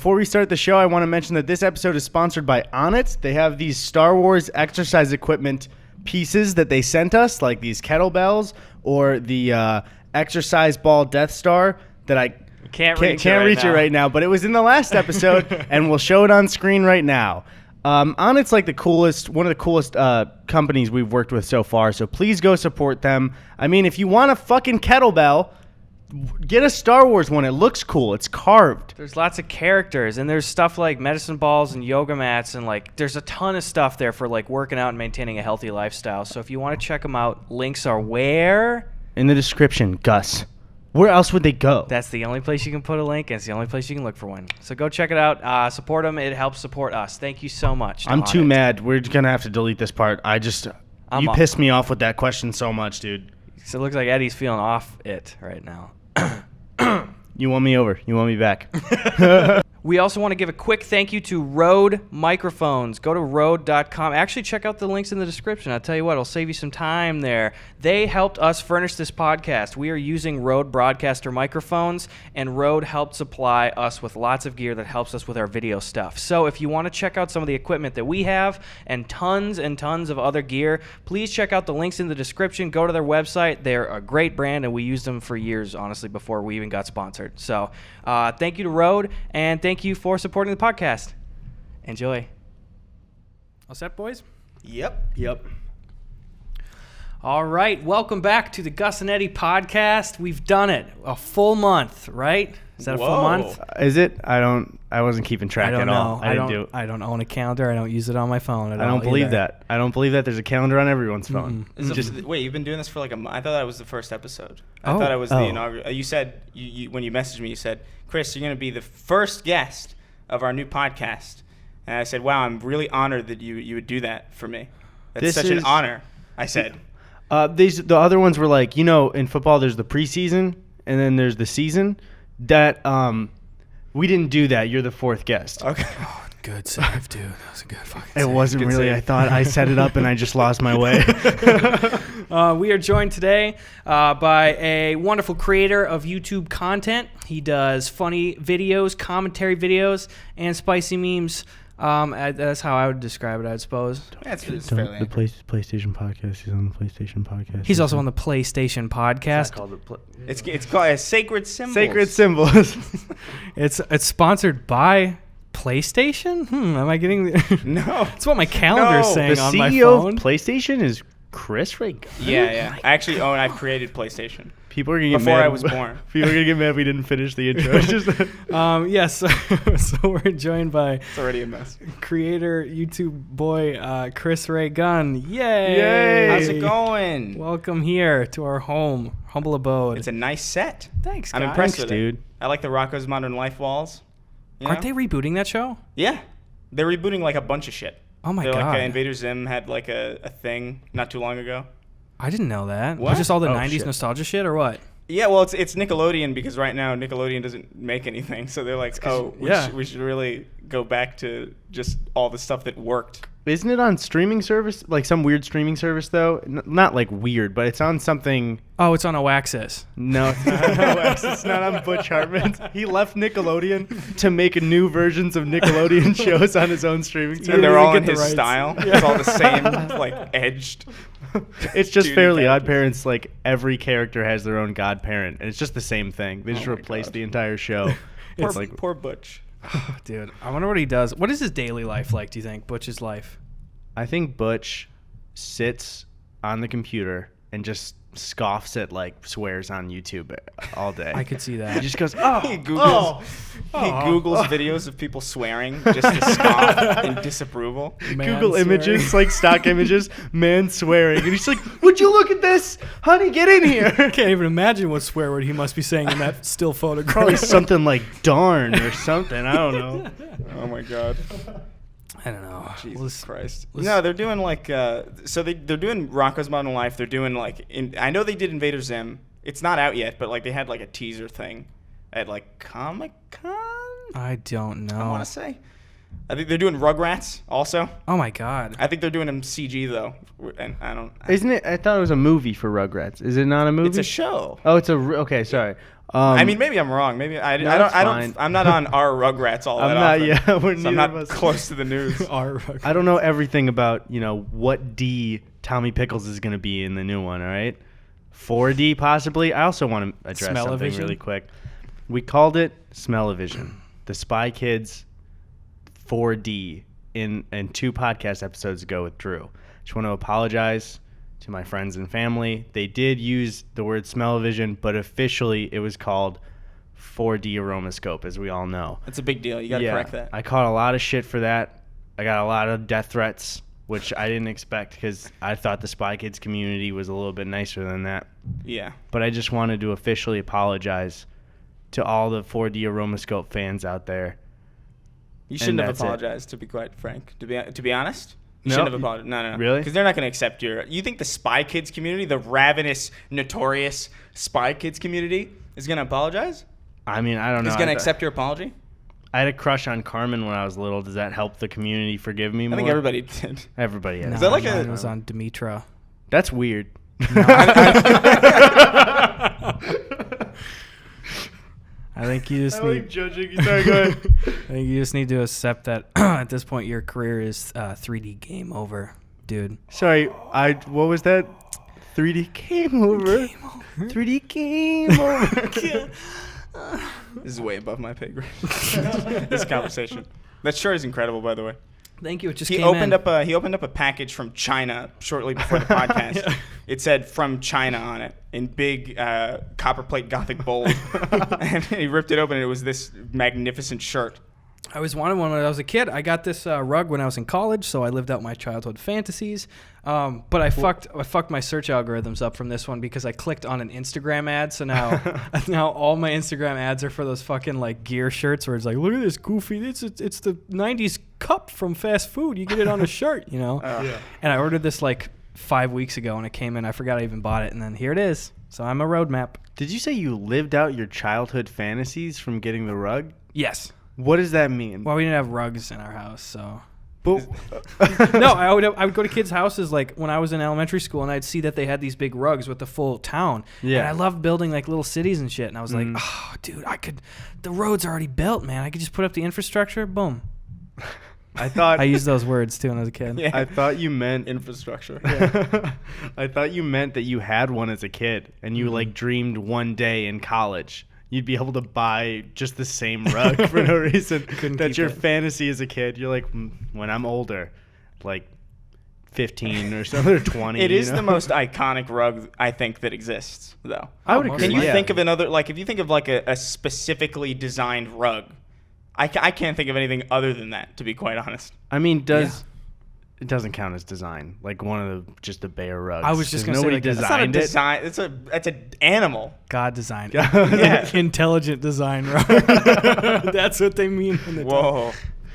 before we start the show, I want to mention that this episode is sponsored by Onnit. They have these Star Wars exercise equipment pieces that they sent us, like these kettlebells or the exercise ball Death Star that I can't reach it right now, but it was in the last episode, and we'll show it on screen right now. Onnit's like one of the coolest companies we've worked with so far, so please go support them. I mean, if you want a fucking kettlebell, get a Star Wars one. It looks cool. It's carved. There's lots of characters, and there's stuff like medicine balls and yoga mats, and like there's a ton of stuff there for like working out and maintaining a healthy lifestyle. So if you want to check them out, links are where? In the description, Gus. Where else would they go? That's the only place you can put a link, and it's the only place you can look for one. So go check it out. Support them. It helps support us. Thank you so much. I'm too mad. We're going to have to delete this part. You pissed me off with that question so much, dude. So it looks like Eddie's feeling off it right now. You want me over. You want me back. We also want to give a quick thank you to RØDE microphones. Go to rode.com. Actually, check out the links in the description. I'll tell you what, it'll save you some time there. They helped us furnish this podcast. We are using RØDE broadcaster microphones, and RØDE helped supply us with lots of gear that helps us with our video stuff. So if you want to check out some of the equipment that we have and tons of other gear, please check out the links in the description. Go to their website. They're a great brand, and we used them for years, honestly, before we even got sponsored. So thank you to RØDE, and thank you for supporting the podcast. Enjoy. All set, boys? Yep. All right. Welcome back to the Gus and Eddy podcast. We've done it. A full month, right? Is that a full month? Is it? I wasn't keeping track at all. I don't own a calendar. I don't use it on my phone at all. I don't believe that. I don't believe that there's a calendar on everyone's phone. Wait, you've been doing this for like a month? I thought that was the first episode. I thought it was the inaugural. You said, when you messaged me, you said, Chris, you're going to be the first guest of our new podcast. And I said, wow, I'm really honored that you would do that for me. That's such an honor, I said. The other ones were like, in football there's the preseason and then there's the season. That we didn't do that. You're the fourth guest. Okay. Oh, good save, dude. That was a good fucking save. It wasn't good really. Save. I thought I set it up and I just lost my way. We are joined today by a wonderful creator of YouTube content. He does funny videos, commentary videos, and spicy memes. That's how I would describe it, I suppose. That's fairly the PlayStation podcast. He's on the PlayStation podcast. He's also on the PlayStation podcast. It's called Sacred Symbols. Sacred Symbols. It's sponsored by PlayStation? Am I getting the... No. It's what my calendar is saying on my phone. The CEO of PlayStation is Chris Ray Gunn. Yeah. I created PlayStation. People are gonna get before mad. I was born. People are gonna get mad we didn't finish the intro. Yes. So we're joined by it's already a mess. Creator, YouTube boy, Chris Ray Gunn. Yay! How's it going? Welcome here to our humble abode. It's a nice set. Thanks, guys. I'm impressed with it. Dude. I like the Rockos Modern Life walls. Aren't they rebooting that show? Yeah, they're rebooting like a bunch of shit. Oh my god! Like Invader Zim had like a thing not too long ago. I didn't know that. What? Was just all the 90s shit. nostalgia shit or what? Yeah, well, it's Nickelodeon because right now Nickelodeon doesn't make anything. So they're like, we should really go back to just all the stuff that worked. Isn't it on streaming service? Like some weird streaming service, though? Not like weird, but it's on something... Oh, it's on Oaxis. No, it's not on Oaxis. It's not on Butch Hartman's. He left Nickelodeon to make new versions of Nickelodeon shows on his own streaming service. And they're all in his style. Yeah. It's all the same, like, edged. It's just Fairly Odd Parents. Like, every character has their own godparent. And it's just the same thing. They just replaced the entire show. Poor Butch. Oh, dude, I wonder what he does. What is his daily life like, do you think, Butch's life? I think Butch sits on the computer and just scoffs at, like, swears on YouTube all day. I could see that. He just goes, He Googles videos of people swearing just to scoff in disapproval. Google images, like stock images, man swearing. And he's like, would you look at this? Honey, get in here. I can't even imagine what swear word he must be saying in that still photograph. Probably something like darn or something. I don't know. Oh, my God. I don't know. Jesus Christ. No, they're doing like so they're doing Rockos Modern Life. They're doing like I know they did Invader Zim. It's not out yet, but like they had like a teaser thing at like Comic-Con. I don't know. I want to say. I think they're doing Rugrats also. Oh my God. I think they're doing them CG though, and I don't. Isn't it? I thought it was a movie for Rugrats. Is it not a movie? It's a show. Oh, it's a. Okay, sorry. I mean, maybe I'm wrong. Maybe I don't. I'm not on our Rugrats all that often. Yeah, so I'm not close to the news. I don't know everything about what D Tommy Pickles is going to be in the new one. All right, 4D possibly. I also want to address something really quick. We called it SmellaVision, the Spy Kids 4D in 2 podcast episodes ago with Drew. Just want to apologize to my friends and family. They did use the word SmellaVision, but officially it was called 4D Aromascope, as we all know. It's a big deal. You got to correct that. I caught a lot of shit for that. I got a lot of death threats, which I didn't expect because I thought the Spy Kids community was a little bit nicer than that. Yeah. But I just wanted to officially apologize to all the 4D Aromascope fans out there. You shouldn't have apologized, to be quite frank. To be honest, you shouldn't have apologized. No. Really? Because they're not going to accept You think the Spy Kids community, the ravenous, notorious Spy Kids community, is going to apologize? I mean, I don't know. Is going to accept your apology? I had a crush on Carmen when I was little. Does that help the community forgive me more? I think everybody did. Everybody has. No, is that like it was on Dimitra. That's weird. No, I think you just need. Judging. Sorry, go ahead. I think you just need to accept that at this point your career is 3D game over, dude. Sorry, what was that? 3D game over. 3D game over. This is way above my pay grade. This conversation. That shirt is incredible, by the way. Thank you. It just he opened up a package from China shortly before the podcast. Yeah. It said "from China" on it in big copperplate Gothic bold, and he ripped it open, and it was this magnificent shirt. I always wanted one when I was a kid. I got this rug when I was in college, so I lived out my childhood fantasies. But I fucked my search algorithms up from this one because I clicked on an Instagram ad. So now all my Instagram ads are for those fucking like gear shirts where it's like, look at this goofy. It's the '90s cup from fast food. You get it on a shirt, Yeah. And I ordered this like 5 weeks ago, and it came in. I forgot I even bought it, and then here it is. So I'm a roadmap. Did you say you lived out your childhood fantasies from getting the rug? Yes. What does that mean? Well, we didn't have rugs in our house, so. But No, I would go to kids' houses like when I was in elementary school, and I'd see that they had these big rugs with the full town. Yeah. And I loved building like little cities and shit. And I was like, oh, dude, the road's already built, man. I could just put up the infrastructure. Boom. I used those words too when I was a kid. Yeah. I thought you meant infrastructure. Yeah. I thought you meant that you had one as a kid, and you like dreamed one day in college you'd be able to buy just the same rug for no reason. That's your fantasy as a kid. You're like, when I'm older, like 15 or something, or 20. It is the most iconic rug I think that exists, though. I would agree. Can you think of another, like if you think of like a specifically designed rug, I can't think of anything other than that, to be quite honest. I mean, it doesn't count as design, like one of just the bare rugs. I was just going to say, like, designed it. That's an animal. God designed it. Yeah. Intelligent design rug. That's what they mean. Whoa.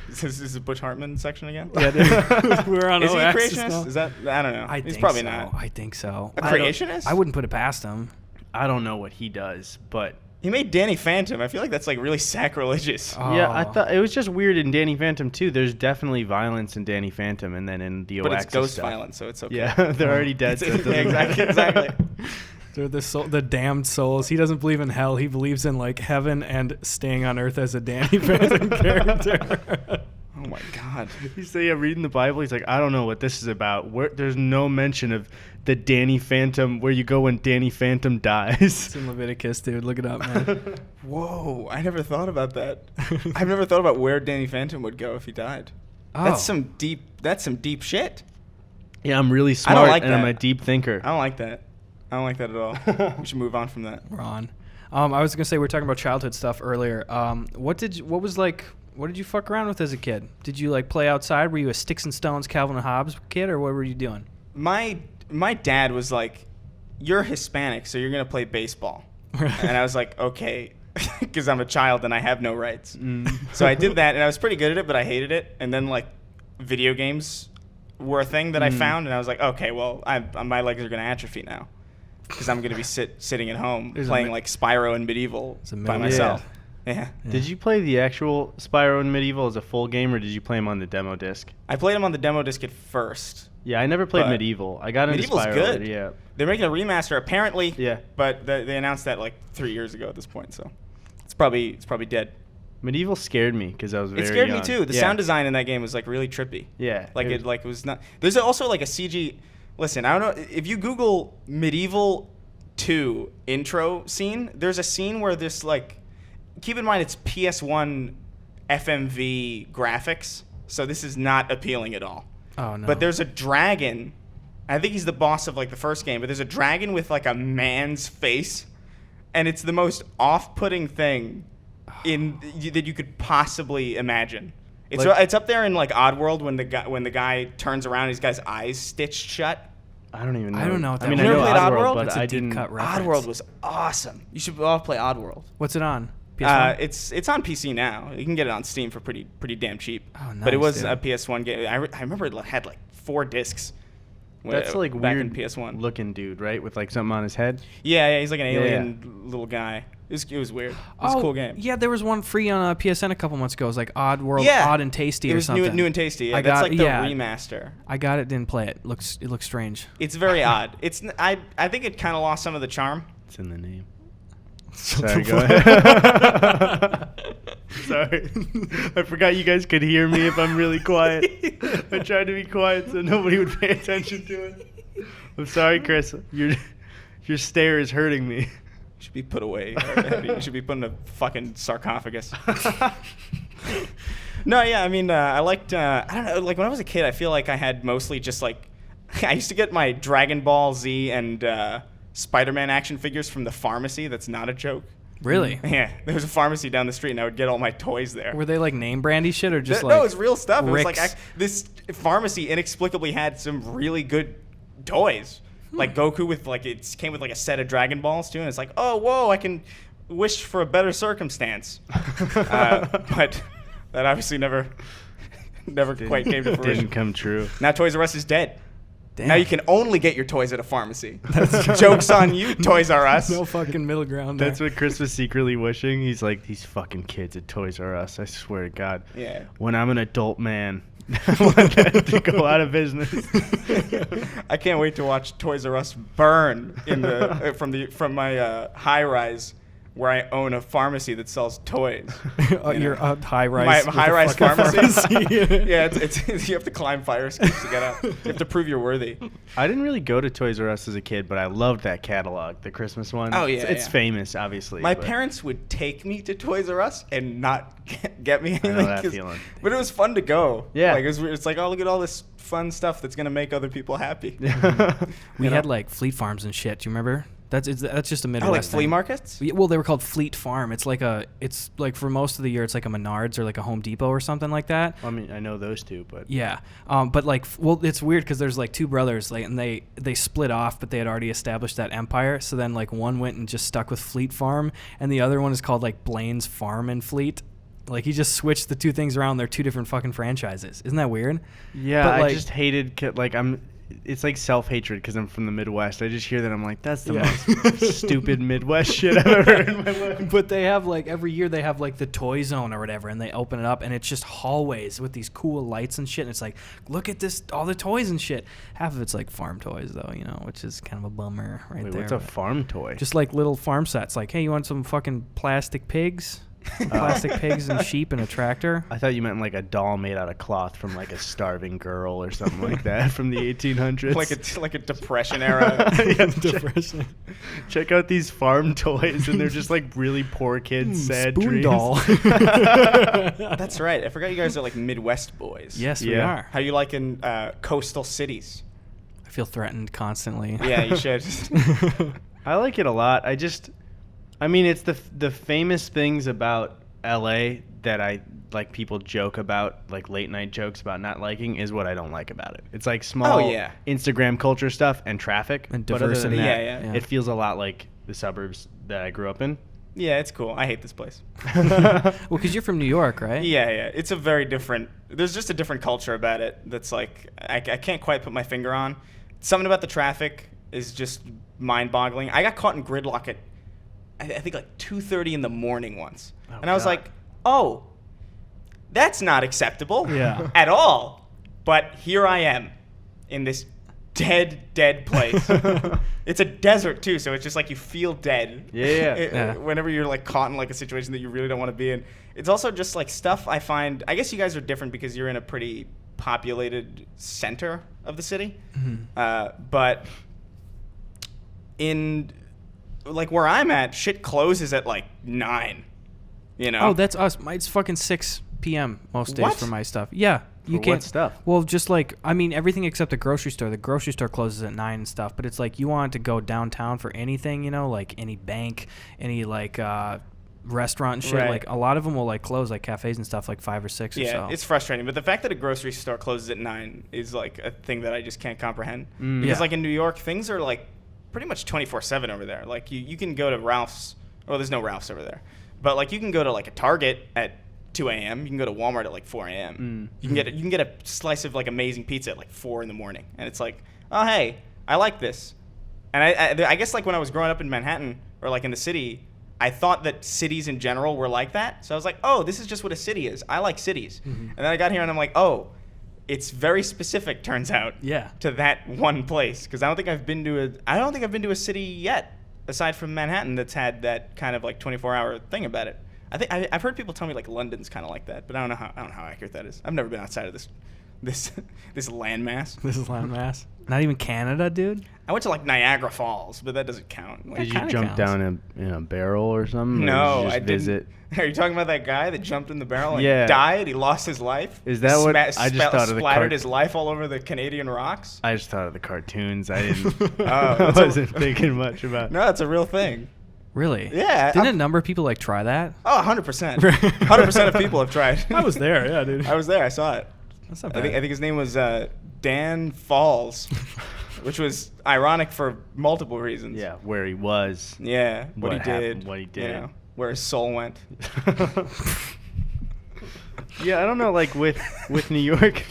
Is this a Butch Hartman section again? Yeah, we're on. Is he a creationist? Is that? I don't know. He's probably not. I think so. A creationist? I wouldn't put it past him. I don't know what he does, but he made Danny Phantom. I feel like that's like really sacrilegious. Oh. Yeah, I thought it was just weird in Danny Phantom too. There's definitely violence in Danny Phantom, and then in the but it's ghost violence, so it's okay. Yeah, they're already dead. So it exactly. They're the damned souls. He doesn't believe in hell. He believes in like heaven and staying on earth as a Danny Phantom character. Oh my God! You say reading the Bible. He's like, I don't know what this is about. There's no mention of the Danny Phantom where you go when Danny Phantom dies. It's in Leviticus, dude. Look it up, man. Whoa! I never thought about that. I've never thought about where Danny Phantom would go if he died. Oh. That's some deep shit. Yeah, I'm really smart, and I'm a deep thinker. I don't like that. I don't like that at all. We should move on from that. We're on. I was gonna say we were talking about childhood stuff earlier. What did you fuck around with as a kid? Did you like play outside? Were you a Sticks and Stones, Calvin and Hobbes kid, or what were you doing? My dad was like, "You're Hispanic, so you're gonna play baseball," and I was like, "Okay," because I'm a child and I have no rights. So I did that, and I was pretty good at it, but I hated it. And then like, video games were a thing that I found, and I was like, "Okay, well, my legs are gonna atrophy now." Because I'm going to be sitting at home playing like Spyro and Medieval by myself. Yeah. Did you play the actual Spyro and Medieval as a full game, or did you play them on the demo disc? I played them on the demo disc at first. Yeah, I never played Medieval. I got into Medieval's Spyro. good. Yeah. They're making a remaster apparently. Yeah. But they announced that like 3 years ago at this point, so it's probably dead. Medieval scared me because I was very It scared young. me too. The sound design in that game was like really trippy. Yeah. Like it was not. There's also like a CG. Listen, I don't know if you Google Medieval 2 intro scene. There's a scene where this like. Keep in mind it's PS1 FMV graphics, so this is not appealing at all. Oh no. But there's a dragon. I think he's the boss of like the first game, but there's a dragon with like a man's face, and it's the most off-putting thing that you could possibly imagine. It's up there in like Oddworld when the guy turns around, and he's got his eyes stitched shut. I don't even know. I don't know what that I mean, was. I know You never played Oddworld? but That's a I deep didn't. cut reference. Oddworld was awesome. You should all play Oddworld. What's it on? PS1? It's on PC now. You can get it on Steam for pretty damn cheap. Oh, nice, but it was dude. a PS1 game. I remember it had like 4 discs. That's like back weird in PS1. looking dude, right? With like something on his head. Yeah, he's like an alien little guy. It was weird. It was a cool game. Yeah, there was one free on PSN a couple months ago. It was like Odd and Tasty it or was something. new and tasty. Yeah, I that's got- like the yeah. remaster. I got it, didn't play it. It looks strange. It's very odd. I think it kind of lost some of the charm. It's in the name. Sorry, go ahead. Sorry. I forgot you guys could hear me if I'm really quiet. I tried to be quiet so nobody would pay attention to it. I'm sorry, Chris. Your stare is hurting me. You should be put away. You should be put in a fucking sarcophagus. No, yeah, I mean, I liked, I don't know, like when I was a kid, I feel like I had mostly just like, I used to get my Dragon Ball Z and Spider-Man action figures from the pharmacy. That's not a joke. Really? Yeah, there was a pharmacy down the street, and I would get all my toys there. Were they like name brandy shit or just No, like? it's real stuff. It was like Rick's? this pharmacy inexplicably had some really good toys. Like Goku with like it came with like a set of Dragon Balls too, and it's like, oh whoa, I can wish for a better circumstance. But that obviously never quite came to fruition. Didn't come true. Now Toys R Us is dead. Damn. Now you can only get your toys at a pharmacy. Joke's on you, Toys R Us. No fucking middle ground there. That's what Chris was secretly wishing. He's like, these fucking kids at Toys R Us. I swear to God. Yeah. When I'm an adult man, I want that to go out of business. I can't wait to watch Toys R Us burn in the from my high rise where I own a pharmacy that sells toys. Your high rise. My high rise pharmacy. pharmacy. Yeah, it's you have to climb fire escapes to get out. You have to prove you're worthy. I didn't really go to Toys R Us as a kid, but I loved that catalog, the Christmas one. Oh, yeah, It's yeah. famous, obviously. My but parents would take me to Toys R Us and not get me anything. know that 'cause- feeling. But it was fun to go. Yeah. Like it's like, oh, look at all this fun stuff that's gonna make other people happy. We You had know? like Fleet Farms and shit. Do you remember? That's just a Midwest. Oh, like flea thing. markets? Yeah, well, they were called Fleet Farm. It's like for most of the year, it's like a Menards or like a Home Depot or something like that. I mean, I know those two, but Yeah, but like, well, it's weird because there's like two brothers, like, and they split off, but they had already established that empire. So then like one went and just stuck with Fleet Farm, and the other one is called like Blaine's Farm and Fleet. Like he just switched the two things around. They're two different fucking franchises. Isn't that weird? yeah, But, I like- just hated it's like self-hatred because I'm from the Midwest. I just hear that I'm like, that's the most stupid Midwest shit I've ever heard in my life. But they have like every year they have like the toy zone or whatever, and they open it up and it's just hallways with these cool lights and shit. And it's like, look at this, all the toys and shit. Half of it's like farm toys though, you know, which is kind of a bummer right Wait, there. what's a but farm toy? just like little farm sets. Like, hey, you want some fucking plastic pigs? Plastic pigs and sheep and a tractor. I thought you meant like a doll made out of cloth from like a starving girl or something like that from the 1800s. like a depression era. Yeah, Depression. check out these farm toys, and they're just like really poor kids' sad Spoon dreams. doll. That's right. I forgot you guys are like Midwest boys. Yes, we Yeah. are. How you like in coastal cities? I feel threatened constantly. Yeah, you should. I like it a lot. I mean, it's the famous things about LA that I like people joke about, like late night jokes about not liking, is what I don't like about it. It's like small Instagram culture stuff and traffic. And But other than diversity. that, Yeah. It feels a lot like the suburbs that I grew up in. Yeah, it's cool. I hate this place. Well, because you're from New York, right? Yeah. It's a very different. There's just a different culture about it. That's like I can't quite put my finger on. Something about the traffic is just mind-boggling. I got caught in gridlock I think like 2:30 in the morning once. Oh, and I was God. like, oh, that's not acceptable Yeah. at all. But here I am in this dead place. It's a desert too, so it's just like you feel dead. Yeah. Whenever you're like caught in like a situation that you really don't want to be in. It's also just like stuff I find. I guess you guys are different because you're in a pretty populated center of the city. But in like where I'm at, shit closes at like 9. You know? Oh, that's us. It's fucking 6 p.m. most days What? for my stuff. Yeah. You For can't what stuff? Well, just like I mean, everything except the grocery store. The grocery store closes at 9 and stuff. But it's like you want to go downtown for anything, you know, like any bank, any like restaurant and shit. Right. Like a lot of them will like close, like cafes and stuff, like 5 or 6 or Yeah, so. it's frustrating. But the fact that a grocery store closes at 9 is like a thing that I just can't comprehend. Mm. Because Yeah. like in New York, things are like pretty much 24/7 over there. Like you can go to Ralph's. Well, there's no Ralph's over there. But like you can go to like a Target at 2 a.m. You can go to Walmart at like 4 a.m. You can get a slice of like amazing pizza at like 4 in the morning, and it's like, oh hey, I like this. And I guess like when I was growing up in Manhattan or like in the city, I thought that cities in general were like that. So I was like, oh, this is just what a city is. I like cities. And then I got here and I'm like, oh, it's very specific. Turns out, Yeah. to that one place because I don't think I've been to a city yet aside from Manhattan that's had that kind of like 24-hour thing about it. I've heard people tell me like London's kind of like that, but I don't know how accurate that is. I've never been outside of this landmass. This is landmass. Not even Canada, dude. I went to like Niagara Falls, but that doesn't count. Like, Did you kinda jump counts. down in a barrel or something? Or no, did you just I visit? didn't. Are you talking about that guy that jumped in the barrel and Yeah. died? He lost his life. Is that what- I just thought of the splattered his life all over the Canadian rocks? I just thought of the cartoons. I didn't. Oh, I that's a- wasn't thinking much about. No, it's a real thing. Really? Yeah, Didn't I'm- a number of people like try that? Oh, 100%. 100% of people have tried. I was there, yeah, dude. I was there. I saw it. That's not I bad. think his name was Dan Falls, which was ironic for multiple reasons. Yeah, where he was. Yeah, what he happened, did. what he you did. know, where his soul went. Yeah, I don't know. Like with New York,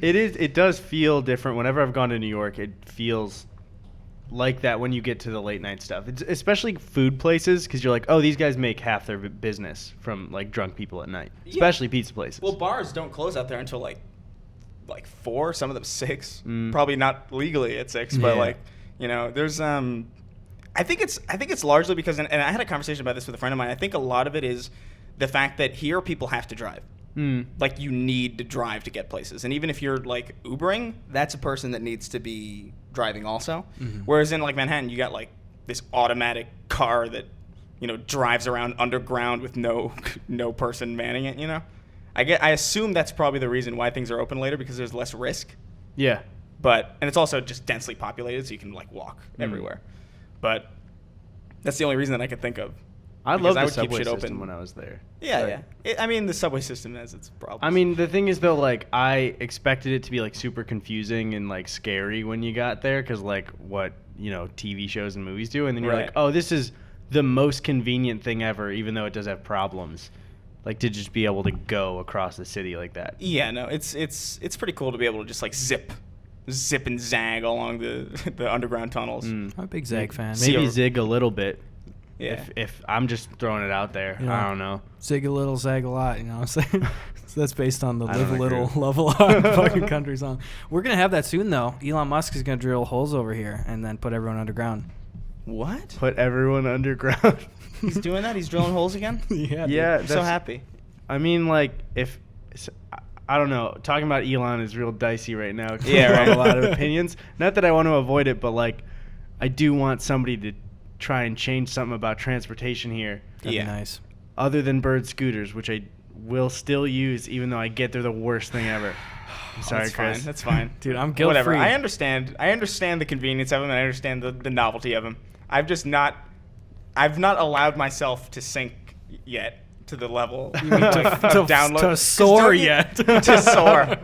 it does feel different. Whenever I've gone to New York, it feels like that when you get to the late night stuff. It's especially food places because you're like, oh, these guys make half their business from like drunk people at night, Yeah. especially pizza places. Well, bars don't close out there until like 4, some of them 6. Mm. Probably not legally at 6, but Yeah. like, you know, there's I think it's largely because, and I had a conversation about this with a friend of mine. I think a lot of it is the fact that here people have to drive. Like you need to drive to get places, and even if you're like Ubering, that's a person that needs to be driving also. Whereas in like Manhattan, you got like this automatic car that, you know, drives around underground with no person manning it. You know, I assume that's probably the reason why things are open later because there's less risk. Yeah. And it's also just densely populated, so you can like walk everywhere. But that's the only reason that I could think of. I Because loved the would keep subway shit system open. when I was there. Yeah, yeah. I mean, the subway system has its problems. I mean, the thing is though, like I expected it to be like super confusing and like scary when you got there, because like what TV shows and movies do, and then you're Right. like, oh, this is the most convenient thing ever, even though it does have problems. Like to just be able to go across the city like that. Yeah, no, it's pretty cool to be able to just like zip and zag along the underground tunnels. I'm a big Zag fan. Maybe a- zig a little bit. Yeah. If I'm just throwing it out there, Yeah. I don't know. Zig a little, zag a lot, you know what I'm saying? So that's based on the I live a don't little, agree. love a lot fucking country song. We're going to have that soon, though. Elon Musk is going to drill holes over here and then put everyone underground. What? Put everyone underground. He's doing that? He's drilling holes again? Yeah. Yeah, I'm so that's- happy. I mean, like if I don't know, talking about Elon is real dicey right now. 'Cause Yeah, I have right. a lot of opinions. Not that I want to avoid it, but like I do want somebody to try and change something about transportation here, That'd Yeah. be nice. other than bird scooters, which I will still use, even though I get they're the worst thing ever. I'm sorry, That's Chris. fine. That's fine. Dude, I'm guilt Whatever. free. I understand the convenience of them, and I understand the novelty of them. I've not allowed myself to sink yet to the level of download. to 'Cause soar don't you- yet. to soar.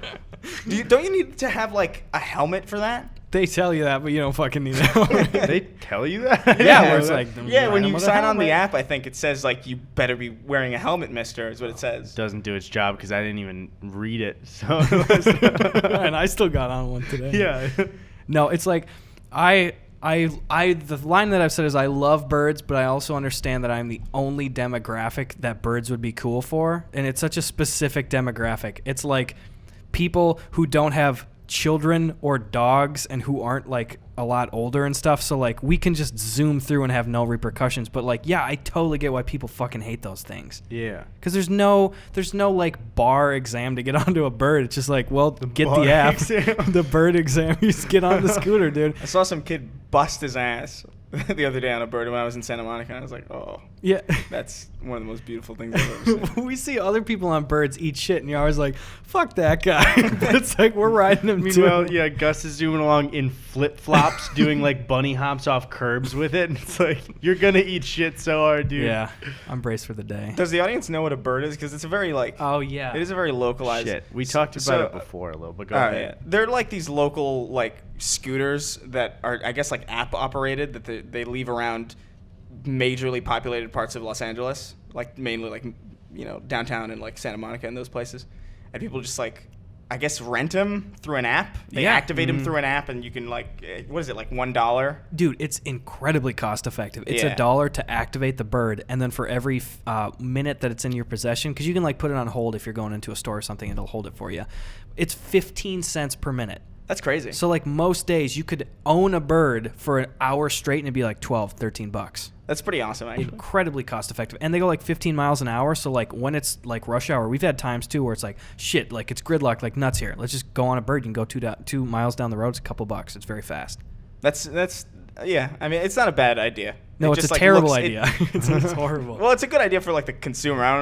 Don't you need to have like a helmet for that? They tell you that, but you don't fucking need it. They tell you that? Yeah, where it's like, Yeah, when random you with a sign on the helmet. app, I think it says like you better be wearing a helmet, mister, is what it says. Doesn't do its job because I didn't even read it. So And I still got on one today. yeah. No, it's like I the line that I've said is I love birds, but I also understand that I'm the only demographic that birds would be cool for, and it's such a specific demographic. It's like people who don't have children or dogs and who aren't like a lot older and stuff, so like we can just zoom through and have no repercussions. But like, yeah, I totally get why people fucking hate those things. Yeah, because there's no like bar exam to get onto a bird. It's just like, well, get the app, the bird exam, you just get on the scooter, dude. I saw some kid bust his ass the other day on a bird when I was in Santa Monica, and I was like, oh, yeah, that's one of the most beautiful things I've ever seen. We see other people on birds eat shit, and you're always like, fuck that guy. It's like we're riding him too. Meanwhile, yeah, Gus is zooming along in flip-flops, doing like bunny hops off curbs with it, and it's like, you're gonna eat shit so hard, dude. Yeah, I'm braced for the day. Does the audience know what a bird is? Because it's a very like, oh yeah, it is a very localized. Shit, we talked about it before a little, but go ahead. Yeah. They're like these local like scooters that are, I guess, like app operated, that they leave around majorly populated parts of Los Angeles, like mainly like, you know, downtown and like Santa Monica and those places, and people just like, I guess, rent them through an app. They activate them through an app, and you can like, what is it, like $1? Dude, it's incredibly cost effective. It's Yeah. $1 to activate the bird, and then for every minute that it's in your possession, because you can like put it on hold if you're going into a store or something, and it'll hold it for you. It's 15 cents per minute. That's crazy. So like most days you could own a bird for an hour straight and it'd be like $12-13. That's pretty awesome, actually. Incredibly cost effective. And they go like 15 miles an hour. So like when it's like rush hour, we've had times too where it's like, shit, like it's gridlocked like nuts here. Let's just go on a bird. You can go 2 miles down the road. It's a couple bucks. It's very fast. That's yeah. I mean, it's not a bad idea. No, It it's just, a like, terrible looks- idea. It's horrible. Well, it's a good idea for like the consumer. I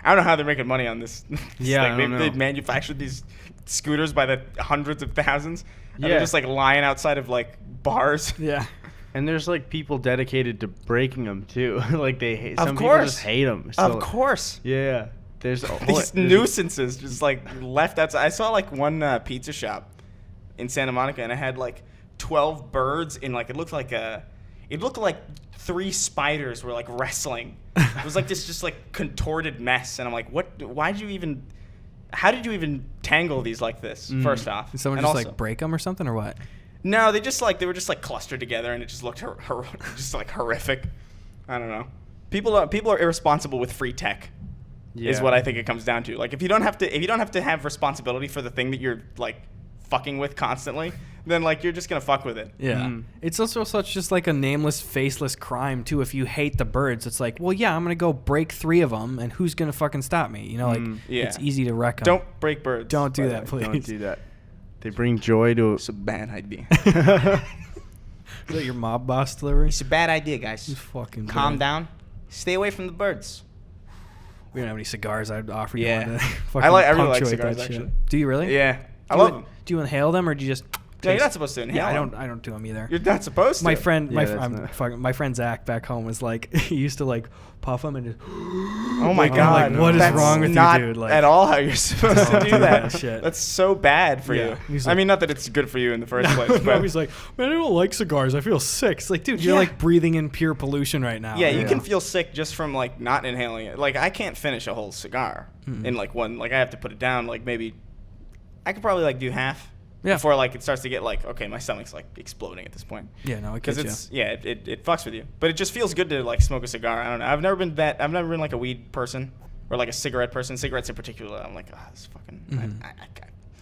don't know how they're making money on this. Yeah, I thing. don't They know. manufactured these scooters by the hundreds of thousands. And Yeah. they're just like lying outside of like bars. Yeah. And there's like people dedicated to breaking them too. Like they hate. Of Some people course. just hate them. Of course. Yeah. There's These nuisances just like left outside. I saw like one pizza shop in Santa Monica, and it had like 12 birds in like, it looked like 3 spiders were like wrestling. It was like this just like contorted mess, and I'm like, how did you even tangle these like this? First off, Did someone And just also- like break them or something or what? No, they were just like clustered together, and it just looked just like horrific. I don't know. People are irresponsible with free tech. Is what I think it comes down to. Like if you don't have to have responsibility for the thing that you're like fucking with constantly, then like you're just gonna fuck with it. Yeah. It's also such just like a nameless, faceless crime too. If you hate the birds, it's like, well, yeah, I'm gonna go break 3 of them, and who's gonna fucking stop me? You know, like Yeah. it's easy to wreck them. Don't break birds. Don't do by the that, way. please. Don't do that. They bring joy to. It's a bad idea. Is that your mob boss delivery? It's a bad idea, guys. You fucking Calm bird. down. Stay away from the birds. We don't have any cigars. I'd offer you Yeah. one to I fucking really like punctuate cigars, that shit. actually. Do you really? Yeah, I Do you love in- them. Do you inhale them or do you just? Yeah, you're taste- not supposed to inhale. Yeah, them. I don't do them either. You're not supposed to. My friend, Yeah, that's not- my friend Zach back home was like, he used to like puff them and just. Oh my Like, god! I'm like, what is That's wrong with you, not dude? Like- at all how you're supposed to Don't do do that. that shit. That's so bad for Yeah. you. He's I like- mean, not that it's good for you in the first place, but He's like, man, I don't like cigars. I feel sick. It's like, dude, you're Yeah. like breathing in pure pollution right now. yeah, you can feel sick just from like not inhaling it. Like I can't finish a whole cigar in like one. Like I have to put it down. Like maybe I could probably like do half. Yeah. Before like it starts to get like, okay, my stomach's like exploding at this point. Yeah, no, it Because gets it's it fucks with you. But it just feels good to like smoke a cigar. I don't know. I've never been like a weed person or like a cigarette person. Cigarettes in particular, I'm like, oh, this fucking.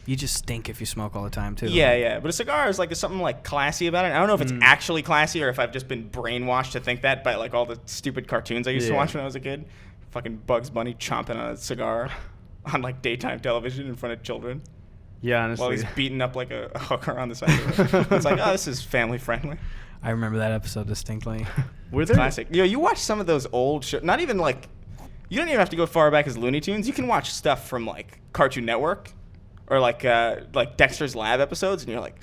You just stink if you smoke all the time too. Yeah. But a cigar is like there's something like classy about it. I don't know if it's actually classy or if I've just been brainwashed to think that by like all the stupid cartoons I used to Yeah. watch when I was a kid. Fucking Bugs Bunny chomping on a cigar on like daytime television in front of children Yeah, while honestly. he's beating up like a hooker on the side of the road. It's like, oh, this is family friendly. I remember that episode distinctly. Were It's there classic. You watch some of those old shows. Not even like, you don't even have to go far back as Looney Tunes. You can watch stuff from like Cartoon Network or like Dexter's Lab episodes, and you're like,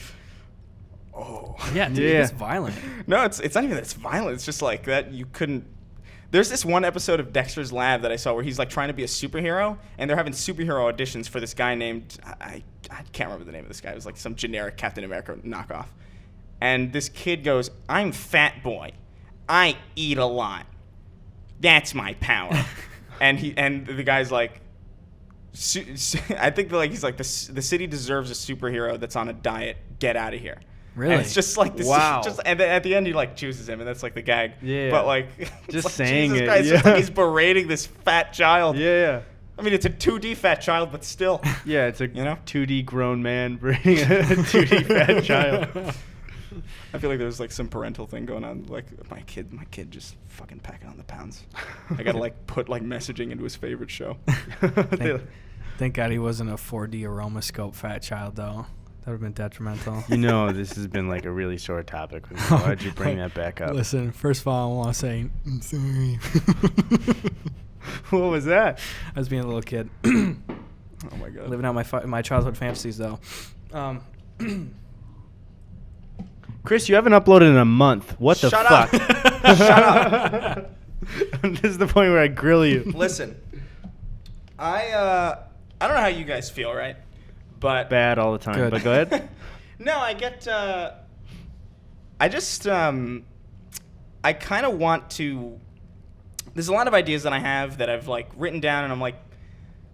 oh. Yeah, dude, Yeah. it's violent. No, it's not even that it's violent. It's just like that you couldn't. There's this one episode of Dexter's Lab that I saw where he's like trying to be a superhero, and they're having superhero auditions for this guy named I can't remember the name of this guy. It was like some generic Captain America knockoff. And this kid goes, "I'm Fat Boy. I eat a lot. That's my power." and the guy's like, I think like he's like the city deserves a superhero that's on a diet. Get out of here. Really? And it's just like this. Wow. And then at the end, he like chooses him, and that's like the gag. Yeah. But like, Just like, saying Jesus it, Christ, yeah. it's like he's berating this fat child. Yeah. I mean, it's a 2D fat child, but still. Yeah, it's a 2D grown man bringing a 2D fat child. I feel like there's like some parental thing going on. Like my kid just fucking packing on the pounds. I gotta like put like messaging into his favorite show. Thank God he wasn't a 4D aromascope fat child, though. That would have been detrimental. You know, this has been like a really sore topic. Why'd you bring that back up? Listen, first of all, I want to say, I'm sorry. What was that? I was being a little kid. Oh my God. Living out my childhood fantasies, though. Chris, you haven't uploaded in a month. What the Shut fuck? up. Shut up. This is the point where I grill you. Listen, I don't know how you guys feel, right? But Bad all the time. Good. But go ahead. no, I get. I just. I kind of want to. There's a lot of ideas that I have that I've like written down, and I'm like,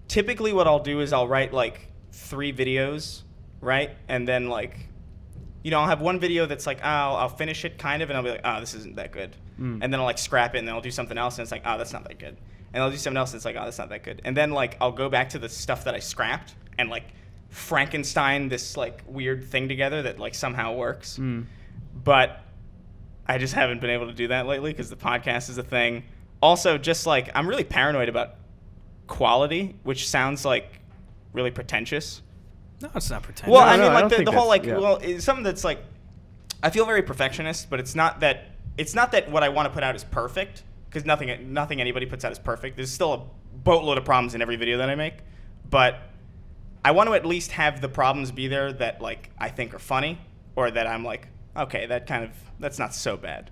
typically what I'll do is I'll write like 3 videos, right, and then like. I'll have one video that's like, I'll finish it kind of, and I'll be like, this isn't that good. And then I'll like scrap it, and then I'll do something else, and it's like, that's not that good. And I'll do something else, and it's like, that's not that good. And then like I'll go back to the stuff that I scrapped and like Frankenstein this like weird thing together that like somehow works. But I just haven't been able to do that lately because the podcast is a thing. Also, just like I'm really paranoid about quality, which sounds like really pretentious. No, it's not pretentious. Well, No, I mean, no, I like don't the think whole like, that's- yeah. it's something that's like, I feel very perfectionist, but it's not that what I want to put out is perfect, because nothing anybody puts out is perfect. There's still a boatload of problems in every video that I make, but I want to at least have the problems be there that like I think are funny, or that I'm like, okay, that's not so bad.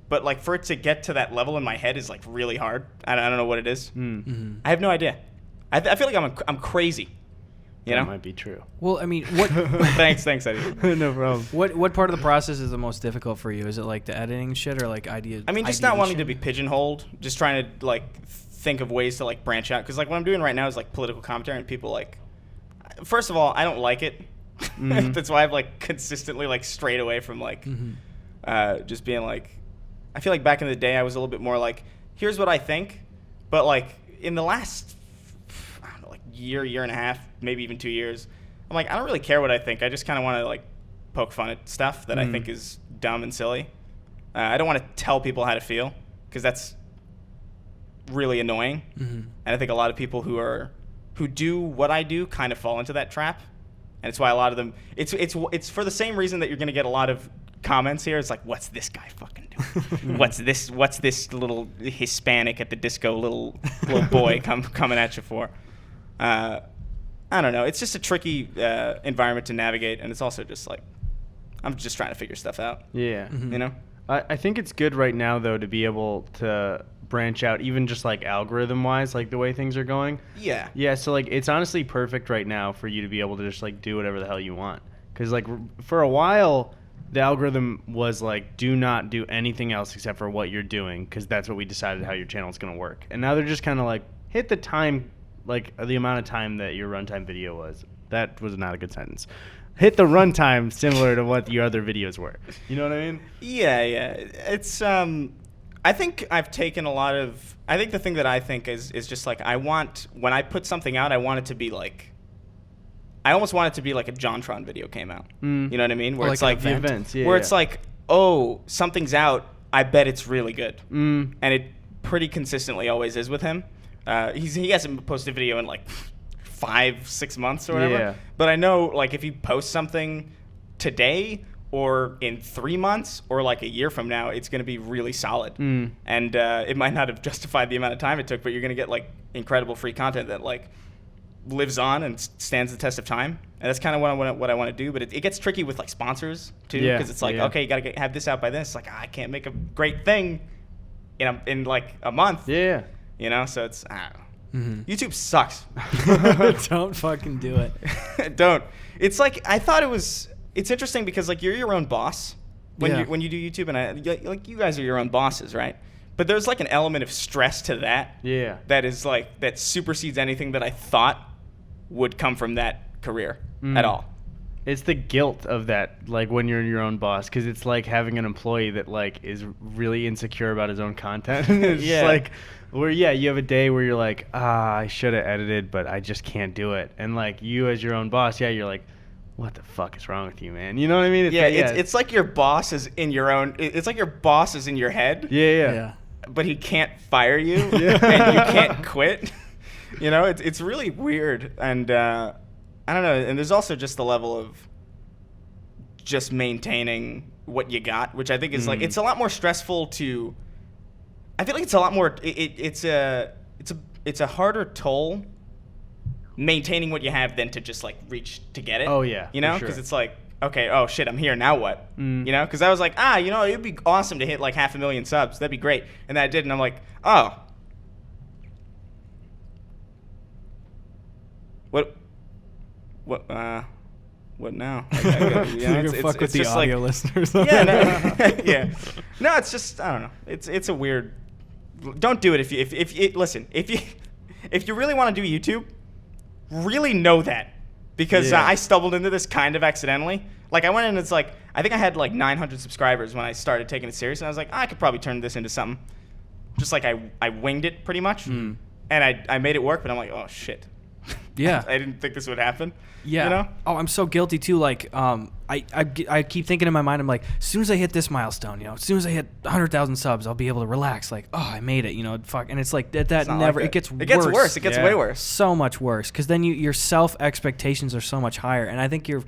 But like for it to get to that level in my head is like really hard. I don't know what it is. Mm-hmm. I have no idea. I feel like I'm crazy. You know? That might be true. Well, I mean, what Thanks, Eddie. No problem. what part of the process is the most difficult for you? Is it like the editing shit or like idea? I mean, just not wanting to ideation? be pigeonholed. Just trying to like think of ways to like branch out. Because like what I'm doing right now is like political commentary, and people like. First of all, I don't like it. That's why I've like consistently like strayed away from like just being like. I feel like back in the day I was a little bit more like, here's what I think, but like in the last year and a half, maybe even 2 years, I'm like, I don't really care what I think. I just kind of want to like poke fun at stuff that I think is dumb and silly. I don't want to tell people how to feel, because that's really annoying. And I think a lot of people who do what I do kind of fall into that trap, and it's why a lot of them. It's for the same reason that you're going to get a lot of comments here. It's like, what's this guy fucking doing? What's this little Hispanic at the disco little boy coming at you for? I don't know. It's just a tricky environment to navigate, and it's also just like I'm just trying to figure stuff out. Yeah. You know? I think it's good right now, though, to be able to branch out, even just like algorithm-wise, like the way things are going. Yeah. Yeah, so like it's honestly perfect right now for you to be able to just like do whatever the hell you want. Because like for a while, the algorithm was like, do not do anything else except for what you're doing, because that's what we decided how your channel is going to work. And now they're just kind of like, hit the time, like the amount of time that your runtime video was. That was not a good sentence. Hit the runtime similar to what your other videos were. You know what I mean? Yeah. It's I think I've taken a lot of. I think the thing that I think is just like when I put something out, I want it to be like. I almost want it to be like a JonTron video came out. You know what I mean? Where Or it's like like an event. Events, yeah. where it's like, oh, something's out. I bet it's really good. And it pretty consistently always is with him. He hasn't posted a video in like 5-6 months or whatever. Yeah. But I know like if he posts something today or in 3 months or like a year from now, it's going to be really solid. And it might not have justified the amount of time it took, but you're going to get like incredible free content that like lives on and stands the test of time. And that's kind of what I want to do. But it gets tricky with like sponsors too, because it's like, okay, you got to have this out by this. It's like, I can't make a great thing in like a month. Yeah. You know, so it's I don't know. YouTube sucks. Don't fucking do it. Don't. It's like I thought it was. It's interesting because like you're your own boss when you do YouTube, and like you guys are your own bosses, right? But there's like an element of stress to that. Yeah. That is like that supersedes anything that I thought would come from that career at all. It's the guilt of that, like when you're your own boss, because it's like having an employee that like is really insecure about his own content. It's Yeah. like where you have a day where you're like, I should have edited, but I just can't do it. And like you as your own boss, you're like, what the fuck is wrong with you, man? You know what I mean? It's like your boss is in your own. It's like your boss is in your head. Yeah. But he can't fire you, and you can't quit. You know, it's really weird, and I don't know. And there's also just the level of just maintaining what you got, which I think is like it's a lot more stressful to. I feel like it's a lot more. It's a harder toll maintaining what you have than to just like reach to get it. Oh yeah, you know, because it's like, okay, oh shit, I'm here now. What? You know, because I was like, you know, it'd be awesome to hit like 500,000 subs. That'd be great, and then I did, and I'm like, oh, what now? Fuck with the audio listeners. Yeah, no, it's just I don't know. It's a weird. Don't do it if you listen if you really want to do YouTube, really know that, because I stumbled into this kind of accidentally. Like I went in, it's like I think I had like 900 subscribers when I started taking it serious, and I was like, I could probably turn this into something. Just like I winged it pretty much, and I made it work, but I'm like, oh shit. Yeah. I didn't think this would happen. Yeah. You know? Oh, I'm so guilty too. Like, I keep thinking in my mind, I'm like, as soon as I hit this milestone, you know, as soon as I hit 100,000 subs, I'll be able to relax. Like, oh, I made it, you know, fuck. And it's like that never. Like it gets worse. It gets worse. It gets way worse. So much worse, because then your self expectations are so much higher, and I think your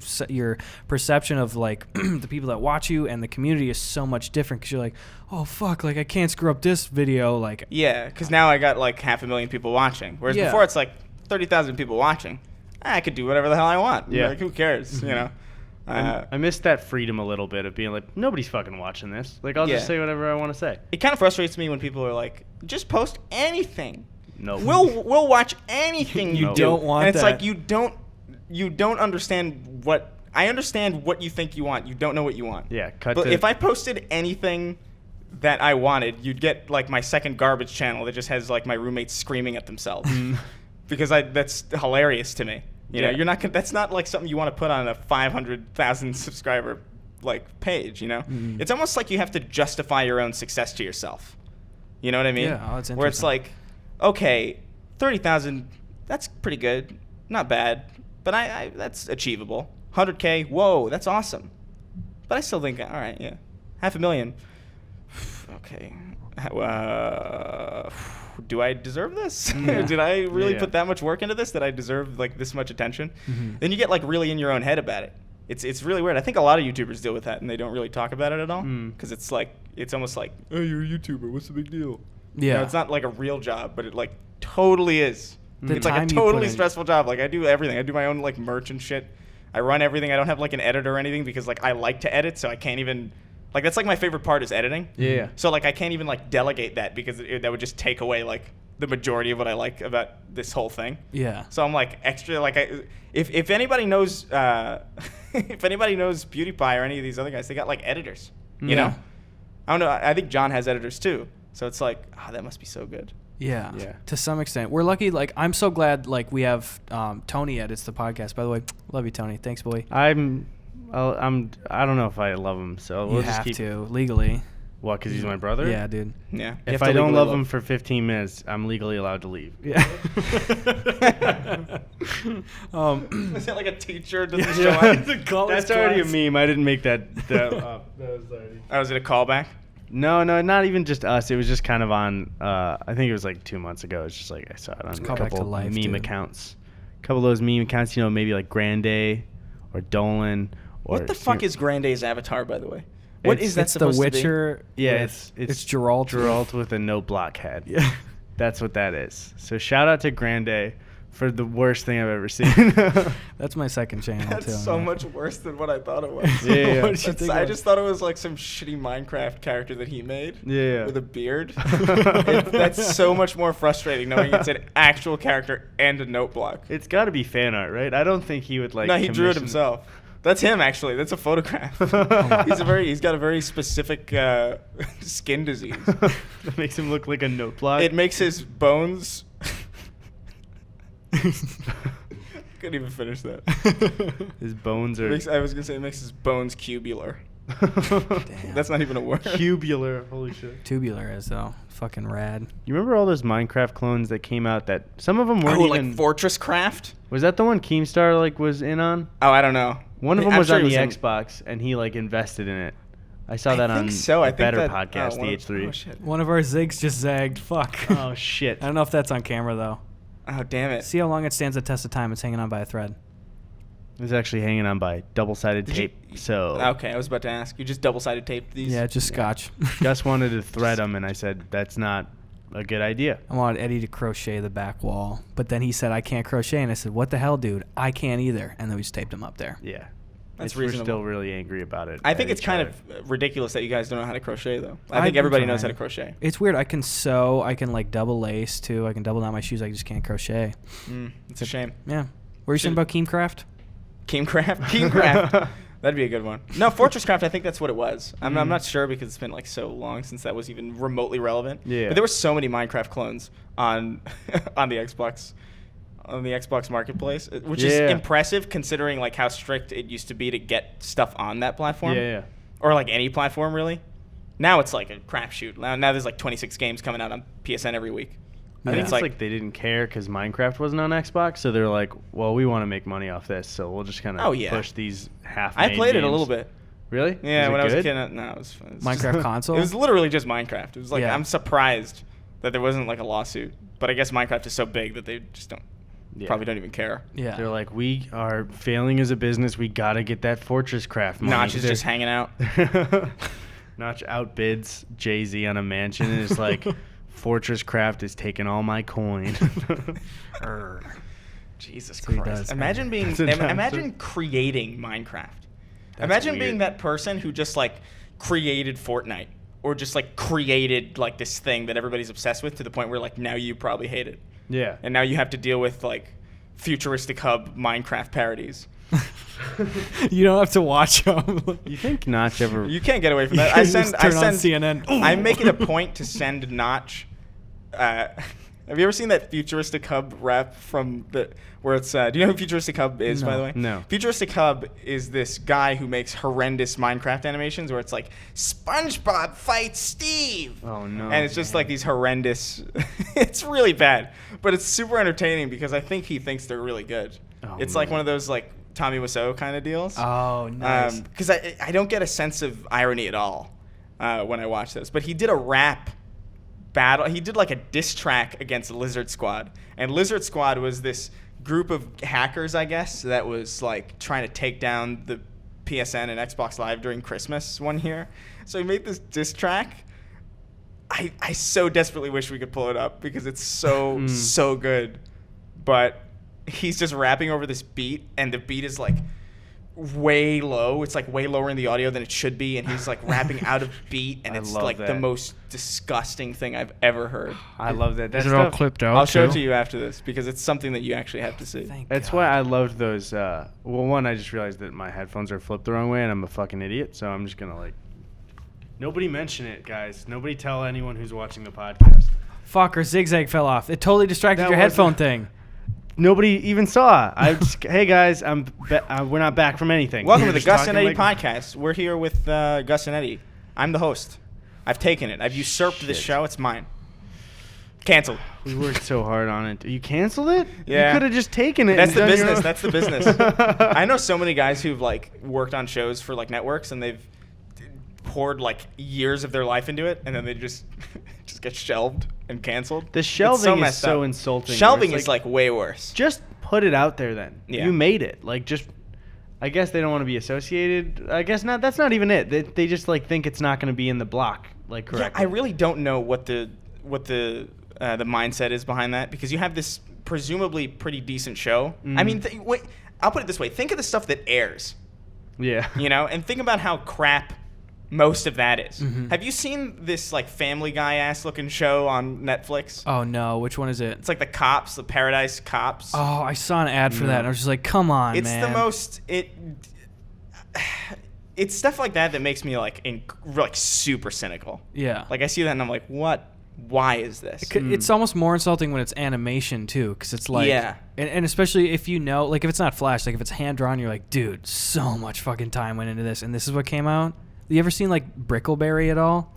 perception of like the people that watch you and the community is so much different, because you're like, oh fuck, like I can't screw up this video, like. Yeah, because now I got like 500,000 people watching, whereas before it's like 30,000 people watching. I could do whatever the hell I want. Yeah. Like, who cares? You know. I miss that freedom a little bit of being like, nobody's fucking watching this. Like, I'll just say whatever I want to say. It kind of frustrates me when people are like, just post anything. No. We'll watch anything you do. don't want and it's that. like you don't understand what I understand what you think you want. You don't know what you want. Yeah. But if I posted anything that I wanted, you'd get like my second garbage channel that just has like my roommates screaming at themselves. Because that's hilarious to me. You know, you're not. That's not like something you want to put on a 500,000 subscriber like page. You know, it's almost like you have to justify your own success to yourself. You know what I mean? Yeah, that's interesting. Where it's like, okay, 30,000, that's pretty good, not bad, but I that's achievable. 100K, whoa, that's awesome. But I still think, all right, yeah, 500,000. Okay. Do I deserve this? Did I really put that much work into this that I deserve like this much attention? Then you get like really in your own head about it. It's really weird. I think a lot of YouTubers deal with that and they don't really talk about it at all, because it's like it's almost like, oh, you're a YouTuber, what's the big deal? Yeah. You know, it's not like a real job, but it like totally is. It's like a time you totally put in- stressful job. Like I do everything. I do my own like merch and shit. I run everything. I don't have like an editor or anything because like I like to edit, so I can't even. Like, that's, like, my favorite part is editing. Yeah. So, like, I can't even, like, delegate that because that would just take away, like, the majority of what I like about this whole thing. Yeah. So I'm, like, extra, like, if anybody knows, if anybody knows PewDiePie or any of these other guys, they got, like, editors, you know? I don't know. I think John has editors, too. So it's like, that must be so good. Yeah. To some extent. We're lucky. Like, I'm so glad, like, we have Tony edits the podcast. By the way, love you, Tony. Thanks, boy. I don't know if I love him, so we'll just keep to legally. What? Because he's my brother? Yeah, dude. Yeah. If I don't love him for 15 minutes, I'm legally allowed to leave. Yeah. Is that like a teacher? Doesn't show up? That's already a meme. I didn't make that up. That was already. Oh, was it a callback? No, not even just us. It was just kind of on. I think it was like 2 months ago. It's just like I saw it on a couple meme accounts. A couple of those meme accounts, you know, maybe like Grande or Dolan. What the fuck is Grande's avatar, by the way? What is that it's supposed the Witcher. to be? Yeah, it's Geralt. Geralt with a no blockhead. Yeah, that's what that is. So shout out to Grande for the worst thing I've ever seen. That's my second channel. That's so much worse than what I thought it was. Yeah. I just thought it was like some shitty Minecraft character that he made. Yeah. With a beard. That's so much more frustrating knowing it's an actual character and a note block. It's got to be fan art, right? I don't think he would like. No, he drew it himself. That's him, actually. That's a photograph. He's got a very specific skin disease. That makes him look like a note block. It makes his bones. Couldn't even finish that. His bones are... I was going to say it makes his bones cubular. Damn. That's not even a word. Cubular. Holy shit. Tubular is, though. Fucking rad. You remember all those Minecraft clones that came out that... Some of them weren't even... like Fortress Craft? Was that the one Keemstar, like, was in on? Oh, I don't know. One of them I'm was sure on he the in- Xbox, and he, like, invested in it. I saw that on so. a better podcast, the H3. Oh, shit. One of our zigs just zagged. Fuck. Oh, shit. I don't know if that's on camera, though. Oh, damn it. See how long it stands the test of time. It's hanging on by a thread. It's actually hanging on by double-sided tape, so... Okay, I was about to ask. You just double-sided taped these? Yeah, just scotch. Gus wanted to thread them, and I said, that's not a good idea. I wanted Eddie to crochet the back wall, but then he said, I can't crochet, and I said, what the hell, dude? I can't either. And then we just taped him up there. Yeah. That's We're reasonable. still really angry about it. I think at it's each kind other. of ridiculous that you guys don't know how to crochet, though. I I've think been everybody knows how trying. to crochet. It's weird. I can sew. I can, like, double lace, too. I can double down my shoes. I just can't crochet. It's a shame. Yeah. What were you saying about Keemcraft? Keemcraft? Keemcraft. That'd be a good one. No, Fortress Craft, I think that's what it was. I'm not sure because it's been like so long since that was even remotely relevant. Yeah. But there were so many Minecraft clones on on the Xbox Marketplace, which is impressive considering like how strict it used to be to get stuff on that platform. Yeah. Or like any platform really. Now it's like a crapshoot. Now there's like 26 games coming out on PSN every week. I think it's like they didn't care because Minecraft wasn't on Xbox, so they're like, well, we want to make money off this, so we'll just kind of push these half-made I played it a games. little bit. Really? Yeah, when it I was a good? kid. No, it was Minecraft console? It was literally just Minecraft. It was like, Yeah. I'm surprised that there wasn't like a lawsuit. But I guess Minecraft is so big that they just probably don't even care. Yeah. They're like, we are failing as a business. We got to get that Fortress Craft money. Notch is just hanging out. Notch outbids Jay-Z on a mansion and is like, Fortress Craft is taking all my coin. Jesus So he Christ. does. Imagine creating Minecraft. Imagine being that person who just like created Fortnite or just like created like this thing that everybody's obsessed with to the point where like now you probably hate it. Yeah. And now you have to deal with like Futuristic Hub Minecraft parodies. You don't have to watch them. You think Notch ever... You can't get away from that. You I just send turn on CNN. I make it a point to send Notch. Have you ever seen that Futuristic Hub rap from where it's? Do you know who Futuristic Hub is, by the way? No. Futuristic Hub is this guy who makes horrendous Minecraft animations where it's like SpongeBob fights Steve. Oh no. And it's just like these horrendous. It's really bad, but it's super entertaining because I think he thinks they're really good. Oh, it's like one of those like Tommy Wiseau kind of deals. Oh, nice. Because I don't get a sense of irony at all when I watch this. But he did a rap battle. He did like a diss track against Lizard Squad. And Lizard Squad was this group of hackers, I guess, that was like trying to take down the PSN and Xbox Live during Christmas one year. So he made this diss track. I so desperately wish we could pull it up because it's so good. But he's just rapping over this beat, and the beat is like way low. It's like way lower in the audio than it should be, and he's like rapping out of beat, and it's like the most disgusting thing I've ever heard. I love that. Is it all clipped out? I'll show it too? to you after this because it's something that you actually have to see. Thank That's God. why I loved those. Well, one, I just realized that my headphones are flipped the wrong way, and I'm a fucking idiot. So I'm just gonna like. Nobody mention it, guys. Nobody tell anyone who's watching the podcast. Fuck, our zigzag fell off. It totally distracted That your was- headphone thing. Nobody even saw. Hey guys, we're not back from anything. Welcome to We're the just Gus and talking Eddy like- podcast. We're here with Gus and Eddy. I'm the host. I've taken it. I've usurped this Shit. show. It's mine. Canceled. We worked so hard on it. You canceled it? Yeah. You could have just taken it. That's and the done your business. own- That's the business. I know so many guys who've like worked on shows for like networks, and they've poured like years of their life into it, and then they just get shelved and canceled. The It's shelving is messed so up. insulting. Shelving where is it's like way worse. just put it out there then. Yeah. You made it. Like just I guess they don't want to be associated. I guess not. That's not even it. They just like think it's not going to be in the block like Yeah, correctly. I really don't know what the mindset is behind that, because you have this presumably pretty decent show. I mean, I'll put it this way: think of the stuff that airs, Yeah. you know, and think about how crap most of that is. Mm-hmm. Have you seen this like Family Guy ass looking show on Netflix? Oh, no. Which one is it? It's like the Cops, the Paradise Cops. Oh, I saw an ad for that, and I was just like, come on, It's man. the most it's stuff like that that makes me like super cynical. Yeah. Like I see that and I'm like, what why is this? It's almost more insulting when it's animation too, because it's like, and especially if you know, like if it's not Flash, like if it's hand drawn, you're like, dude, so much fucking time went into this, and this is what came out. You ever seen like Brickleberry at all?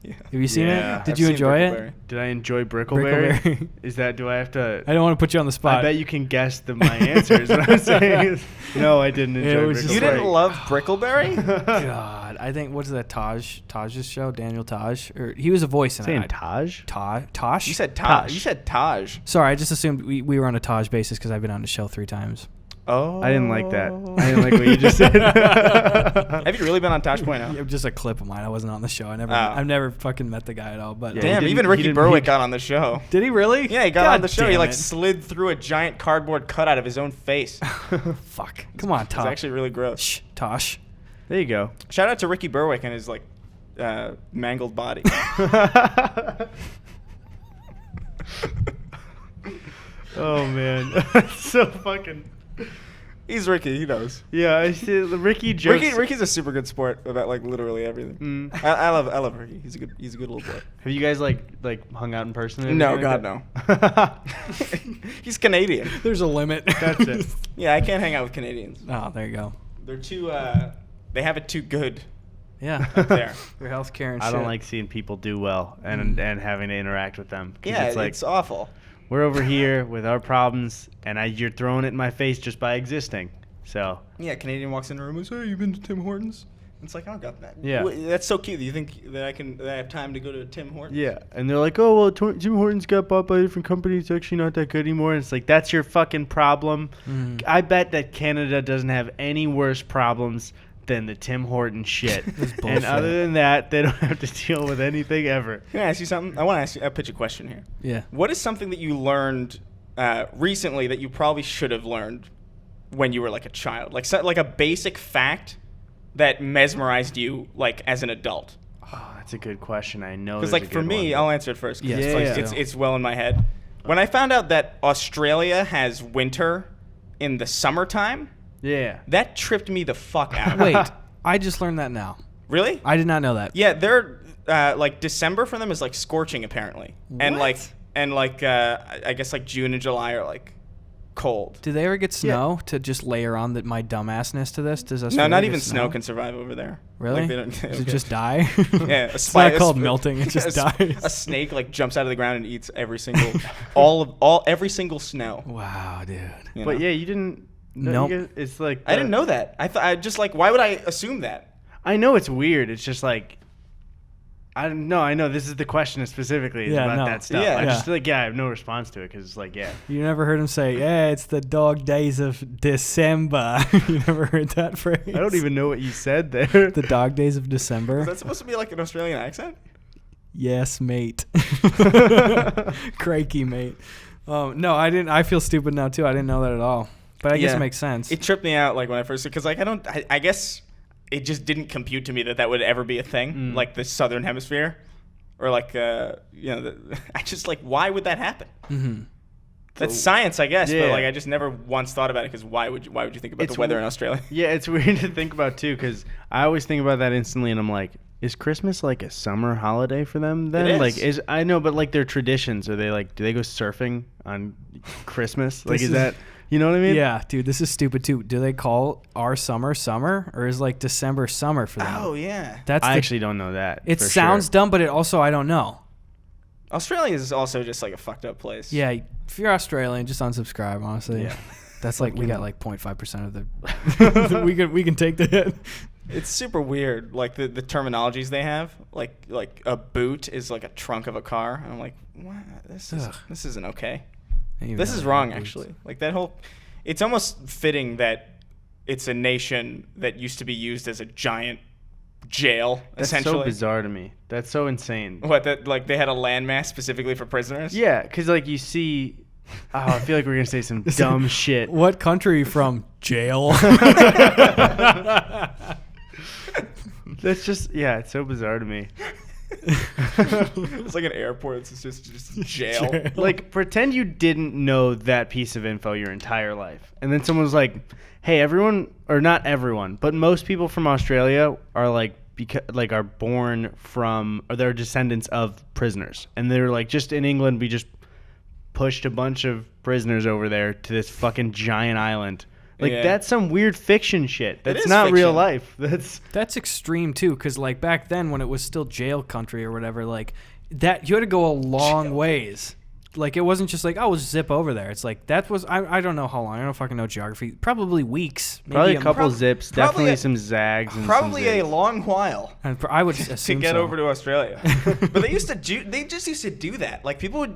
Yeah. Have you seen it? Did I've you seen enjoy Brickleberry. it? Did I enjoy Brickleberry? Brickleberry. Is that, do I have to? I don't want to put you on the spot. I bet you can guess my answers. What I'm saying. No, I didn't enjoy It was Brickleberry. just You didn't love Brickleberry? God, I think what's that Taj's show? Daniel Taj, or he was a voice in Saying it. Taj? Tosh. You said Taj. Taj. You said Taj. Sorry, I just assumed we were on a Taj basis because I've been on the show 3 times. Oh. I didn't like that. I didn't like what you just said. Have you really been on Taj Point? Yeah, just a clip of mine. I wasn't on the show. Oh. I've never fucking met the guy at all. But Yeah, Damn, he even didn't- Ricky he didn't- Berwick he- got on the show. did he really? Yeah, he got God on the show. He damn like it. slid through a giant cardboard cutout of his own face. Fuck. Come on, It's Tosh. actually really gross. Shh, Tosh. There you go. Shout out to Ricky Berwick and his like mangled body. Oh man, that's so fucking. He's Ricky. He knows. Yeah, I see the Ricky jokes. Ricky's a super good sport about like literally everything. Mm. I love Ricky. He's a good little boy. Have you guys like hung out in person? or No, anything God like that? He's Canadian. There's a limit. That's it. Yeah, I can't hang out with Canadians. Oh, there you go. They're too. They have it too good Yeah. up there. Your healthcare and I shit. don't like seeing people do well and having to interact with them. 'Cause Yeah, it's like it's awful. we're over here with our problems, and you're throwing it in my face just by existing. So Yeah, Canadian walks in the room and says, "Hey, you been to Tim Hortons?" It's like, I don't got that. Yeah. That's so cute. Do you think that I have time to go to Tim Hortons? yeah, and they're like, oh well, Tim Hortons got bought by a different company. It's actually not that good anymore. And it's like that's your fucking problem. Mm. I bet that Canada doesn't have any worse problems than the Tim Hortons shit. And bullshit. other than that, they don't have to deal with anything ever. Can I ask you something? I want to ask you. I'll pitch a question here. Yeah. What is something that you learned recently that you probably should have learned when you were like a child? Like a basic fact that mesmerized you like as an adult. Oh, that's a good question. I know. Because there's like a for good me, one. I'll answer it first. 'Cause Yeah, it's well in my head. When I found out that Australia has winter in the summertime, Yeah. that tripped me the fuck out. Wait, I just learned that now. Really? I did not know that. Yeah, they're like December for them is like scorching apparently, and What? I guess like June and July are like cold. Did they ever get snow to just layer on my dumbassness to this? Does No, Australia not get even snow can survive over there. Really? Like, they don't, Does it just die? Yeah, It's not called melting. It just dies. A snake like jumps out of the ground and eats every single every single snow. Wow, dude. you But know? yeah, you didn't. No, Nope. you guys- it's like I didn't know that. I just like why would I assume that? I know it's weird. It's just like I know this is the question specifically is Yeah, about no. that stuff. Yeah. I Yeah. just like I have no response to it because it's like You never heard him say, "Yeah, it's the dog days of December." You never heard that phrase? I don't even know what you said there. The dog days of December. Is that supposed to be like an Australian accent? Yes, mate. Crikey, mate. No, I didn't. I feel stupid now too. I didn't know that at all. But I guess Yeah. it makes sense. It tripped me out like when I first because like I guess it just didn't compute to me that would ever be a thing like the southern hemisphere or like I just like why would that happen? Mm-hmm. That's science, I guess, but Yeah. like I just never once thought about it because why would you think about It's the weather w- in Australia? Yeah, it's weird to think about too because I always think about that instantly, and I'm like, is Christmas like a summer holiday for them? Then It like is. I know, but like their traditions are they like do they go surfing on Christmas? Like This is is- that you know what I mean? Yeah, dude, this is stupid too. Do they call our summer summer, or is like December summer for them? Oh yeah, That's I the, actually don't know that. It for sounds sure. dumb, but it also I don't know. Australia is also just like a fucked up place. Yeah, if you're Australian, just unsubscribe. Honestly, Yeah. that's like we got like 0.5% of the. we can take the hit. It's super weird, like the terminologies they have. Like a boot is like a trunk of a car. And I'm like, what? Ugh. This isn't okay. I didn't even This know is they wrong, had boots. actually. Like that whole, it's almost fitting that it's a nation that used to be used as a giant jail, That's essentially. so bizarre to me. That's so insane. What that like they had a landmass specifically for prisoners? Yeah, because like you see, I feel like we're gonna say some dumb shit. What country are you from? Jail. That's just it's so bizarre to me. It's like an airport. It's just jail. Like pretend you didn't know that piece of info your entire life, and then someone was like, "Hey, everyone, or not everyone, but most people from Australia are like are born from, or they're descendants of prisoners, and they're like, just in England, we just pushed a bunch of prisoners over there to this fucking giant island. Like, that's some weird fiction shit. That's not fiction. Real life. That's extreme too, because like back then when it was still jail country or whatever, like that you had to go a long ways. Like, it wasn't just like, oh, we'll zip over there. It's like, that was, I don't know how long. I don't fucking know geography. Probably weeks. Maybe probably a couple zips. Definitely some zags. And probably a long while. And I would assume to get over to Australia. But they just used to do that. Like, people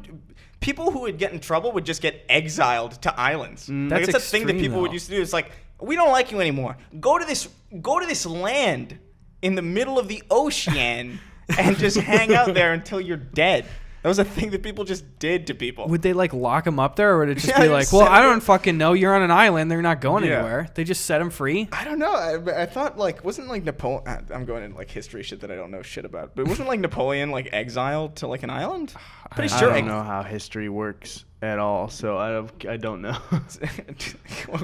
who would get in trouble would just get exiled to islands. Like, it's a thing that people would used to do. It's like, we don't like you anymore. Go to this land in the middle of the ocean and just hang out there until you're dead. That was a thing that people just did to people. Would they, like, lock them up there, or would it just be like, well, I don't fucking know. You're on an island. They're not going anywhere. They just set them free? I don't know. I thought, like, wasn't, like, Napoleon... I'm going into, like, history shit that I don't know shit about. But wasn't, like, Napoleon, like, exiled to, like, an island? Pretty sure. I don't know how history works at all, so I don't know.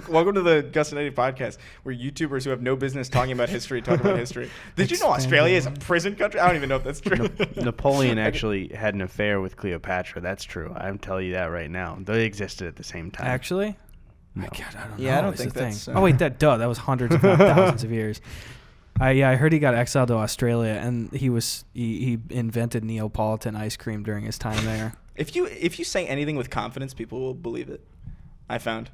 Welcome to the Gus Eddy podcast, where YouTubers who have no business talking about history talk about history. Did you know Australia is a prison country? I don't even know if that's true. Napoleon actually had an affair with Cleopatra. That's true. I'm telling you that right now. They existed at the same time. Actually? No. God, I don't know. Yeah, I don't think that's... Oh, wait, that was hundreds if not thousands of years. I heard he got exiled to Australia, and he invented Neapolitan ice cream during his time there. If you say anything with confidence, people will believe it. I found.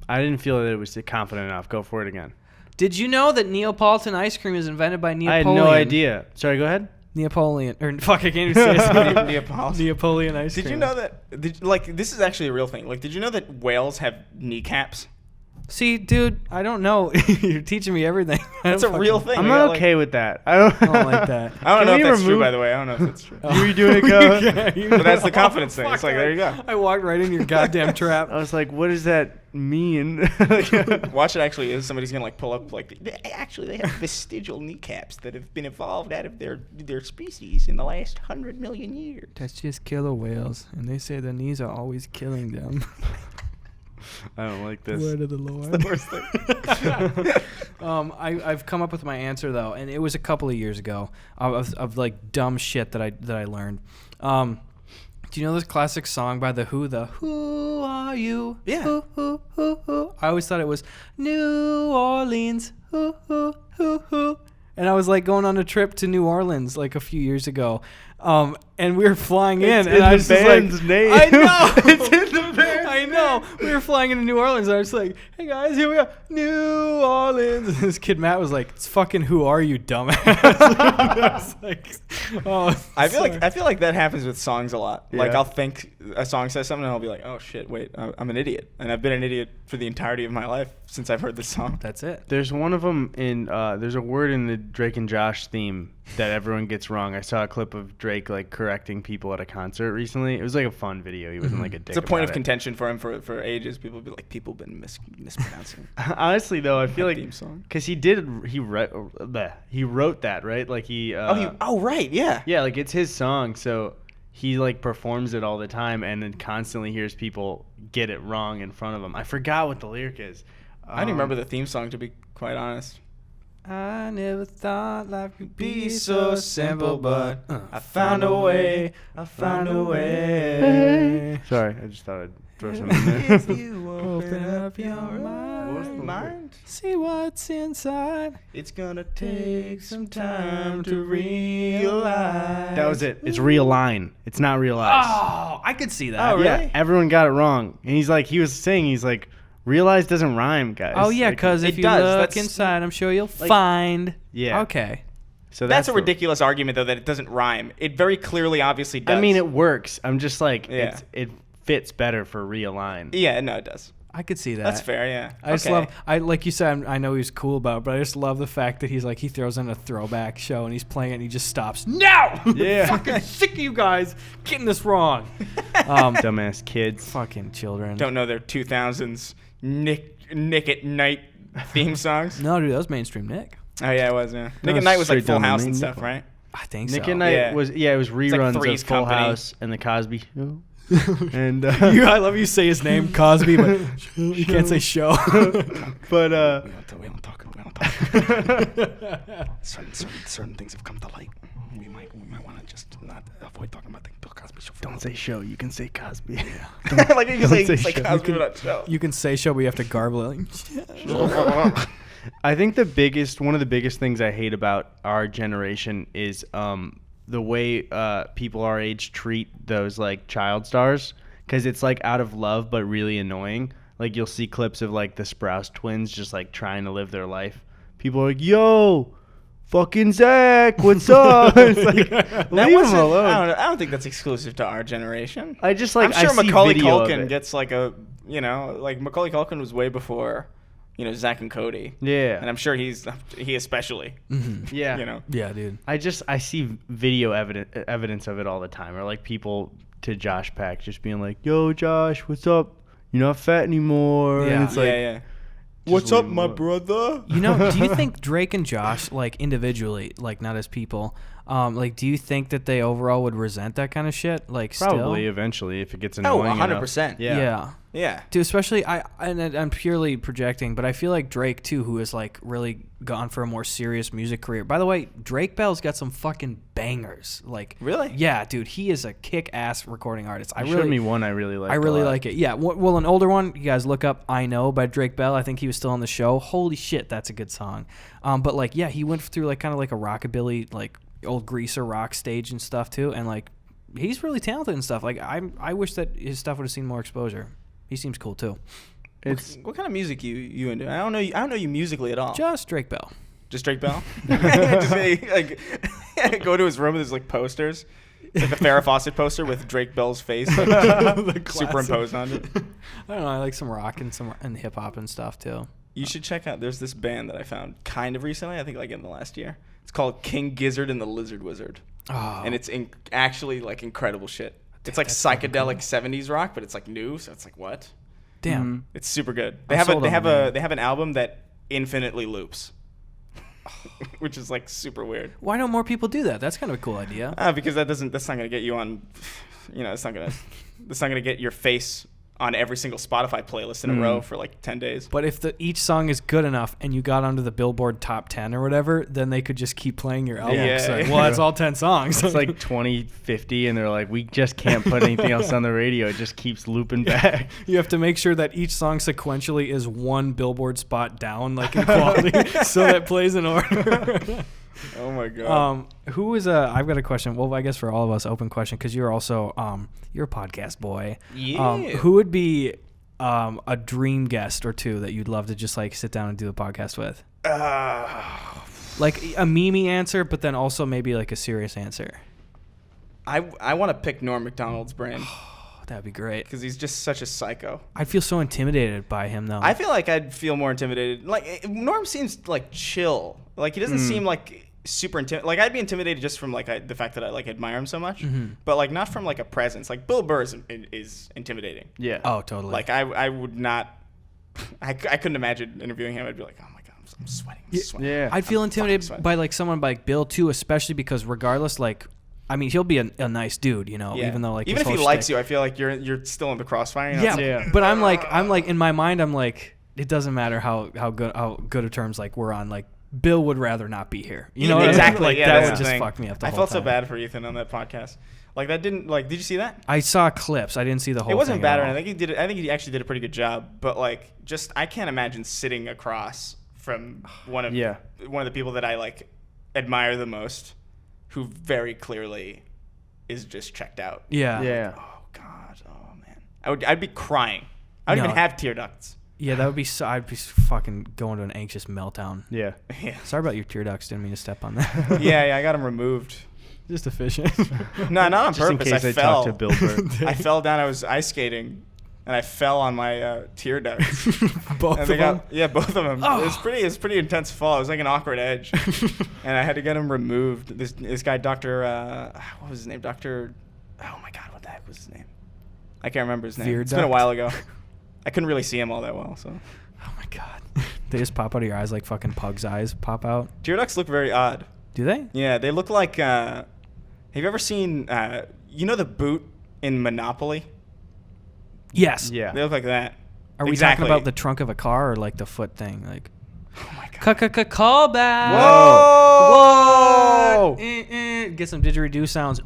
I didn't feel that it was confident enough. Go for it again. Did you know that Neapolitan ice cream is invented by Napoleon? I had no idea. Sorry, go ahead. Napoleon. Or fuck, I can't even say his name. Napoleon ice cream. Did you know that? This is actually a real thing. Like, did you know that whales have kneecaps? See, dude, I don't know. You're teaching me everything. That's a real thing. I'm not okay with that. I don't like that. I don't know if that's true, by the way. I don't know if that's true. You doing it, go. But that's the confidence thing. It's like, there you go. I walked right in your goddamn trap. I was like, what does that mean? Watch it actually is somebody's going to like pull up like, actually they have vestigial kneecaps that have been evolved out of their species in the last 100 million years. That's just killer whales. And they say the knees are always killing them. I don't like this. Word of the Lord. It's the worst thing. I've come up with my answer though, and it was a couple of years ago of like dumb shit that I learned. Do you know this classic song by the Who? The Who Are You? Yeah. Who? I always thought it was New Orleans. Who? And I was like going on a trip to New Orleans like a few years ago. And we were flying in, and I was just like, name. I know. It's in the band. I know. We were flying into New Orleans, and I was like, hey guys, here we are, New Orleans. And this kid Matt was like, it's fucking Who Are You, dumbass? I was like, oh. I feel like that happens with songs a lot. Yeah. Like I'll think a song says something, and I'll be like, oh shit, wait, I'm an idiot, and I've been an idiot for the entirety of my life since I've heard this song. That's it. There's one of them in. There's a word in the Drake and Josh theme that everyone gets wrong. I saw a clip of Drake like correcting people at a concert recently. It was like a fun video. He wasn't like a dick. It's a point of contention for him for ages. People be like, people have been mispronouncing. Honestly, though, I feel like because he wrote that, right? Like he. Right, yeah. Yeah, like it's his song, so he like performs it all the time, and then constantly hears people get it wrong in front of him. I forgot what the lyric is. I don't remember the theme song, to be quite honest. I never thought life could be so simple, but I found a way. Sorry, I just thought I'd throw something in there. If you open up your mind, see what's inside. It's gonna take some time to realize. That was it. It's realign. It's not realize. Oh, I could see that. Oh, really? Yeah, everyone got it wrong. And he was saying, realize doesn't rhyme, guys. Oh, yeah, because if you look inside, I'm sure you'll find. Yeah. Okay. So that's a ridiculous argument, though, that it doesn't rhyme. It very clearly, obviously does. I mean, it works. I'm just like, it fits better for realign. Yeah, no, it does. I could see that. That's fair, yeah. I just love, like you said, I know he's cool about it, but I just love the fact that he's like, he throws in a throwback show and he's playing it and he just stops. No! Yeah. Fucking sick of you guys getting this wrong. Dumbass kids. Fucking children. Don't know their 2000s Nick at Night theme songs. No, dude, that was mainstream Nick. Oh, yeah, it was, yeah. Nick at Night was like Full House and stuff, right? I think so. Nick at Night was reruns of Full House and The Cosby Show. And I love you say his name Cosby, but you can't say show. But we don't certain things have come to light. We might want to just not avoid talking about the Bill Cosby show. Don't say show. You can say Cosby. Yeah. Like you can say Cosby without show. You can say show, but you have to garble it. I think one of the biggest things I hate about our generation is the way people our age treat those like child stars, because it's like out of love but really annoying. Like you'll see clips of like the Sprouse twins just like trying to live their life. People are like, "Yo, fucking Zach, what's up?" It's like, leave him alone. I don't think that's exclusive to our generation. I just like, I'm sure I see Macaulay video of Culkin it. gets like a, like Macaulay Culkin was way before, Zach and Cody. Yeah. And I'm sure he especially. Yeah. Yeah, dude. I see video evidence of it all the time, or like people to Josh Peck just being like, "Yo, Josh, what's up? You're not fat anymore." Yeah. And it's like, Yeah. What's up, my brother? You know, do you think Drake and Josh, like individually, like not as people, like do you think that they overall would resent that kind of shit? Like probably still? Eventually if it gets Oh, annoying 100%. enough. Yeah. Dude, especially I'm purely projecting, but I feel like Drake too, who has like really gone for a more serious music career. By the way, Drake Bell's got some fucking bangers. Like Really? Yeah, dude, he is a kick-ass recording artist. You showed me one I really like. I really like it. Yeah, well, an older one, you guys look up "I Know" by Drake Bell. I think he was still on the show. Holy shit, that's a good song. But like, yeah, he went through like kind of like a rockabilly, like old greaser rock stage and stuff too, and like he's really talented and stuff. Like I wish that his stuff would have seen more exposure. He seems cool too. What kind of music you into? I don't know you musically at all. Just Drake Bell. Just Drake Bell? Just like go to his room, there's like posters. It's like the Farrah Fawcett poster with Drake Bell's face like, superimposed on it. I don't know. I like some rock and hip hop and stuff too. You should check out. There's this band that I found kind of recently. I think like in the last year. It's called King Gizzard and the Lizard Wizard, and it's actually like incredible shit. It's like psychedelic 70s rock, but it's like new, so it's like what? Damn. It's super good. They have an album that infinitely loops. Which is like super weird. Why don't more people do that? That's kind of a cool idea. Because that's not going to get you on, it's not going to get your face on every single Spotify playlist in a row for like 10 days. But if each song is good enough and you got onto the Billboard top 10 or whatever, then they could just keep playing your album. Well, it's all 10 songs. It's like 2050 and they're like, we just can't put anything else on the radio. It just keeps looping back. You have to make sure that each song sequentially is one Billboard spot down, like in quality, so that it plays in order. Oh my god. Who is I've got a question. Well, I guess for all of us, open question, because you're also you're a podcast boy. Yeah. Who would be a dream guest or two that you'd love to just like sit down and do a podcast with? Like a meme answer, but then also maybe like a serious answer. I want to pick Norm Macdonald's brain. That'd be great. Because he's just such a psycho. I'd feel so intimidated by him, though. I feel like I'd feel more intimidated. Like Norm seems like chill. Like he doesn't seem like super intimidated. Like I'd be intimidated just from like the fact that I like admire him so much, but like not from like a presence. Like Bill Burr is intimidating. Yeah. Oh, totally. Like I would not. I couldn't imagine interviewing him. I'd be like, oh my god, I'm sweating. Yeah. I'd feel I'm intimidated fucking by like someone like Bill too, especially because regardless, like, I mean, he'll be a nice dude, you know, Yeah. even though like even his if he whole likes shtick- you, I feel like you're still in the crossfire. You know? Yeah, Yeah. but I'm like in my mind, I'm like, it doesn't matter how good of terms like we're on. Like Bill would rather not be here. You know what exactly. I mean? Like Yeah, that that's would the just thing. fuck me up the I whole felt time. so bad for Ethan on that podcast. Like that didn't like. Did you see that? I saw clips. I didn't see the whole. It wasn't thing bad, at or all. I think he actually did a pretty good job. But like, just I can't imagine sitting across from one of the people that I like admire the most, who very clearly is just checked out. Yeah. Yeah. Oh god. Oh man. I'd be crying. I would No. even have tear ducts. Yeah, that would be so. I'd be fucking going to an anxious meltdown. Yeah. Yeah. Sorry about your tear ducts. Didn't mean to step on that. Yeah. I got them removed. Just efficient. No, not on Just in purpose. case I I fell. talk to Bill Burr. I fell down. I was ice skating, and I fell on my tear ducts. Both And of they them. got, both of them. Oh. It was pretty intense fall. It was like an awkward edge, and I had to get them removed. This guy, Doctor, what was his name? Doctor. Oh my God, what the heck was his name? I can't remember his name. It's been a Viaduct? while ago. I couldn't really see him all that well. So Oh my god. They just pop out of your eyes like fucking pug's eyes pop out. tear ducts look very odd. Do they? Yeah, they look like. Have you ever seen? The boot in Monopoly? Yes. Yeah. They look like that. Are we Exactly. talking about the trunk of a car or like the foot thing? Like Oh my god. Callback. Whoa! What? Get some didgeridoo sounds.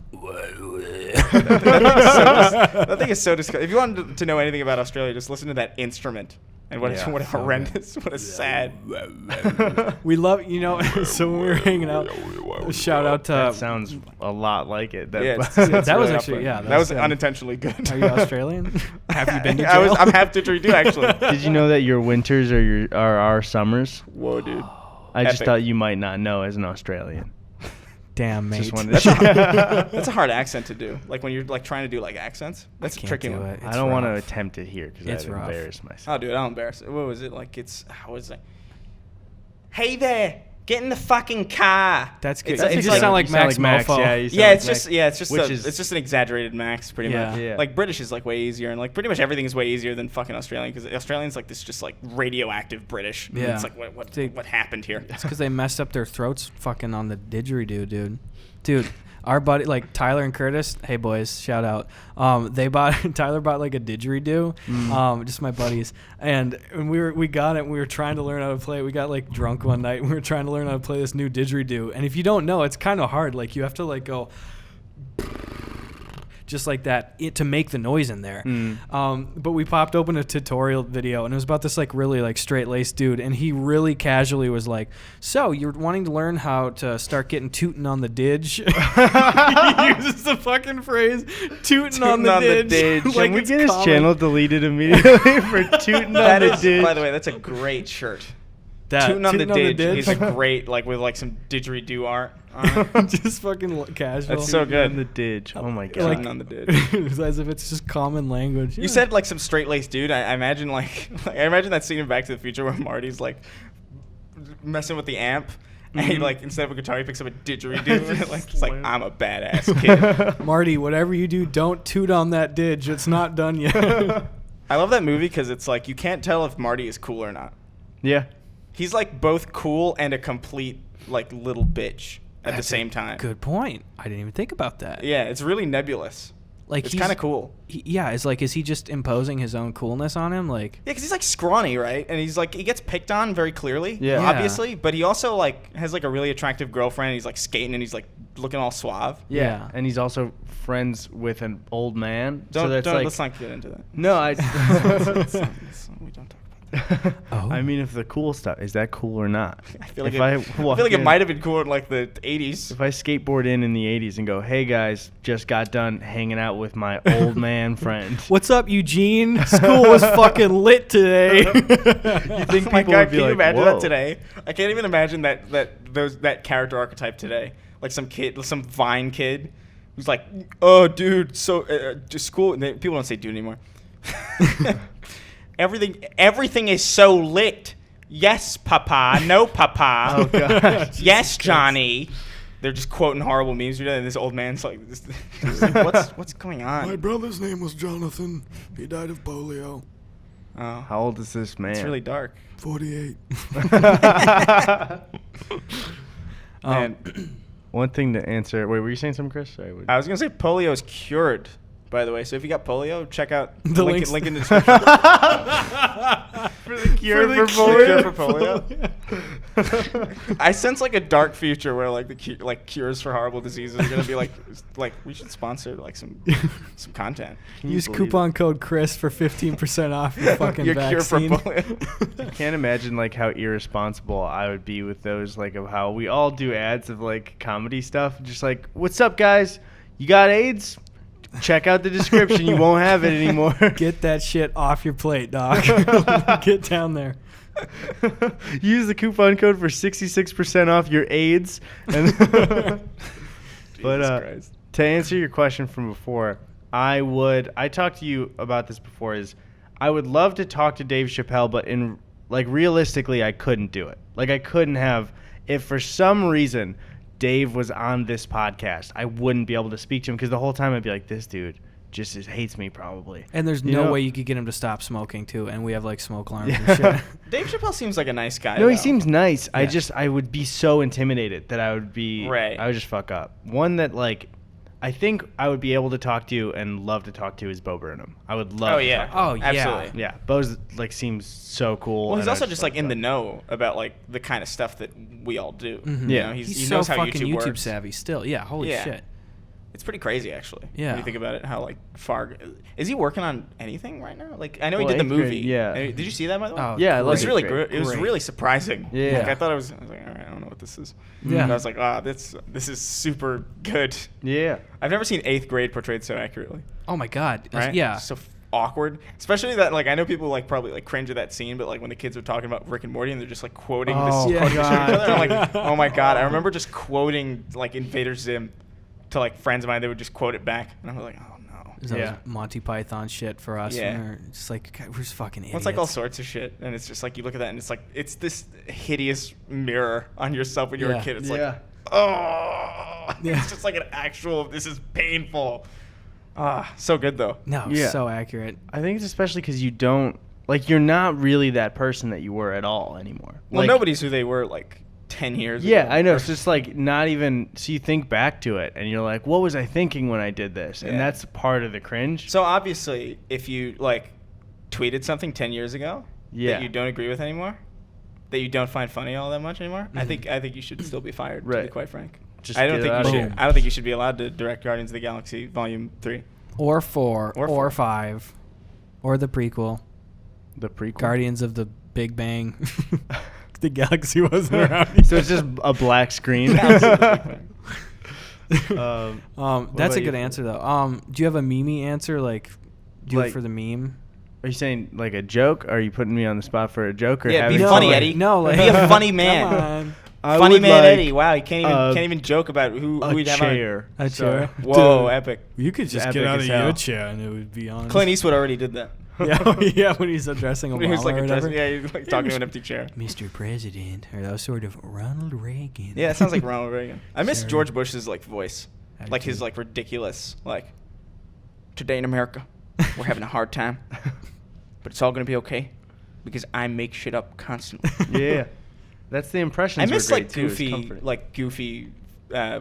That thing is so disgusting. If you want to know anything about Australia, just listen to that instrument. And what a horrendous, what a sad. We love, so when we were hanging out, shout out to. That sounds a lot like it. That was really actually, that was unintentionally good. Are you Australian? Have you been to jail? I'm half didgeridoo actually. Did you know that your winters are our summers? Whoa, dude. I just thought you might not know as an Australian. Damn, mate. Just wanted to That's a hard accent to do. Like when you're like trying to do like accents. That's a tricky one. I don't want to attempt it here because I'd rough. embarrass myself. Oh, dude, I'll embarrass it. What was it like? How was it? Hey there, get in the fucking car. That's good. It's You just sound like Max Mofo. It's just an exaggerated Max, pretty much. Yeah. Like British is like way easier, and like pretty much everything is way easier than fucking Australian because Australian's like this just like radioactive British. Yeah. It's like what happened here? It's because they messed up their throats fucking on the didgeridoo, dude. Dude, our buddy, like Tyler and Curtis, hey boys, shout out. Tyler bought like a didgeridoo, just my buddies, and we got it. And we were trying to learn how to play it. We got like drunk one night. And we were trying to learn how to play this new didgeridoo, and if you don't know, it's kind of hard. Like you have to like go. Just like that to make the noise in there. But we popped open a tutorial video and it was about this like really like straight-laced dude, and he really casually was like, so you're wanting to learn how to start getting tootin' on the didge? He uses the fucking phrase tootin' on the didge. Like Can we it's get his common. channel deleted immediately for tootin' on the didge? By the way, that's a great shirt. Tootin' on the didge is a great, like with like some didgeridoo art on it. Just fucking casual. That's so good. On the didge. Oh my god. Tootin' on the didge. It's as if it's just common language. You said like some straight-laced dude. I imagine like I imagine that scene in Back to the Future where Marty's like messing with the amp. And he like instead of a guitar he picks up a didgeridoo and like it's like I'm a badass kid. Marty, whatever you do, don't toot on that didge. It's not done yet. I love that movie because it's like you can't tell if Marty is cool or not. Yeah. He's like both cool and a complete like little bitch at the same time. Good point. I didn't even think about that. Yeah, it's really nebulous. Like It's kind of cool. It's like, is he just imposing his own coolness on him? Like, Yeah, because he's like scrawny, right? And he's like he gets picked on very clearly, Yeah. obviously. But he also like has like a really attractive girlfriend. And he's like skating and he's like looking all suave. Yeah. Yeah. And he's also friends with an old man. So that's Don't like, let's not get into that. no, We don't talk about that. I mean, if the cool stuff is that cool or not? I feel like I I feel like it might have been cool in like the 80s. If I skateboard in the 80s and go, hey guys, just got done hanging out with my old man friend. what's up, Eugene? School was fucking lit today. You think Oh my people God, would be can you like, imagine whoa. that today? I can't even imagine that character archetype today. Like some Vine kid who's like, oh, dude, so just school. People don't say dude anymore. Everything is so lit. Yes, Papa. No, Papa. Oh god. Yes, Johnny. They're just quoting horrible memes. And this old man's like, he's like, what's going on? My brother's name was Jonathan. He died of polio. Oh, How old is this man? it's really dark. 48. And One thing to answer. Wait, were you saying something, Chris? Sorry. I was gonna say polio is cured. By the way, so if you got polio, check out The link links. in the description. For the cure The cure for polio. I sense like a dark future where like the cures for horrible diseases are gonna be like we should sponsor like some content. Can you Use believe coupon code Chris for 15% off your fucking Your vaccine. cure for polio. I can't imagine like how irresponsible I would be with those, like of how we all do ads of like comedy stuff. Just like, what's up, guys? You got AIDS? Check out the description. You won't have it anymore. Get that shit off your plate, dog. Get down there. Use the coupon code for 66% off your AIDS. And but Christ. to answer your question from before, I talked to you about this before, is I would love to talk to Dave Chappelle, but in like realistically I couldn't do it. Like I couldn't have, if for some reason Dave was on this podcast, I wouldn't be able to speak to him because the whole time I'd be like, this dude just hates me probably. And there's You no know? way you could get him to stop smoking too. And we have like smoke alarms and shit. Dave Chappelle seems like a nice guy. No, he though. seems nice. Yeah. I would be so intimidated that I would Right. just fuck up. One that like I think I would be able to talk to and love to talk to is Bo Burnham. I would love. Oh to yeah. talk to him. Oh yeah. Absolutely. Yeah, Bo's like seems so cool. Well, he's and I also just like in the love know about like the kind of stuff that we all do. Mhm. You Yeah. know, He's he so knows how fucking YouTube YouTube works. savvy still. Yeah. Holy Yeah. shit. It's pretty crazy, actually. Yeah. When you think about it, how like far is he working on anything right now? Like I know he Well, did the 8th grade, movie. yeah. Did you see that by the way? Oh, Yeah, I it love was it. really Great. good. It was Great. really surprising. Yeah. Like, I thought I was like, all right, I don't know what this is. Yeah. And I was like, wow, this is super good. Yeah. I've never seen 8th grade portrayed so accurately. Oh my god. Right? Yeah. So awkward, especially that like I know people like probably like cringe at that scene, but like when the kids are talking about Rick and Morty and they're just like quoting Oh, this yeah. quoting this to each God. other, I'm like, oh my god. I remember just quoting like Invader Zim to like friends of mine. They would just quote it back, and I was like, oh no. That Yeah. was Monty Python shit for us. Yeah. When we were just like, God, we're just fucking idiots. Well, it's like all sorts of shit, and it's just like you look at that, and it's like it's this hideous mirror on yourself when you're Yeah. a kid. It's Yeah. like, oh, Yeah. it's just like an actual. This is painful. Ah, so good though. No, Yeah. so accurate. I think it's especially because you don't like you're not really that person that you were at all anymore. Well, Like, nobody's who they were like 10 years Yeah, ago. I know. It's just like not even. So you think back to it, and you're like, "What was I thinking when I did this?" And Yeah. that's part of the cringe. So obviously, if you like tweeted something 10 years ago Yeah. that you don't agree with anymore, that you don't find funny all that much anymore, I think you should still be fired. To be Right. quite frank, Just I don't get think out you of should. here. I don't think you should be allowed to direct Guardians of the Galaxy Volume 3. Or 4. Or Or, 4. 5. Or the prequel. The prequel. Guardians of the Big Bang. The galaxy wasn't around. So it's just a black screen. That's about a you? good answer though. Do you have a meme answer? Like, do Like- it for the meme? Are you saying like a joke? Are you putting me on the spot for a joke? Or Yeah, be having funny, fun? Eddie. No, like Be a funny Come man. on. I Funny would man like Eddie. Wow, he can't a- even joke about who a we'd have on. chair. A So- chair. Whoa, Dude, epic. You could just Epic get out as of hell. your chair and it would be on. Clint Eastwood already did that. yeah, when he's addressing a He was mall like or whatever. yeah, he was like talking to an empty chair. Mr. President, or that was sort of Ronald Reagan. Yeah, it sounds like Ronald Reagan. I miss Sure. George Bush's like voice, I do like his too. like ridiculous like. Today in America, we're having a hard time, but it's all gonna be okay, because I make shit up constantly. Yeah, that's the impression. I miss like goofy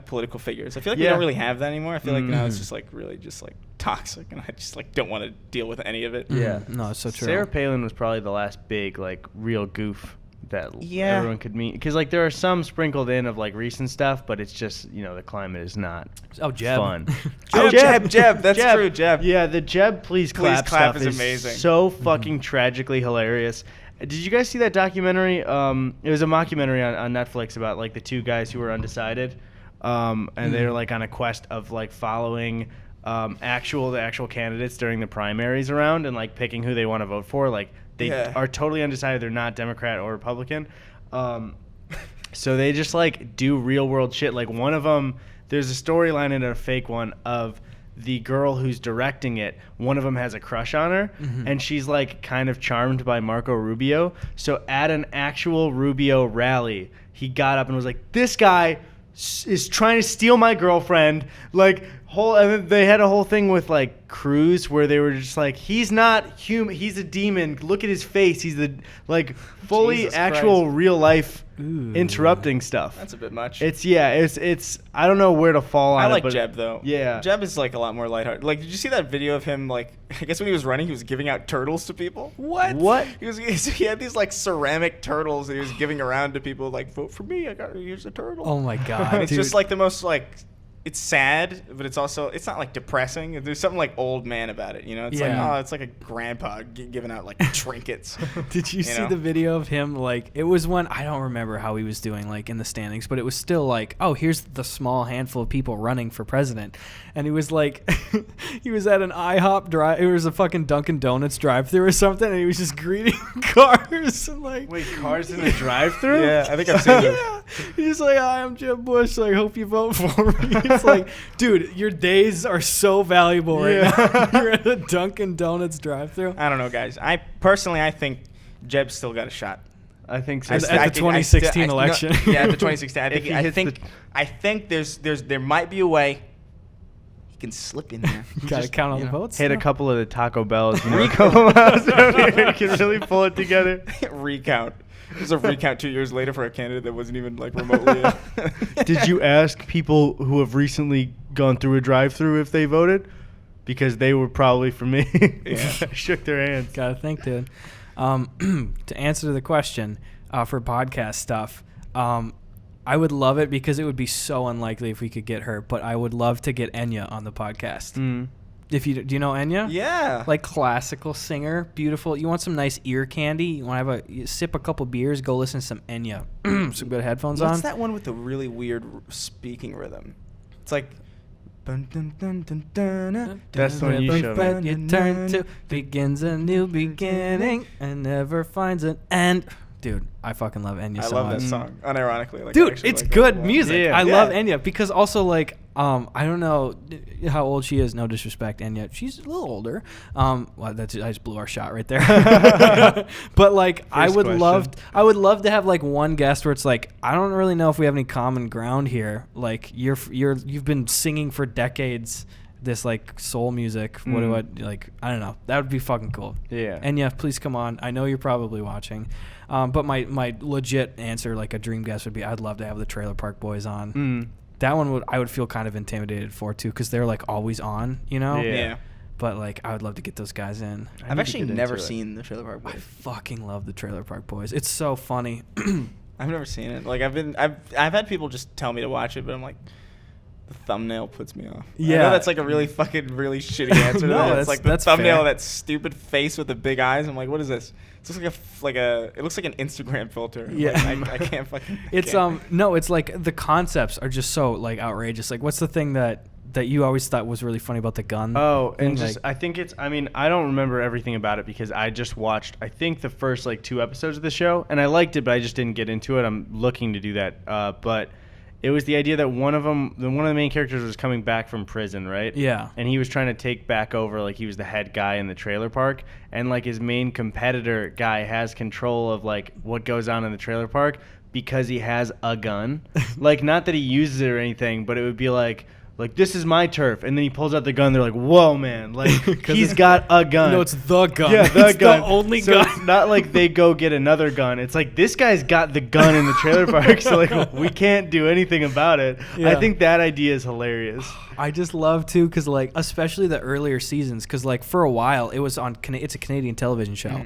political figures. I feel like we Yeah. don't really have that anymore. I feel like now it's Mhm. just like really just like toxic, and I just like don't want to deal with any of it. Yeah. No, it's so true. Sarah Palin was probably the last big like real goof that Yeah. everyone could meet. Because like there are some sprinkled in of like recent stuff, but it's just the climate is not Oh, Jeb. fun. Oh, Jeb. That's true, Jeb. Yeah, the Jeb please clap Clap stuff is amazing. So fucking tragically hilarious. Did you guys see that documentary? It was a mockumentary on Netflix about like the two guys who were undecided, and they were like on a quest of like following the actual candidates during the primaries around and like picking who they want to vote for. Like they Yeah. are totally undecided; they're not Democrat or Republican. So they just like do real world shit. Like one of them, there's a storyline in a fake one of the girl who's directing it. One of them has a crush on her, and she's like kind of charmed by Marco Rubio. So at an actual Rubio rally, he got up and was like, "This guy is trying to steal my girlfriend." Like and then they had a whole thing with like Cruz where they were just like, "He's not human. He's a demon. Look at his face. He's the like fully Jesus actual Christ. real life." Ooh. Interrupting stuff. That's a bit much. It's I don't know where to fall on I it. like but Jeb though. Yeah. Jeb is like a lot more lighthearted. Like, did you see that video of him? Like, I guess when he was running, he was giving out turtles to people. What? He had these like ceramic turtles that he was giving around to people. Like, vote for me. Here's a turtle. Oh my god. And it's dude. just like the most like. It's sad, but it's not like depressing. There's something like old man about it, It's Yeah. like, it's like a grandpa giving out like trinkets. Did you see know? the video of him? Like, it was when I don't remember how he was doing, like in the standings, but it was still like, oh, here's the small handful of people running for president, and he was like, he was at an IHOP drive. It was a fucking Dunkin' Donuts drive-through or something, and he was just greeting cars and like, Wait, cars in the drive-through? Yeah, I think I've seen this. yeah. He's just like, hi, I'm Jeb Bush. Like, hope you vote for me. It's like, dude, your days are so valuable right now. You're at a Dunkin' Donuts drive-through. I don't know, guys. I personally think Jeb's still got a shot. I think so. At the 2016 election. Yeah, at the 2016. If he hits I think there might be a way he can slip in there. Got to count all the votes. Hit a couple of the Taco Bells, a couple miles over here. You can really pull it together. Recount. There's a recount 2 years later for a candidate that wasn't even like remotely. Did you ask people who have recently gone through a drive-through if they voted, because they were probably for me. Yeah. I shook their hands. Gotta think, dude. To answer the question for podcast stuff, I would love it because it would be so unlikely if we could get her, but I would love to get Enya on the podcast. Do you know Enya? Yeah. Like classical singer, beautiful. You want some nice ear candy? You want to sip a couple beers? Go listen to some Enya. Some good headphones on. What's that one with the really weird speaking rhythm? It's like. That's the one you showed me. You turn to begins a new beginning and never finds an end. Dude, I fucking love Enya so much. I love that song, unironically. Like, Dude, it's good music. Yeah. I love Enya because also like I don't know how old she is. No disrespect, Enya. She's a little older. Well, I just blew our shot right there. But like, I would love to have like one guest where it's like, I don't really know if we have any common ground here. Like you've been singing for decades. This like soul music. What do I like? I don't know. That would be fucking cool. Yeah. Enya, please come on. I know you're probably watching. But my legit answer, like a dream guest, would be I'd love to have the Trailer Park Boys on. That one I would feel kind of intimidated for too, because they're like always on, you know. Yeah. But like I would love to get those guys in. I've actually never seen the Trailer Park I Boys. fucking love the Trailer Park Boys. It's so funny. I've never seen it. Like I've had people just tell me to watch it, but I'm like, the thumbnail puts me off. Yeah. I know that's like a really shitty answer. No, to it's like the that's thumbnail, fair. that stupid face with the big eyes. I'm like, what is this? It looks like it looks like an Instagram filter. Yeah. Like, I can't fucking. It's no, it's like the concepts are just so like outrageous. Like what's the thing that you always thought was really funny about the gun? Oh, and thing? just I think it's. I mean, I don't remember everything about it because I just watched. I think the first like 2 episodes of the show, and I liked it, but I just didn't get into it. I'm looking to do that, but. It was the idea that one of the main characters was coming back from prison, right? Yeah. And he was trying to take back over, like he was the head guy in the trailer park, and like his main competitor guy has control of like what goes on in the trailer park because he has a gun. Like not that he uses it or anything, but it would be like this is my turf, and then he pulls out the gun. They're like, whoa, man! Like he's got a gun. No, it's the gun. Yeah, it's gun. the only so gun. It's not like they go get another gun. It's like this guy's got the gun in the trailer park, so like we can't do anything about it. Yeah. I think that idea is hilarious. I just love too, because like especially the earlier seasons, because like for a while it was on. It's a Canadian television show.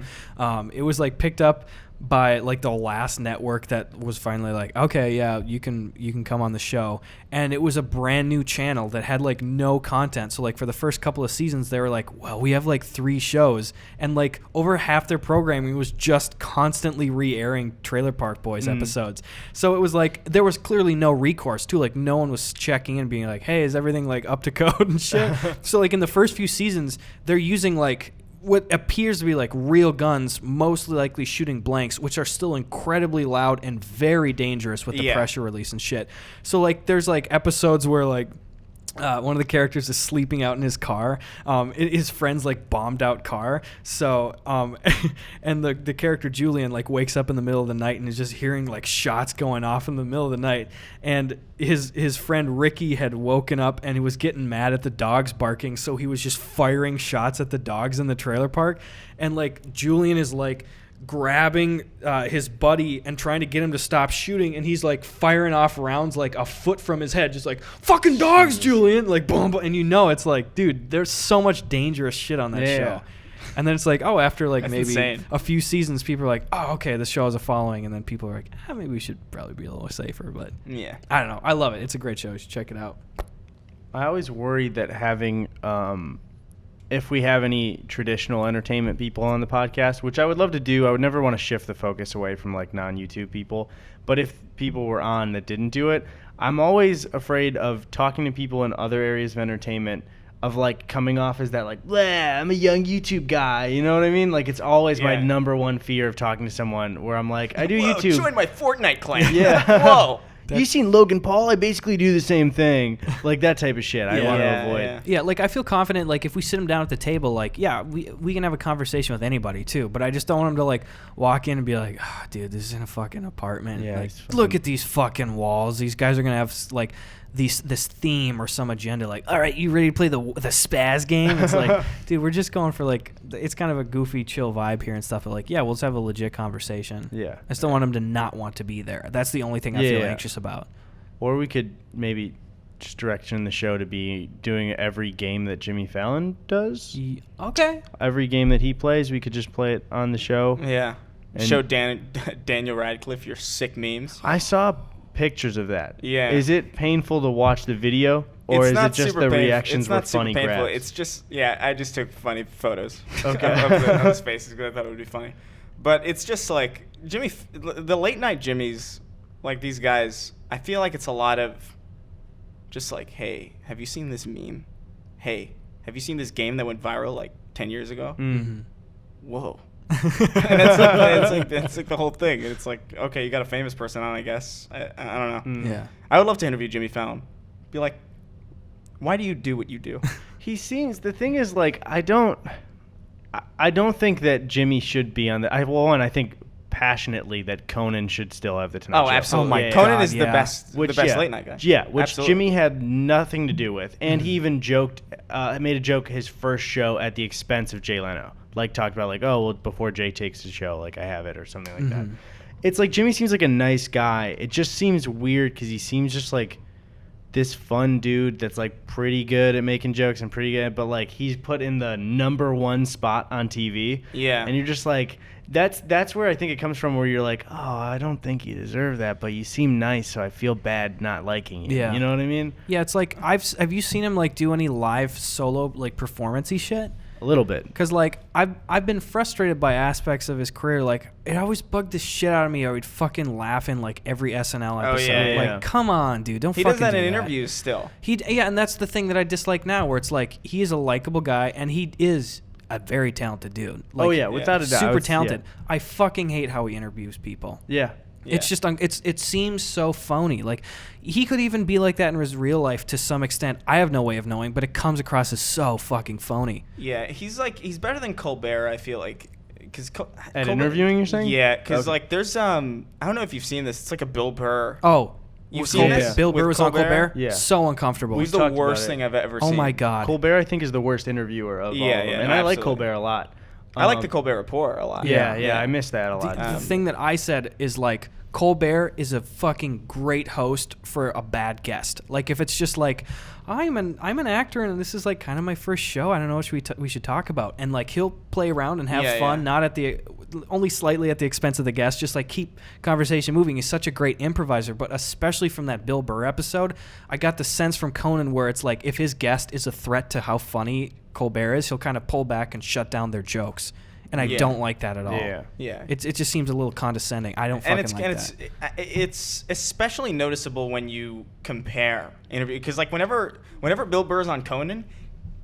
It was like picked up by like the last network that was finally like, okay, yeah, you can come on the show, and it was a brand new channel that had like no content. So like for the first couple of seasons they were like, well, we have like 3 shows, and like over half their programming was just constantly re-airing Trailer Park Boys episodes. So it was like there was clearly no recourse too. Like no one was checking in being like, hey, is everything like up to code and shit. So like in the first few seasons they're using like what appears to be like real guns, mostly likely shooting blanks, which are still incredibly loud and very dangerous with the pressure release and shit. So like there's like episodes where like one of the characters is sleeping out in his car. His friend's like bombed out car. So and the character Julian like wakes up in the middle of the night and is just hearing like shots going off in the middle of the night. And his friend Ricky had woken up and he was getting mad at the dogs barking, so he was just firing shots at the dogs in the trailer park. And like Julian is like grabbing his buddy and trying to get him to stop shooting, and he's like firing off rounds like a foot from his head, just like fucking dogs, Julian, like boom, boom. And you know it's like, dude, there's so much dangerous shit on that show. And then it's like, oh, after like That's maybe insane. a few seasons, people are like, oh, okay, this show has a following, and then people are like, maybe we should probably be a little safer. But Yeah. I don't know, I love it. It's a great show. You should check it out. I always worry that having, if we have any traditional entertainment people on the podcast, which I would love to do, I would never want to shift the focus away from like non-YouTube people. But if people were on that didn't do it, I'm always afraid of talking to people in other areas of entertainment, of like coming off as that like, bleh, I'm a young YouTube guy. You know what I mean? Like it's always my number one fear of talking to someone where I'm like, I do YouTube. Join my Fortnite clan. Yeah. Whoa. You seen Logan Paul? I basically do the same thing. Like that type of shit. I want to avoid. Yeah, like I feel confident, like if we sit him down at the table, like, yeah, we can have a conversation with anybody too, but I just don't want him to like walk in and be like, oh, dude, this is in a fucking apartment. Yeah, like, look at these fucking walls. These guys are going to have like this theme or some agenda, like, all right, you ready to play the spaz game? It's like, dude, we're just going for like, it's kind of a goofy, chill vibe here and stuff, but like, yeah, we'll just have a legit conversation. Yeah. I still want him to not want to be there. That's the only thing I feel anxious about. Or we could maybe just direction the show to be doing every game that Jimmy Fallon does. Okay. Every game that he plays, we could just play it on the show. Yeah. And Show Daniel Radcliffe your sick memes. I saw pictures of that. Yeah. Is it painful to watch the video, or is it just the reactions were funny grabs? It's just, I just took funny photos Okay. of his faces because I thought it would be funny. But it's just like the late night Jimmys, like these guys, I feel like it's a lot of just like, hey, have you seen this meme? Hey, have you seen this game that went viral like 10 years ago? Mm-hmm. Whoa. And that's like the whole thing. And it's like, okay, you got a famous person on, I guess. I don't know. Yeah. I would love to interview Jimmy Fallon. Be like, why do you do what you do? The thing is, like, I don't think that Jimmy should be on the. I think passionately that Conan should still have the Tonight Show. Absolutely. Oh my Conan God, is yeah. the best late night guy. Yeah, which Absolutely. Jimmy had nothing to do with, and he even joked, made a joke his first show at the expense of Jay Leno. Like, talked about, like, oh, well, before Jay takes his show, like, I have it or something like that. It's like Jimmy seems like a nice guy. It just seems weird because he seems just like this fun dude that's like pretty good at making jokes and pretty good, but like he's put in the #1 spot on TV. Yeah. And you're just like, that's where I think it comes from, where you're like, oh, I don't think you deserve that, but you seem nice, so I feel bad not liking you. Yeah. You know what I mean? Yeah, it's like have you seen him like do any live solo like performance-y shit? A little bit. Because, like, I've been frustrated by aspects of his career. Like, it always bugged the shit out of me. I would fucking laugh in, like, every SNL episode. yeah, like, yeah. come on, dude. Don't He fucking does that do in interviews still. Yeah, and that's the thing that I dislike now, where it's like, he is a likable guy, and he is a very talented dude. Like, Oh, yeah, without a doubt. super It's- talented. yeah. I fucking hate how he interviews people. Yeah. It's just it seems so phony. Like, he could even be like that in his real life to some extent. I have no way of knowing, but it comes across as so fucking phony. Yeah, he's better than Colbert, I feel like. At interviewing, you're saying? Yeah, because Okay. like there's I don't know if you've seen this. It's like a Bill Burr. Oh, You've with seen Colbert. this? Bill With Burr was on Colbert? Colbert? Yeah. So uncomfortable. He's the talked about worst it. thing I've ever Oh seen. my God. Colbert, I think, is the worst interviewer of all of them. Yeah, And I like absolutely. Colbert a lot. I like the Colbert Report a lot. Yeah, I miss that a lot. The thing that I said is like, Colbert is a fucking great host for a bad guest. Like, if it's just like, I'm an actor and this is like kind of my first show, I don't know what we should talk about, and like he'll play around and have fun, not at the only slightly at the expense of the guest, just like keep conversation moving. He's such a great improviser, but especially from that Bill Burr episode, I got the sense from Conan where it's like, if his guest is a threat to how funny Colbert is, he'll kind of pull back and shut down their jokes. And I don't like that at all. Yeah. It just seems a little condescending. I don't fucking like that. It's especially noticeable when you compare interview, because like whenever Bill Burr's on Conan,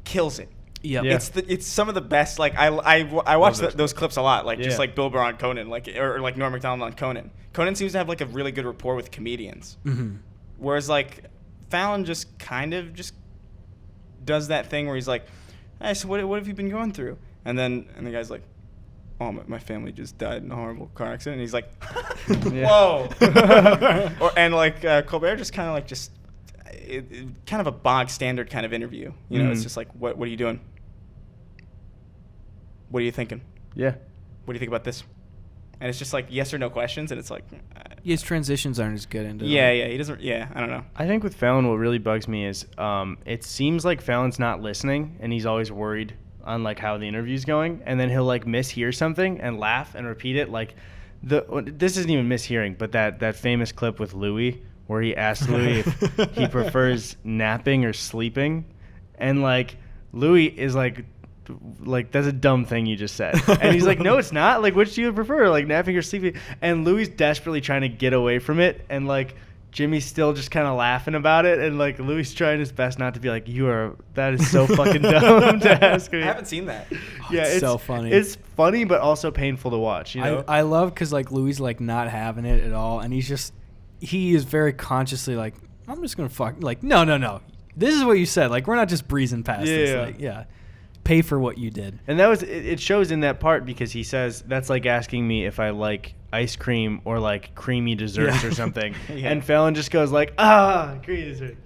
kills it. Yep. Yeah. It's some of the best. Like I watch those clips a lot. Like just Yeah. like Bill Burr on Conan, like or like Norm Macdonald on Conan. Conan seems to have like a really good rapport with comedians. Mm-hmm. Whereas like Fallon just kind of just does that thing where he's like, hey, so what have you been going through? And the guy's like, oh, my family just died in a horrible car accident. And he's like, whoa. And like Colbert just kind of like kind of a bog standard kind of interview. You know, it's just like, what are you doing? What are you thinking? Yeah. What do you think about this? And it's just like yes or no questions, and it's like, His transitions aren't as good into he doesn't. Yeah, I don't know. I think with Fallon, what really bugs me is it seems like Fallon's not listening, and he's always worried on like how the interview's going, and then he'll like mishear something and laugh and repeat it. Like this isn't even mishearing, but that famous clip with Louis where he asked Louis if he prefers napping or sleeping, and like Louis is like that's a dumb thing you just said, and he's like, no, it's not. Like, which do you prefer, like napping or sleeping? And Louis desperately trying to get away from it, and like Jimmy's still just kind of laughing about it, and like Louis trying his best not to be like, that is so fucking dumb to ask me. I haven't seen that. Yeah, it's so funny. It's funny, but also painful to watch. You know, I love because like Louis like not having it at all, and he is very consciously like, I'm just gonna fuck, like, no, this is what you said, like, we're not just breezing past this, like, pay for what you did. And that was it shows in that part, because he says that's like asking me if I like ice cream or like creamy desserts or something. And Fallon just goes like, creamy dessert.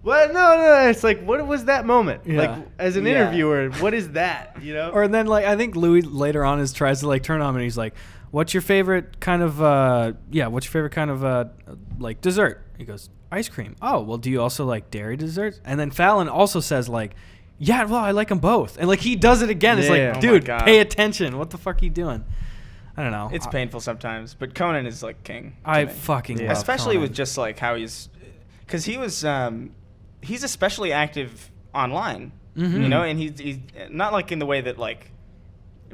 What? No. It's like, what was that moment? Yeah. Like, as an interviewer, what is that? You know? Or then like I think Louis later on tries to like turn on him, and he's like, what's your favorite kind of like dessert? He goes, ice cream. Oh, well, do you also like dairy desserts? And then Fallon also says like, yeah, well, I like them both. And like he does it again. It's Yeah. like, Oh dude, my God. pay attention. What the fuck are you doing? I don't know. It's painful sometimes, but Conan is like king. to I me. fucking Yeah. love Especially Conan. with just like how because he's especially active online, Mhm. you know, and he's not like in the way that like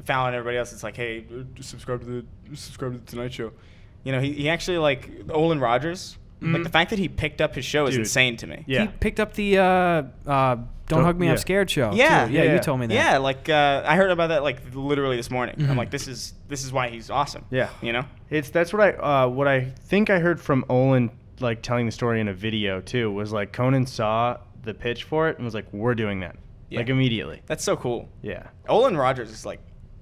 Fallon and everybody else. It's like, hey, subscribe to the Tonight Show. You know, he actually like Olin Rogers. Like the fact that he picked up his show is Dude. insane to me. Yeah. He picked up the Don't Hug Me, yeah. I'm Scared show. Yeah. too. Yeah, you told me that. Yeah, like I heard about that like literally this morning. Mhm. I'm like, this is why he's awesome. Yeah. You know. That's what I think I heard from Olin, like telling the story in a video too, was like Conan saw the pitch for it and was like, we're doing that. Yeah. Like immediately. That's so cool. Yeah. Olin Rogers is like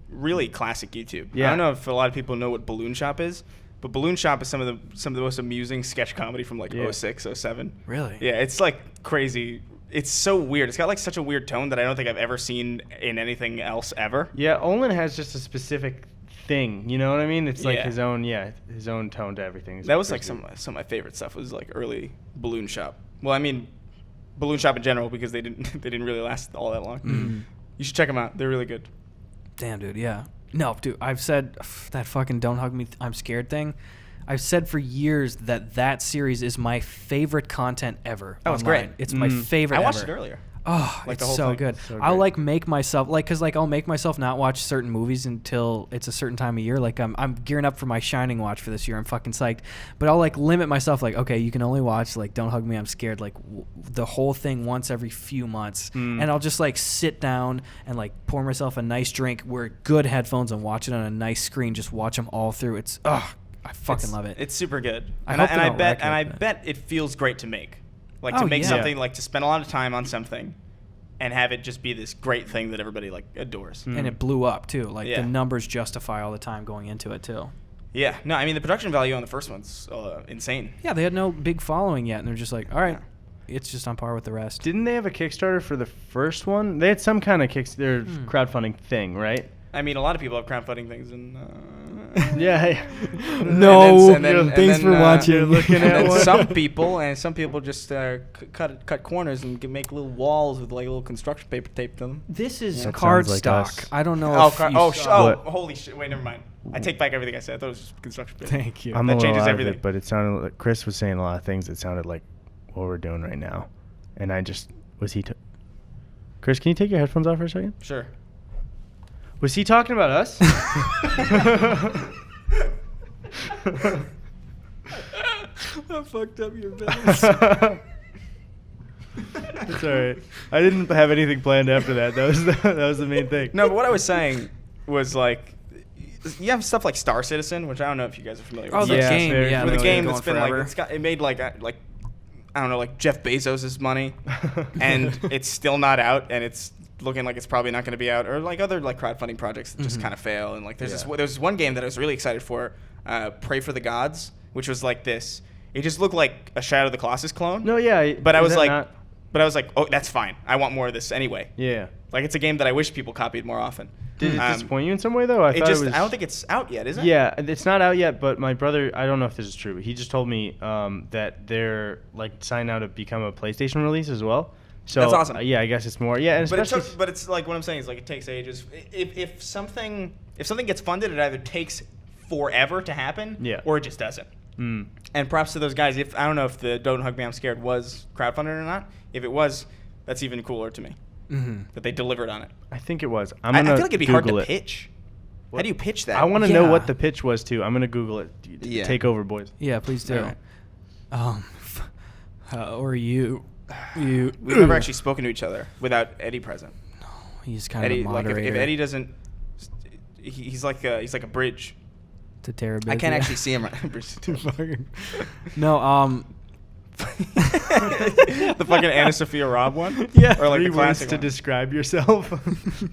really classic YouTube. Yeah. I don't know if a lot of people know what Balloon Shop is, but Balloon Shop is some of the most amusing sketch comedy from like Yeah. 06, 07. Really? Yeah, it's like crazy. It's so weird. It's got like such a weird tone that I don't think I've ever seen in anything else ever. Yeah, Olin has just a specific thing, you know what I mean? It's like Yeah. his own tone to everything. It's That was like pretty some of my favorite stuff was like early Balloon Shop. Well, I mean, Balloon Shop in general because they didn't really last all that long. Mhm. You should check them out. They're really good. Damn, dude. Yeah. No, dude. I've said that fucking Don't Hug Me, I'm Scared thing. I've said for years that series is my favorite content ever. Oh, it's online. great. It's my favorite I watched ever. it earlier. Oh, Like the it's whole so thing. good. So I'll great. like make myself like, cause like I'll make myself not watch certain movies until it's a certain time of year. Like I'm gearing up for my Shining watch for this year. I'm fucking psyched. But I'll like limit myself. Like, okay, you can only watch like Don't Hug Me, I'm Scared. Like the whole thing once every few months, and I'll just like sit down and like pour myself a nice drink, wear good headphones, and watch it on a nice screen. Just watch them all through. It's I fucking love it. It's super good. I And hope and they I don't bet wreck and it, I but- bet it feels great to make. Like Oh, to make yeah. something like to spend a lot of time on something and have it just be this great thing that everybody like adores. And it blew up too. Like Yeah. the numbers justify all the time going into it too. Yeah. No, I mean the production value on the first one's insane. Yeah, they had no big following yet, and they're just like, all right, it's just on par with the rest. Didn't they have a Kickstarter for the first one? They had some kind of crowdfunding thing, right? I mean, a lot of people have crowdfunding things, and Yeah. No, and then- thanks and for then, watching. You're looking and at then one. some people just cut corners and make little walls with like little construction paper taped to them. This is That card sounds like stock. us. I don't know. Oh, if you What? holy shit! Wait, never mind. I take back everything I said. I thought it was just construction paper. Thank you. I'm That a little changes out of everything. it, but it sounded like Chris was saying a lot of things that sounded like what we're doing right now, and I just Chris, can you take your headphones off for a second? Sure. Was he talking about us? I fucked up your business. It's all right. I didn't have anything planned after that. That was the main thing. No, but what I was saying was like, you have stuff like Star Citizen, which I don't know if you guys are familiar Oh, with. the Yeah, game. very Yeah, With a familiar. game going that's been forever. like it made like I don't know, like Jeff Bezos' money, and it's still not out, and it's looking like it's probably not going to be out, or like other like crowdfunding projects that just kind of fail. And like there's one game that I was really excited for, Pray for the Gods, which was like this. It just looked like a Shadow of the Colossus clone. No, yeah. But I is was that like, not- oh, that's fine. I want more of this anyway. yeah. Like it's a game that I wish people copied more often. Did it disappoint you in some way though? I It thought just it was. I don't think it's out yet, is it? Yeah, it's not out yet, but my brother, I don't know if this is true, but he just told me that they're like signed out to become a PlayStation release as well. So That's awesome. Yeah, I guess it's more. Yeah, and But especially but it's like what I'm saying is like it takes ages. If something gets funded, it either takes forever to happen, Yeah. or it just doesn't. And props to those guys. If I don't know if the Don't Hug Me, I'm Scared was crowdfunded or not. If it was, that's even cooler to me that they delivered on it. I think it was. I feel like it'd be hard Google to it. pitch. How What? do you pitch that? I want to know Yeah. what the pitch was too. I'm gonna Google it. Yeah. Take over, boys. Yeah, please do. Alright. Or you. We've never actually spoken to each other without Eddie present. He's kind Eddie, of a like moderator. if Eddie doesn't, he's like a bridge. to Terabithia. I can't actually see him right. Bridge to Fucking- No, the fucking Anna Sophia Robb one? Yeah. Or like 3 the words classic to one? describe yourself.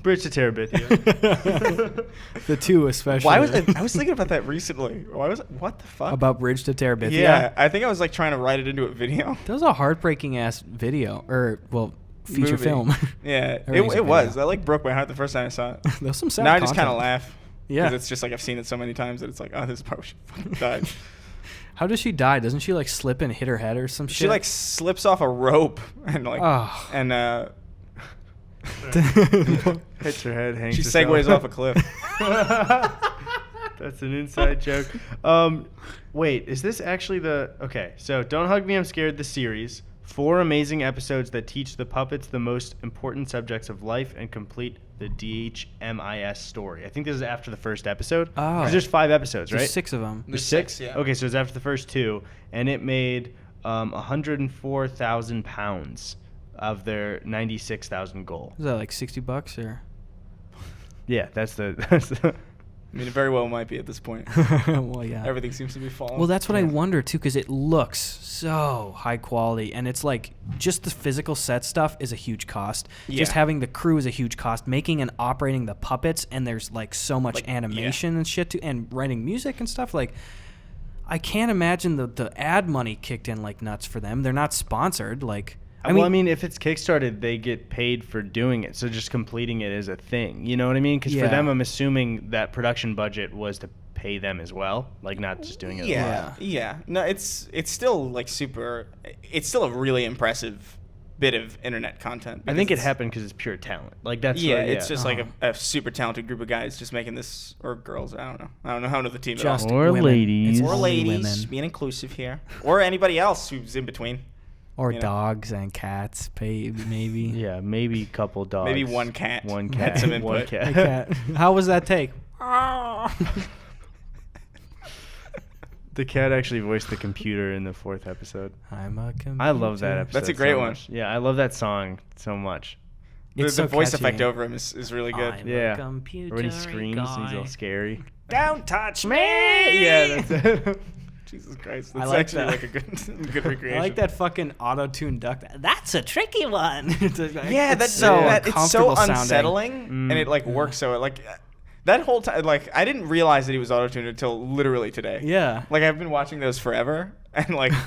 Bridge to Terabithia. the two especially. Why was I was thinking about that recently. What the fuck? about Bridge to Terabithia? Yeah, I think I was like trying to write it into a video. That was a heartbreaking ass video, or well, feature Movie. film. Yeah, Or music it was. video. That like broke my heart the first time I saw it. There was some sad Now I just kind of content. laugh. Yeah. Because it's just like I've seen it so many times that it's like, oh, this is probably should fucking die. How does she die? Doesn't she like slip and hit her head or some shit? She like slips off a rope and like Hits her head, hangs she herself. segues off a cliff. That's an inside joke. Wait, is this actually the... Okay, so Don't Hug Me, I'm Scared, the series. 4 amazing episodes that teach the puppets the most important subjects of life and complete the DHMIS story. I think this is after the first episode. Oh. 'Cause there's 5 episodes, right? There's 6 of them. There's 6? Yeah. Okay, so it's after the first 2, and it made 104,000 pounds of their 96,000 goal. Is that like $60 or? Yeah, that's the... I mean, it very well might be at this point. Well, yeah. Everything seems to be falling. Well, that's what I wonder too, because it looks so high quality, and it's like just the physical set stuff is a huge cost. Yeah. Just having the crew is a huge cost. Making and operating the puppets, and there's like so much Like, animation and shit too, and writing music and stuff. Like, I can't imagine the ad money kicked in like nuts for them. They're not sponsored. Like, I mean, if it's Kickstarted, they get paid for doing it. So just completing it is a thing. You know what I mean? Because for them, I'm assuming that production budget was to pay them as well, like not just doing it. Yeah. No, it's still like super. It's still a really impressive bit of internet content. I think it it's- happened because it's pure talent. Like that's it's just like a super talented group of guys just making this, or girls. I don't know. I don't know how to the team at all. just Or women. ladies. It's Or only ladies, women. being inclusive here, or anybody else who's in between. Or you know. dogs and cats, maybe. Yeah, maybe a couple dogs. Maybe one cat. One Had cat. some One input. cat. A cat. How was that take? The cat actually voiced the computer in the 4th episode. I'm a computer. I love that episode. That's a great so one. much. Yeah, I love that song so much. The It's so voice catchy. effect over him is really good. I'm Yeah. a computer When he screams, he's guy. all scary. Don't touch me! Yeah, that's it. Jesus Christ, I that's like actually that. like a good recreation. I like that fucking auto-tuned duck. That's a tricky one. It's like, Yeah, it's that's so it's so uncomfortable sounding. unsettling, and it like works so like that whole time. Like I didn't realize that he was auto-tuned until literally today. Yeah. Like I've been watching those forever, and like I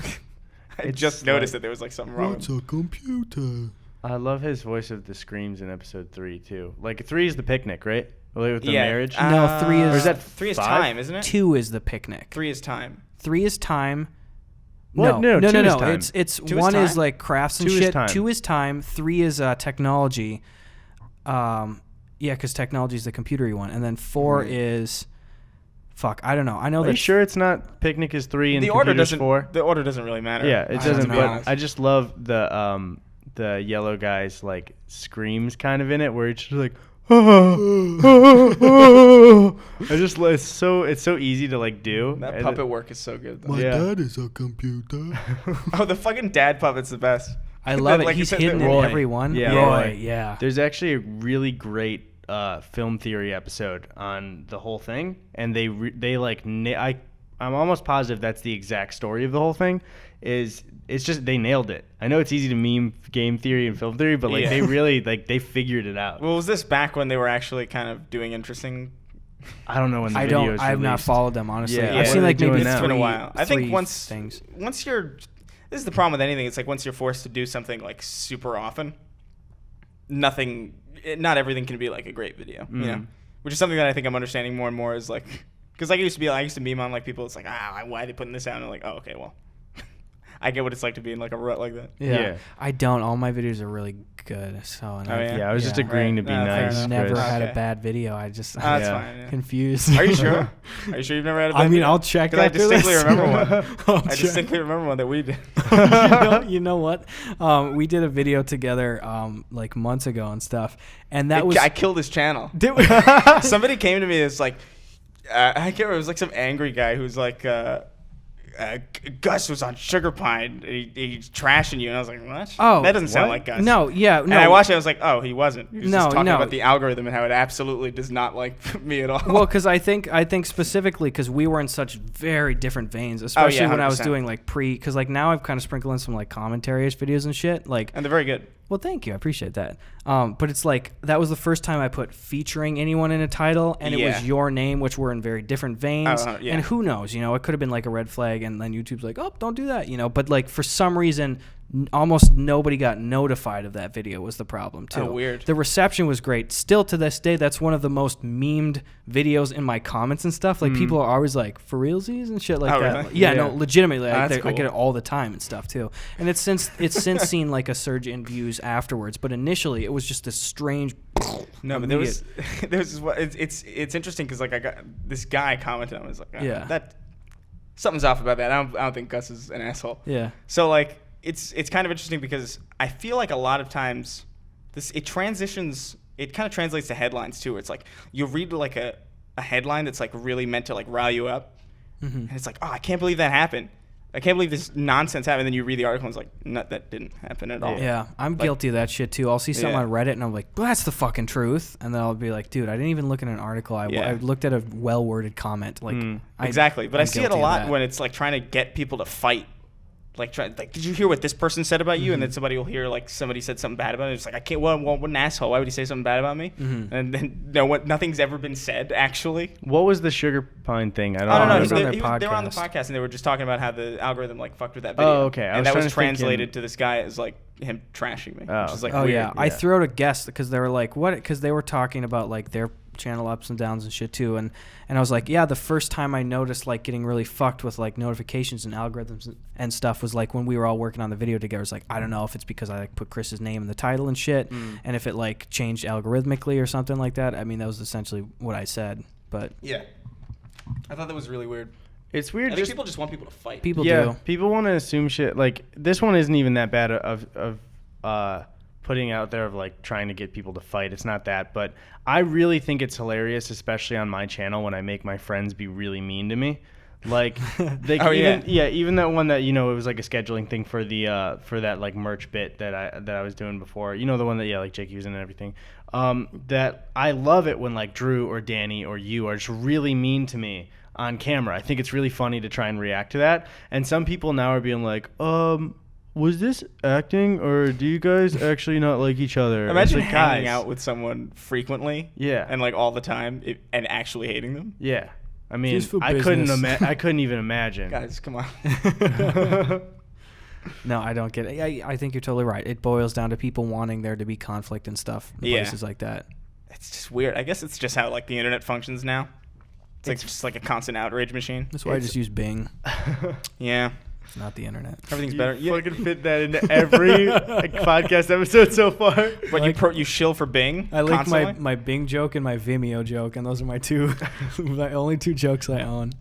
It's just noticed like- that there was like something wrong. What's a computer? I love his voice of the screams in episode 3 too. Like 3 is the picnic, right? With the Yeah. marriage. No, 3 is- Or is that 3 is 5? time, isn't it? 2 is the picnic. 3 is time. 3 is time. What? No, No, 2 is no. time. It's 2 is 1 is time? like crafts and 2 is shit. time. 2 is time. 3 is technology. Yeah, because technology is the computery one, and then 4 is. Fuck, I don't know. I know Are that. you sure it's not picnic is 3 and The order computer's doesn't. 4? The order doesn't really matter. Yeah, it I don't doesn't. know. But I just love the yellow guy's like screams kind of in it, where it's just like, I just it's so easy to like do. That And puppet work is so good. Though. My Yeah. dad is a computer. Oh, the fucking dad puppet's the best. I love it. Like you He's said, hidden in Roy. every one. Yeah, Roy. Roy. Yeah. There's actually a really great film theory episode on the whole thing, and they like I'm almost positive that's the exact story of the whole thing. It's just they nailed it. I know it's easy to meme game theory and film theory, but like Yeah. they really like they figured it out. Well, was this back when they were actually kind of doing interesing? I don't know when the I video don't. is I have not released. followed them honestly. Yeah, I've what seen are they like maybe doing It's now? been a three- while. I think three once things. you're, this is the problem with anything. It's like once you're forced to do something like super often, not everything can be like a great video. You know, which is something that I think I'm understanding more and more. Is like, because like I used to meme on like people. It's like why are they putting this out? And I'm like, oh okay, well, I get what it's like to be in like a rut like that. Yeah. I don't. All my videos are really good. So and yeah? Yeah, I was just agreeing to be Fair nice. enough. I've never Chris. had a Okay. bad video. I just That's Yeah. fine. Yeah. confused. Are you sure? Are you sure you've never had a bad I mean, video? I'll check. 'Cause I after distinctly this. remember one. I'll I check. distinctly remember one that we did. You know what? We did a video together like months ago and stuff, and that was I killed his channel. Did we- Somebody came to me. It's like I can't remember. It was like some angry guy who's like, Gus was on Sugar Pine. He's trashing you, and I was like, what? Oh, that doesn't sound what? like Gus. No, yeah, no. And I watched it. I was like, oh, he wasn't. He was No, just talking no. about the algorithm and how it absolutely does not like me at all. Well, because I think specifically because we were in such very different veins, especially when I was 100%. doing like because like now I've kind of sprinkled in some like commentary-ish videos and shit. Like, and they're very good. well, thank you, I appreciate that. But it's like that was the first time I put featuring anyone in a title, and it Yeah. was your name, which were in very different veins. Yeah. And who knows, you know, it could have been like a red flag, and then YouTube's like, oh, don't do that, you know. But like for some reason, almost nobody got notified of that video was the problem too. Oh, weird. The reception was great. Still to this day, that's one of the most memed videos in my comments and stuff. Like people are always like, for realsies and shit like Oh, that. really? Yeah, no, legitimately. That's I cool. get it all the time and stuff too. And it's since seen like a surge in views afterwards. But initially, it was just this strange. No, but there was it's interesting because like I got this guy commented on it, was like, that something's off about that. I don't think Gus is an asshole. Yeah. So like it's kind of interesting because I feel like a lot of times it kind of translates to headlines too. Where it's like you read like a headline that's like really meant to like rile you up, and it's like, oh, I can't believe that happened. I can't believe this nonsense happened. And then you read the article and it's like, no, that didn't happen at all. Yeah, I'm guilty of that shit too. I'll see something on Reddit and I'm like, well, that's the fucking truth. And then I'll be like, dude, I didn't even look at an article. I looked at a well-worded comment. Like, exactly. But I see it a lot that. when it's like trying to get people to fight. Like, did you hear what this person said about you? And then somebody will hear like somebody said something bad about it. It's like, I can't. Well, what an asshole! Why would he say something bad about me? And then nothing's ever been said actually. What was the sugar pine thing? I don't know. was on their They were on the podcast. podcast and they were just talking about how the algorithm like fucked with that video. Oh, okay. And that was trying to translated to this guy as like him trashing me, which is like weird. Yeah. I threw out a guess because they were like, what? Because they were talking about like their channel ups and downs and shit too, and I was like, yeah, the first time I noticed like getting really fucked with like notifications and algorithms and stuff was like when we were all working on the video together. It's like, I don't know if it's because I like put Chris's name in the title and shit, and if it like changed algorithmically or something like that. I mean, that was essentially what I said, but yeah, I thought that was really weird. It's weird. I think people just want people to fight. people do. People want to assume shit. Like this one isn't even that bad of putting out there of like trying to get people to fight. It's not that, but I really think it's hilarious, especially on my channel, when I make my friends be really mean to me. Like, even that one that, you know, it was like a scheduling thing for the for that like merch bit that I was doing before. You know, the one that like Jake using and everything. That I love it when like Drew or Danny or you are just really mean to me on camera. I think it's really funny to try and react to that. And some people now are being like, was this acting, or do you guys actually not like each other? Imagine like, hanging guys, out with someone frequently, Yeah. and like all the time, and actually hating them. Yeah, I mean, Just for I couldn't business. I couldn't even imagine. Guys, come on. No, I don't get it. I think you're totally right. It boils down to people wanting there to be conflict and stuff in places like that. It's just weird. I guess it's just how like the internet functions now. It's like just like a constant outrage machine. That's why I just use Bing, Yeah, not the internet. everything's You better. fucking fit that into every podcast episode so far. But you shill for Bing. I like constantly? my Bing joke and my Vimeo joke, and those are my my only two jokes I own.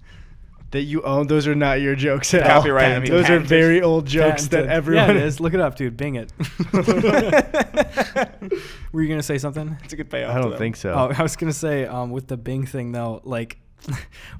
That you own, those are not your jokes at all. Copyrighted, I mean, Those are patented. very old jokes that Patented. everyone. Yeah, it is. Look it up, dude. Bing it. Were you gonna say something? It's a good payoff. I don't think so. Oh, I was gonna say with the Bing thing though, like,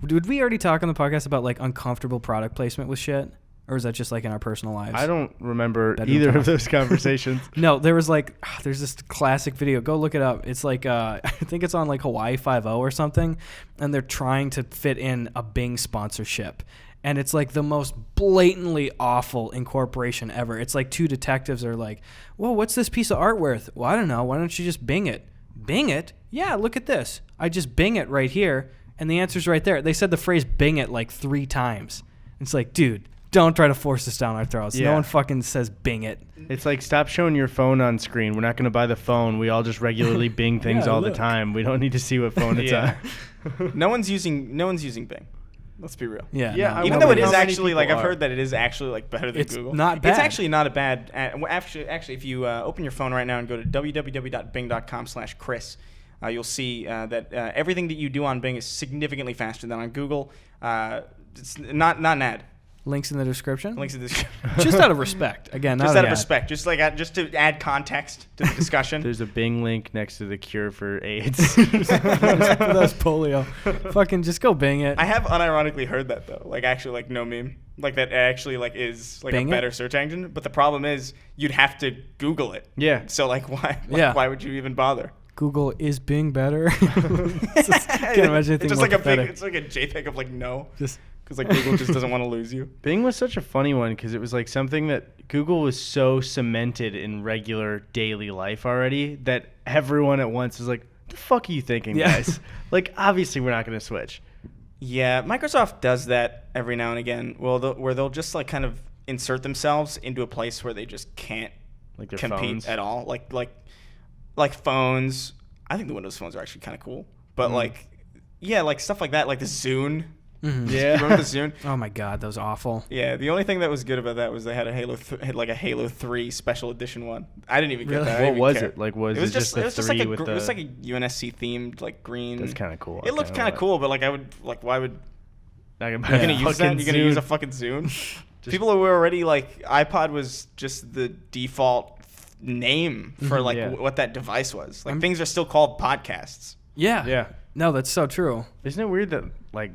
did we already talk on the podcast about like uncomfortable product placement with shit, or is that just like in our personal lives? I don't remember Bedroom either talk. of those conversations. No, there was like, there's this classic video. Go look it up. It's like, I think it's on like Hawaii 5.0 or something, and they're trying to fit in a Bing sponsorship. And it's like the most blatantly awful incorporation ever. It's like two detectives are like, well, what's this piece of art worth? Well, I don't know. Why don't you just Bing it? Bing it? Yeah, look at this. I just Bing it right here, and the answer's right there. They said the phrase Bing it like 3 times. It's like, dude, don't try to force this down our throats. Yeah. No one fucking says Bing it. It's like, stop showing your phone on screen. We're not going to buy the phone. We all just regularly Bing things Yeah, all look. the time. We don't need to see what phone it's Yeah. on. No one's using Bing. Let's be real. Yeah, Yeah, no, I Even wonder though it how is many actually like people I've are. heard that it is actually like better than It's Google. not It's bad. actually not a bad. Well, actually, if you open your phone right now and go to www.bing.com/Chris, you'll see that everything that you do on Bing is significantly faster than on Google. It's not an ad. links in the description. Links in the description. Just out of respect. Again, not Just an out of ad. respect, just to add context to the discussion. There's a Bing link next to the cure for AIDS. That's polio. Fucking just go Bing it. I have unironically heard that though, like actually, like no meme, like that actually like is like Bing a it? better search engine. But the problem is you'd have to Google it. Yeah. So like why? Yeah. Why would you even bother? Google, is Bing better? Can't imagine anything It's just more like a pathetic. it's like a JPEG of like no, Just because like Google just doesn't want to lose you. Bing was such a funny one because it was like something that Google was so cemented in regular daily life already that everyone at once was like, the fuck are you thinking, Yeah. guys? Like, obviously we're not going to switch. Yeah, Microsoft does that every now and again. Well, where they'll just like kind of insert themselves into a place where they just can't Like their compete phones. at all. Like phones. I think the Windows phones are actually kind of cool, but like stuff like that, like the Zune. Yeah. Remember the Zune? Oh my god, that was awful. Yeah, the only thing that was good about that was they had a Halo 3 special edition one. I didn't even get Really? that. I What didn't was care. it? Like, was It was it just the it was just three like with it was the... like a UNSC themed like green. That's kind of cool. It looked kind of cool, but like I would like why would You're you're gonna use that? You're gonna use a fucking Zune? People who were already like iPod was just the default name for like Yeah. what that device was. Like things are still called podcasts. Yeah. Yeah. No, that's so true. Isn't it weird that like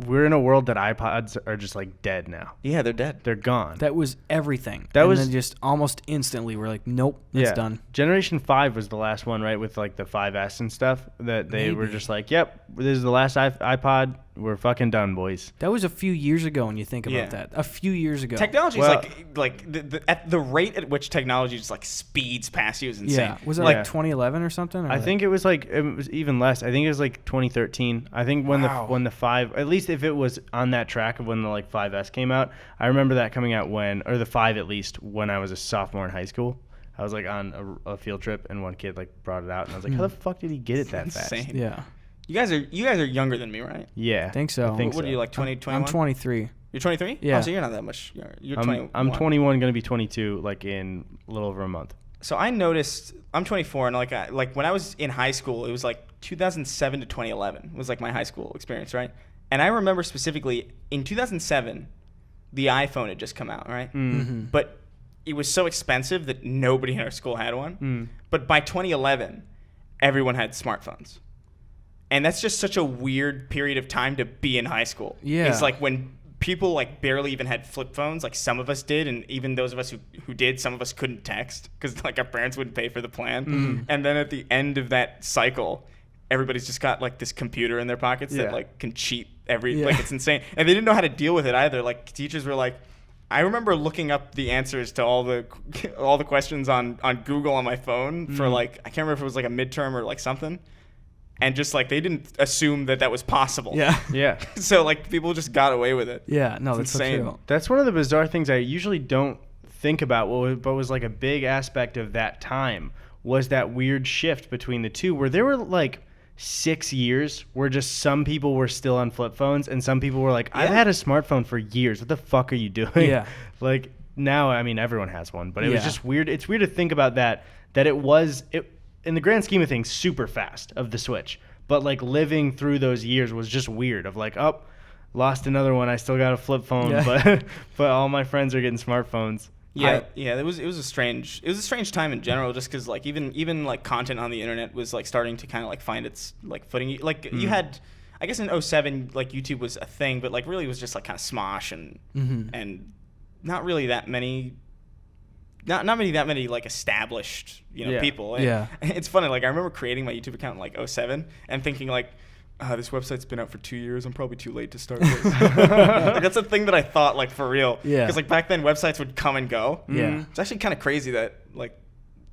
we're in a world that iPods are just like dead now? Yeah, they're dead. They're gone. That was everything. That and was- then just almost instantly we're like, nope, that's done. Generation 5 was the last one, right, with like the 5S and stuff, that they were Maybe. just like, yep, this is the last iPod. We're fucking done, boys. That was a few years ago when you think about Yeah. that. A few years ago. Technology is Well- like at the rate at which technology just like speeds past you is insane. Yeah. Was it Yeah. like 2011 or something? Or I like- think it was even less. I think it was like 2013. I think when the 5, at least if it was on that track of when the like 5S came out, I remember that coming out or the 5 at least, when I was a sophomore in high school. I was like on a field trip and one kid like brought it out and I was like, how the fuck did he get it that fast? Insane. Yeah. You guys are younger than me, right? Yeah. I think so. I think What so. are you like 20, 21? I'm 23. You're 23? Yeah. Oh, so you're not that much younger. You're 21. I'm 21, gonna be 22 like in a little over a month. So I noticed I'm 24 and like when I was in high school, it was like 2007 to 2011 was like my high school experience, right? And I remember specifically in 2007, the iPhone had just come out, right? Mm-hmm. But it was so expensive that nobody in our school had one. Mm. But by 2011, everyone had smartphones. And that's just such a weird period of time to be in high school. Yeah. It's like when people like barely even had flip phones, like some of us did, and even those of us who did, some of us couldn't text because like our parents wouldn't pay for the plan. And then at the end of that cycle, everybody's just got like this computer in their pockets Yeah. that like can cheat like it's insane. And they didn't know how to deal with it either. Like teachers were like, I remember looking up the answers to all the questions on Google on my phone for like, I can't remember if it was like a midterm or like something. And just like they didn't assume that was possible. Yeah. Yeah. So like people just got away with it. Yeah. No, It's that's insane. so true. That's one of the bizarre things I usually don't think about, but was like a big aspect of that time was that weird shift between the two where there were like 6 years where just some people were still on flip phones and some people were like, I've had a smartphone for years. What the fuck are you doing? Yeah. Like now, I mean, everyone has one, but it was Yeah. just weird. It's weird to think about that it was, in the grand scheme of things, super fast of the switch. But like living through those years was just weird of like, oh, lost another one. I still got a flip phone, Yeah. but all my friends are getting smartphones. Yeah, it was a strange time in general, just because like even like content on the internet was like starting to kind of like find its like footing. Like you had, I guess in 2007 like YouTube was a thing, but like really it was just like kind of Smosh and not really that many. Not that many like established Yeah. people. And Yeah. it's funny. Like I remember creating my YouTube account in like 2007 and thinking like, this website's been out for 2 years. I'm probably too late to start this. Like, that's a thing that I thought like for real. Yeah. Because like back then websites would come and go. Yeah. It's actually kind of crazy that like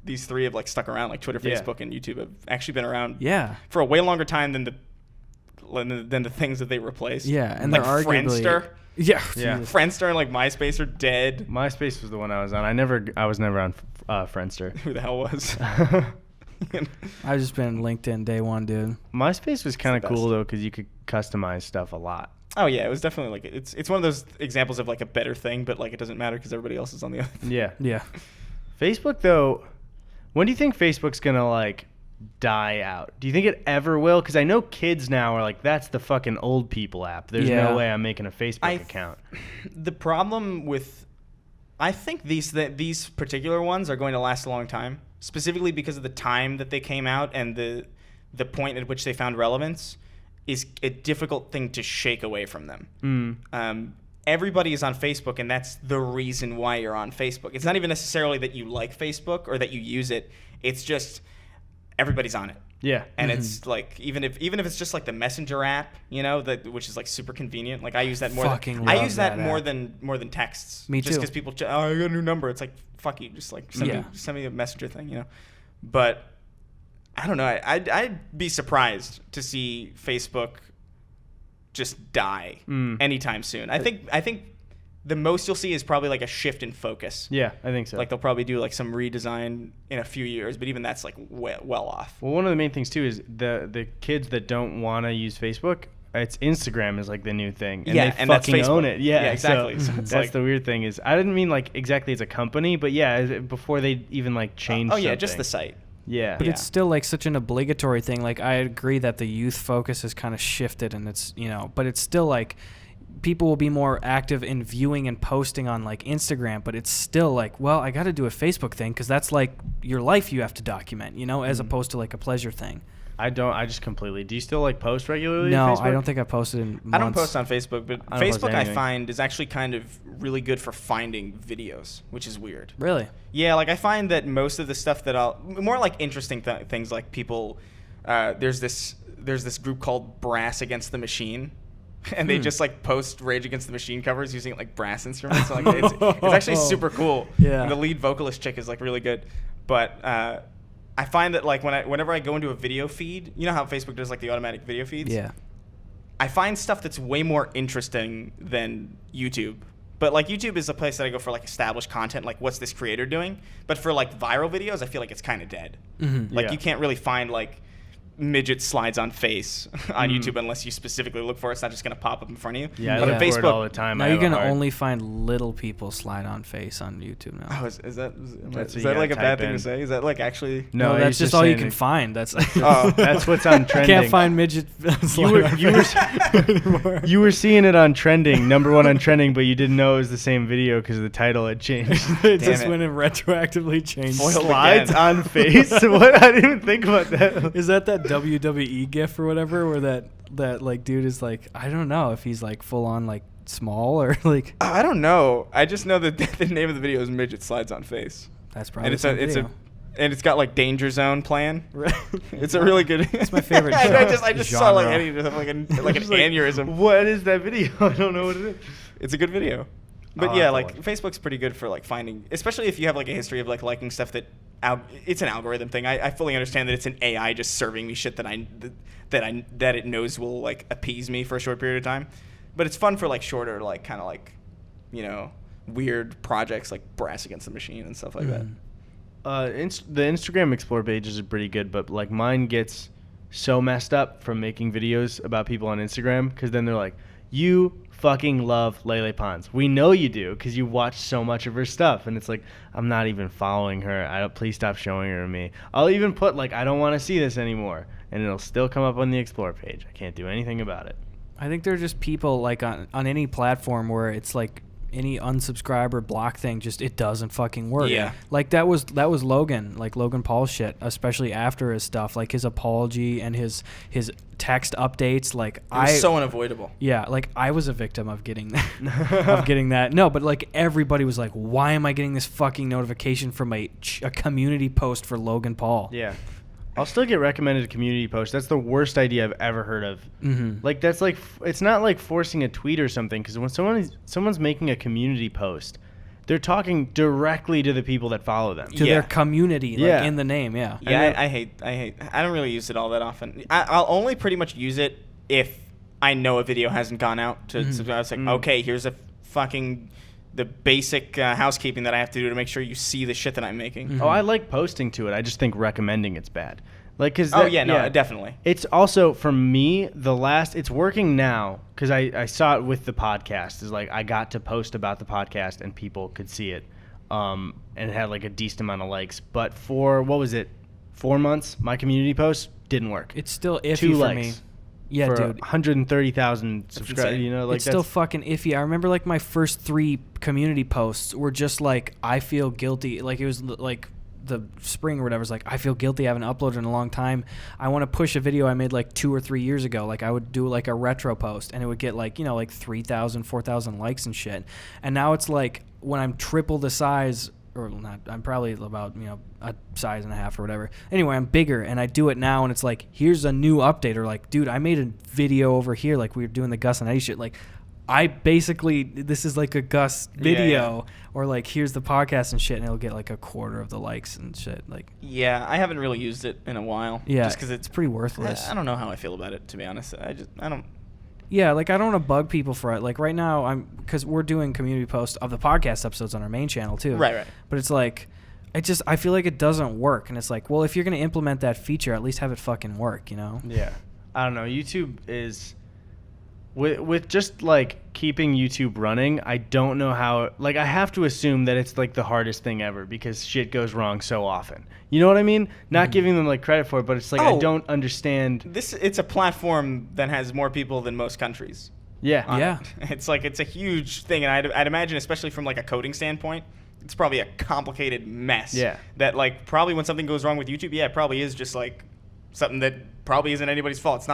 these three have like stuck around. Like Twitter, Yeah. Facebook, and YouTube have actually been around Yeah. for a way longer time than the things that they replaced. Yeah. And like they're arguably. Friendster. Yeah. Yeah. Jesus. Friendster and like MySpace are dead. MySpace was the one I was on. I was never on Friendster. Who the hell was? I've just been LinkedIn day one, dude. MySpace was kind the of cool best. though because you could customize stuff a lot. Oh yeah, it was definitely like it's one of those examples of like a better thing, but like it doesn't matter because everybody else is on the other. Yeah. Yeah. Facebook though, when do you think Facebook's gonna like die out? Do you think it ever will? Because I know kids now are like, that's the fucking old people app. There's Yeah. no way I'm making a Facebook account. The problem with, I think these particular ones are going to last a long time, specifically because of the time that they came out and the point at which they found relevance is a difficult thing to shake away from them. Everybody is on Facebook, and that's the reason why you're on Facebook. It's not even necessarily that you like Facebook or that you use it. It's just everybody's on it. Yeah. And it's like even if it's just like the Messenger app, which is like super convenient. Like I use that more. Fucking I love use that that more app. than texts. Me just too. because people, I got a new number. It's like fuck you, just like send me a Messenger thing, But I don't know. I'd be surprised to see Facebook just die anytime soon. I think the most you'll see is probably like a shift in focus. Yeah, I think so. Like they'll probably do like some redesign in a few years, but even that's like well off. Well, one of the main things too is the kids that don't want to use Facebook. It's Instagram is like the new thing, and Yeah, they and that's fucking own Facebook. it. Yeah, Yeah, exactly. So So it's that's like- the weird thing is I didn't mean like exactly as a company, but yeah, before they even like change. Oh yeah, just something. the site. Yeah. But Yeah. it's still like such an obligatory thing. Like I agree that the youth focus has kind of shifted, and it's but it's still like people will be more active in viewing and posting on like Instagram. But it's still like, well, I got to do a Facebook thing because that's like your life you have to document, as opposed to like a pleasure thing. I don't. I just completely. Do you still like post regularly? No, on Facebook? I don't think I posted in months. I don't post on Facebook, but I don't post Facebook I anything. find is actually kind of really good for finding videos, which is weird. Really? Yeah, like I find that most of the stuff that more like interesting things like people, there's this group called Brass Against the Machine, and they just like post Rage Against the Machine covers using like brass instruments. So, like it's actually super cool. Yeah. And the lead vocalist chick is like really good, but I find that like whenever I go into a video feed, you know how Facebook does like the automatic video feeds? Yeah. I find stuff that's way more interesting than YouTube. But like YouTube is a place that I go for like established content, like what's this creator doing? But for like viral videos, I feel like it's kind of dead. Mm-hmm. Like Yeah. you can't really find like midget slides on face on YouTube unless you specifically look for it. It's not just going to pop up in front of you. Yeah, I But look on for it Facebook, all the time. Now I you're have a gonna hard- only find little people slide on face on YouTube now. oh, is that That's what is you that like a gotta bad type thing in. to say? Is that like actually? No, that's he's just all you saying can it- find. That's Oh. That's what's on trending. can't find midget. You were seeing it on trending, number one on trending, but you didn't know it was the same video because the title had changed. It Damn just it. went and retroactively changed. Foiled Slides again. on face. What? I didn't even think about that. Is that WWE gif or whatever where that like dude is like, I don't know if he's like full on like small or like. I don't know. I just know that the name of the video is Midget Slides on Face. That's probably And it's some a video. and it's got like Danger Zone playing. It's a really good. It's my favorite I just saw like genre. Eddie just have like an aneurysm. What is that video? I don't know what it is. It's a good video. But I'll yeah, have to like watch. Facebook's pretty good for like finding, especially if you have like a history of like liking stuff that it's an algorithm thing. I fully understand that it's an AI just serving me shit that it knows will like appease me for a short period of time. But it's fun for like shorter, like kind of like, weird projects like Brass Against the Machine and stuff like that. The Instagram Explore pages are pretty good, but like mine gets so messed up from making videos about people on Instagram because then they're like, you fucking love Lele Pons. We know you do because you watch so much of her stuff, and it's like I'm not even following her. Please stop showing her to me. I'll even put like I don't want to see this anymore, and it'll still come up on the Explore page. I can't do anything about it. I think they're just people like on any platform where it's like any unsubscribe or block thing, just it doesn't fucking work. Yeah. Like that was Logan, like Logan Paul's shit, especially after his stuff, like his apology and his text updates. Like It was so unavoidable. yeah, like I was a victim of getting that. No, but like everybody was like, why am I getting this fucking notification from a community post for Logan Paul? Yeah. I'll still get recommended community posts. That's the worst idea I've ever heard of. Mm-hmm. Like that's like it's not like forcing a tweet or something because when someone's making a community post, they're talking directly to the people that follow them. To Yeah. their community, like Yeah. in the name, yeah. Yeah, I hate. I don't really use it all that often. I'll only pretty much use it if I know a video hasn't gone out. I was like, okay, here's the basic housekeeping that I have to do to make sure you see the shit that I'm making. Oh, I like posting to it. I just think recommending it's bad. Like, cause definitely. It's also for me it's working now because I saw it with the podcast. Is like I got to post about the podcast and people could see it, and it had like a decent amount of likes. But for what was it, 4 months? My community post didn't work. It's still iffy 2 for likes me. Yeah, for dude. 130,000 subscribers. insane. You know, like It's still fucking iffy. I remember like my first 3 community posts were just like, I feel guilty. Like it was like the spring or whatever. It's like, I feel guilty. I haven't uploaded in a long time. I want to push a video I made like 2 or 3 years ago. Like I would do like a retro post and it would get like, like 3,000, 4,000 likes and shit. And now it's like when I'm triple the size, or not, I'm probably about, a size and a half or whatever. Anyway, I'm bigger and I do it now and it's like, here's a new update, or like, dude, I made a video over here. Like we were doing the Gus and Eddy shit. Like I basically, this is like a Gus video, or like, here's the podcast and shit. And it'll get like a quarter of the likes and shit. Like, Yeah, I haven't really used it in a while. yeah, just because it's pretty worthless. I don't know how I feel about it, to be honest. I don't. Yeah, like I don't want to bug people for it. Like right now, because we're doing community posts of the podcast episodes on our main channel too. Right. But it's like, I feel like it doesn't work, and it's like, well, if you're gonna implement that feature, at least have it fucking work, you know? Yeah. I don't know. YouTube is with just like keeping YouTube running. I don't know how. Like I have to assume that it's like the hardest thing ever because shit goes wrong so often. You know what I mean? Not giving them like credit for it, but it's like I don't understand. It's a platform that has more people than most countries. Yeah. Yeah. It's like it's a huge thing, and I'd imagine, especially from like a coding standpoint, it's probably a complicated mess. Yeah. That like probably when something goes wrong with YouTube, it probably is just like something that probably isn't anybody's fault. It's not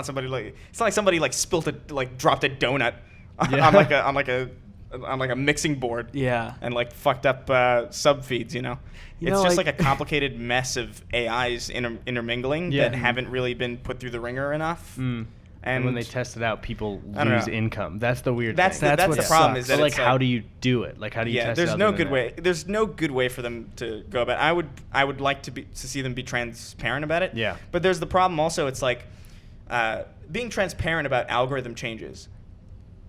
like somebody like dropped a donut on like a mixing board. Yeah. And like fucked up sub feeds, you know. It's just like a complicated mess of AIs intermingling that haven't really been put through the ringer enough. And when they test it out, people lose income. That's the weird thing. That's the problem. Is that so like, it's how do you do it? Like, how do you test it out? There's no good way. There's no good way for them to go about it. I would like to see them be transparent about it. Yeah. But there's the problem also. It's like being transparent about algorithm changes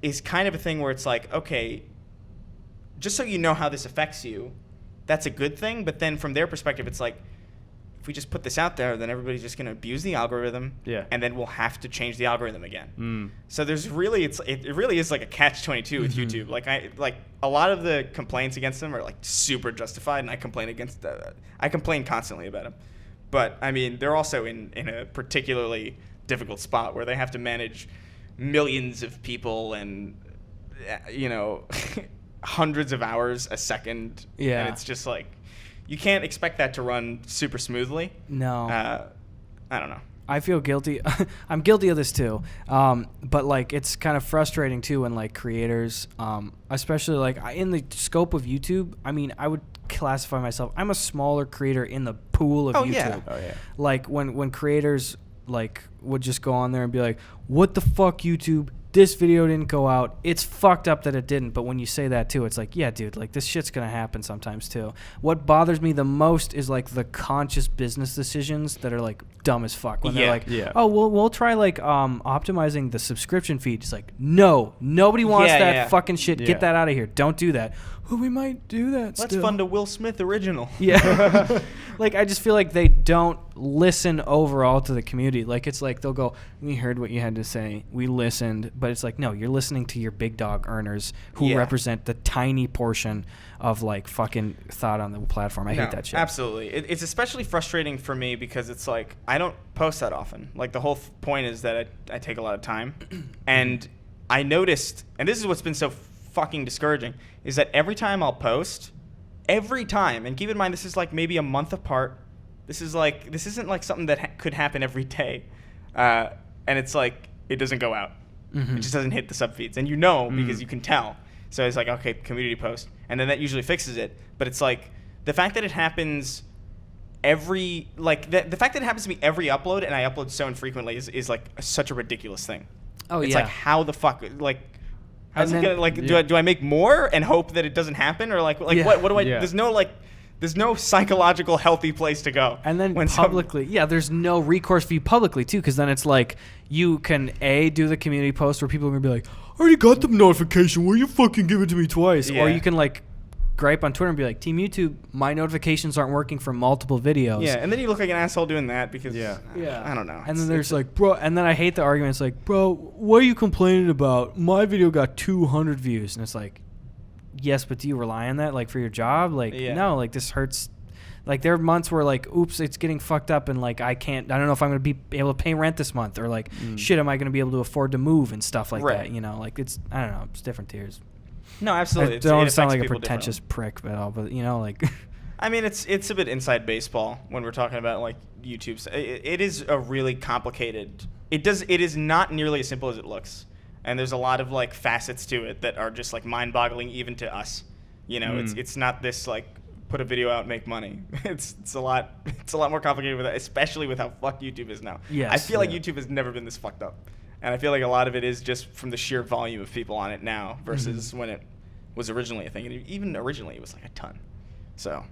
is kind of a thing where it's like, okay, just so you know how this affects you, that's a good thing. But then from their perspective, it's like, if we just put this out there, then everybody's just going to abuse the algorithm, and then we'll have to change the algorithm again. So there's really, it really is like a catch-22 with YouTube. Like a lot of the complaints against them are like super justified, and I complain constantly about them. But I mean, they're also in a particularly difficult spot where they have to manage millions of people and hundreds of hours a second. Yeah, and it's just like, you can't expect that to run super smoothly. No. I don't know. I feel guilty. I'm guilty of this too. But like, it's kind of frustrating too when like creators, especially like in the scope of YouTube, I mean, I would classify myself, I'm a smaller creator in the pool of YouTube. Yeah. Oh yeah. Like when creators like would just go on there and be like, what the fuck, YouTube? This video didn't go out. It's fucked up that it didn't. But when you say that too, it's like, yeah, dude, like this shit's going to happen sometimes too. What bothers me the most is like the conscious business decisions that are like dumb as fuck. When they're like, oh, we'll try like optimizing the subscription feed. It's like, no, nobody wants that fucking shit. Get that out of here. Don't do that. Well, we might do that. Let's fund a Will Smith original. Yeah. Like, I just feel like they don't listen overall to the community. Like, it's like they'll go, we heard what you had to say. We listened. But it's like, no, you're listening to your big dog earners who represent the tiny portion of, like, fucking thought on the platform. I hate that shit. Absolutely. It's especially frustrating for me because it's like, I don't post that often. Like, the whole point is that I take a lot of time. And I noticed, and this is what's been so fucking discouraging, is that every time I'll post, and keep in mind this is like maybe a month apart, this isn't like something that could happen every day, and it's like it doesn't go out. It just doesn't hit the sub feeds, and because you can tell. So it's like, okay, community post, and then that usually fixes it. But it's like the fact that it happens the fact that it happens to me every upload, and I upload so infrequently is like such a ridiculous thing. Oh, it's yeah. like, how the fuck, like, how's it gonna, like, do I make more and hope that it doesn't happen, or like what do I? There's no psychological healthy place to go. And then publicly, there's no recourse for you publicly too, because then it's like you can do the community post where people are gonna be like, I already got the notification. Will you fucking give it to me twice? Yeah. Or you can like gripe on Twitter and be like, Team YouTube, my notifications aren't working for multiple videos. Yeah, and then you look like an asshole doing that because I don't know. And then there's like, bro, and then I hate the argument. It's like, bro, what are you complaining about? My video got 200 views, and it's like, yes, but do you rely on that like for your job? Like, no, like this hurts. Like there are months where like, oops, it's getting fucked up, and like I don't know if I'm gonna be able to pay rent this month, or like, shit, am I gonna be able to afford to move and stuff like that? You know, like I don't know, it's different tiers. No, absolutely. I don't sound like a pretentious prick, but you know, like. I mean, it's a bit inside baseball when we're talking about like YouTube. It is a really complicated. It is not nearly as simple as it looks, and there's a lot of like facets to it that are just like mind-boggling even to us. You know, it's not this like put a video out and make money. It's a lot more complicated with that, especially with how fucked YouTube is now. Yes, I feel like YouTube has never been this fucked up. And I feel like a lot of it is just from the sheer volume of people on it now versus when it was originally a thing. And even originally it was like a ton. So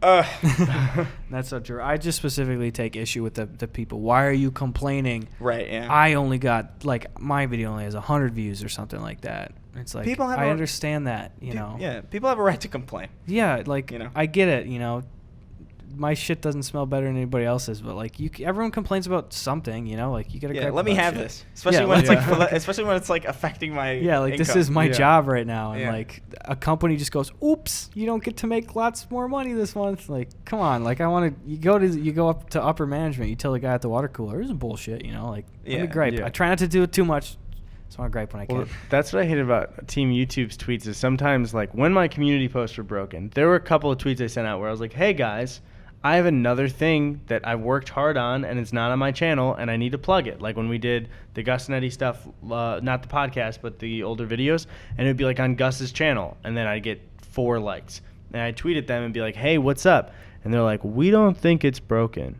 That's so true. I just specifically take issue with the people. Why are you complaining? Right, yeah. I only got, like, my video only has 100 views or something like that. It's like, People have I a- understand that, you know. Yeah, people have a right to complain. Yeah, like, You know. I get it, you know. My shit doesn't smell better than anybody else's, but like everyone complains about something, you know. Like you gotta. Yeah, gripe let me about have shit. this, especially Yeah, when it's yeah. like, especially when it's like affecting my. Yeah, like this income. is my Yeah. job right now, and Yeah. like a company just goes, "Oops, you don't get to make lots more money this month." Like, come on, like I want to. You go up to upper management. You tell the guy at the water cooler, "This is bullshit," you know. Like, let Yeah, me gripe. yeah. I try not to do it too much. Just want to gripe when I Well, can. that's what I hate about Team YouTube's tweets is sometimes, like, when my community posts were broken, there were a couple of tweets I sent out where I was like, hey, guys, I have another thing that I've worked hard on, and it's not on my channel, and I need to plug it. Like when we did the Gus Eddy stuff, not the podcast, but the older videos, and it would be, like, on Gus's channel, and then I'd get 4 likes. And I'd tweet at them and be like, hey, what's up? And they're like, we don't think it's broken.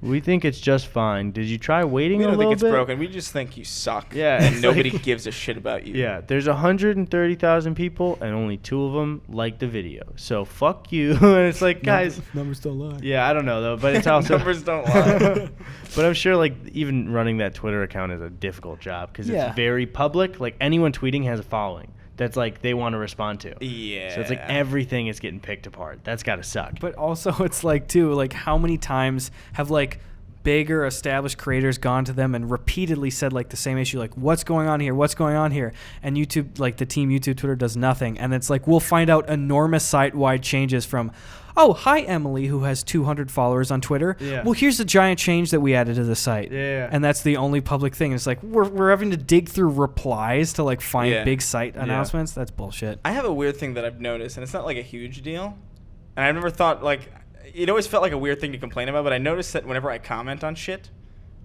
We think it's just fine. Did you try waiting We a don't little think it's bit? broken. We just think you suck. Yeah, and it's nobody like- gives a shit about you. Yeah, there's 130,000 people, and only 2 of them like the video. So fuck you. And it's like, guys. Numbers don't lie. Yeah, I don't know though, but it's also Numbers don't lie. But I'm sure like even running that Twitter account is a difficult job because Yeah. it's very public. Like anyone tweeting has a following that's like they want to respond to. Yeah. So it's like everything is getting picked apart. That's gotta suck. But also, it's like too, like how many times have like bigger established creators gone to them and repeatedly said like the same issue, like what's going on here, and YouTube, like the team YouTube Twitter does nothing, and it's like we'll find out enormous site-wide changes from, oh hi Emily who has 200 followers on Twitter, Yeah. well here's a giant change that we added to the site, Yeah. and that's the only public thing. It's like we're having to dig through replies to like find Yeah. big site announcements. That's bullshit. I have a weird thing that I've noticed, and it's not like a huge deal. And I've never thought like it always felt like a weird thing to complain about, but I noticed that whenever I comment on shit,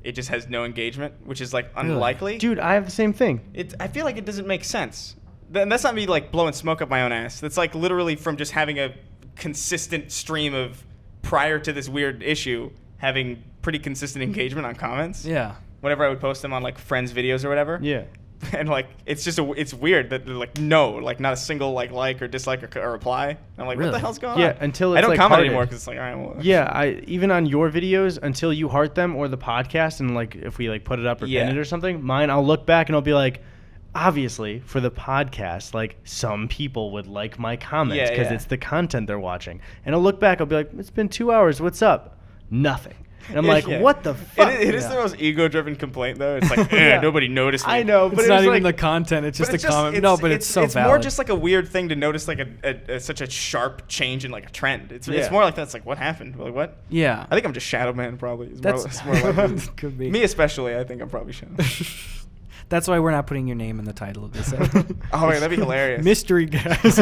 it just has no engagement, which is like unlikely. Dude, I have the same thing. I feel like it doesn't make sense. And that's not me like blowing smoke up my own ass. That's like literally from just having a consistent stream of prior to this weird issue having pretty consistent engagement on comments. Yeah. Whenever I would post them on like friends' videos or whatever. Yeah. And like it's just it's weird that they're like no, like not a single like or dislike or reply. I'm like, what Really? the hell's going Yeah, on? until I it's don't like comment hearted. anymore because it's like, all right, well, Yeah, I even on your videos until you heart them or the podcast and like if we like put it up or Yeah. pin it or something, mine I'll look back and I'll be like, obviously for the podcast, like some people would like my comments Yeah, because yeah. it's the content they're watching. And I'll look back, I'll be like, it's been 2 hours, what's up? Nothing. And I'm like, Yeah. what the fuck? It is Yeah. the most ego-driven complaint though. It's like, Yeah. nobody noticed me. I know, but It's it not was even like, the content. It's just But a comment. No, but it's so it's valid. more just like a weird thing to notice, like such a sharp change in like a trend. It's Yeah. more like that. It's like, what happened? Like what? yeah. I think I'm just Shadow Man, probably. That's It's more likely. could be. Me especially. I think I'm probably Shadow. That's why we're not putting your name in the title of this. Oh wait, that'd be hilarious. Mystery guest.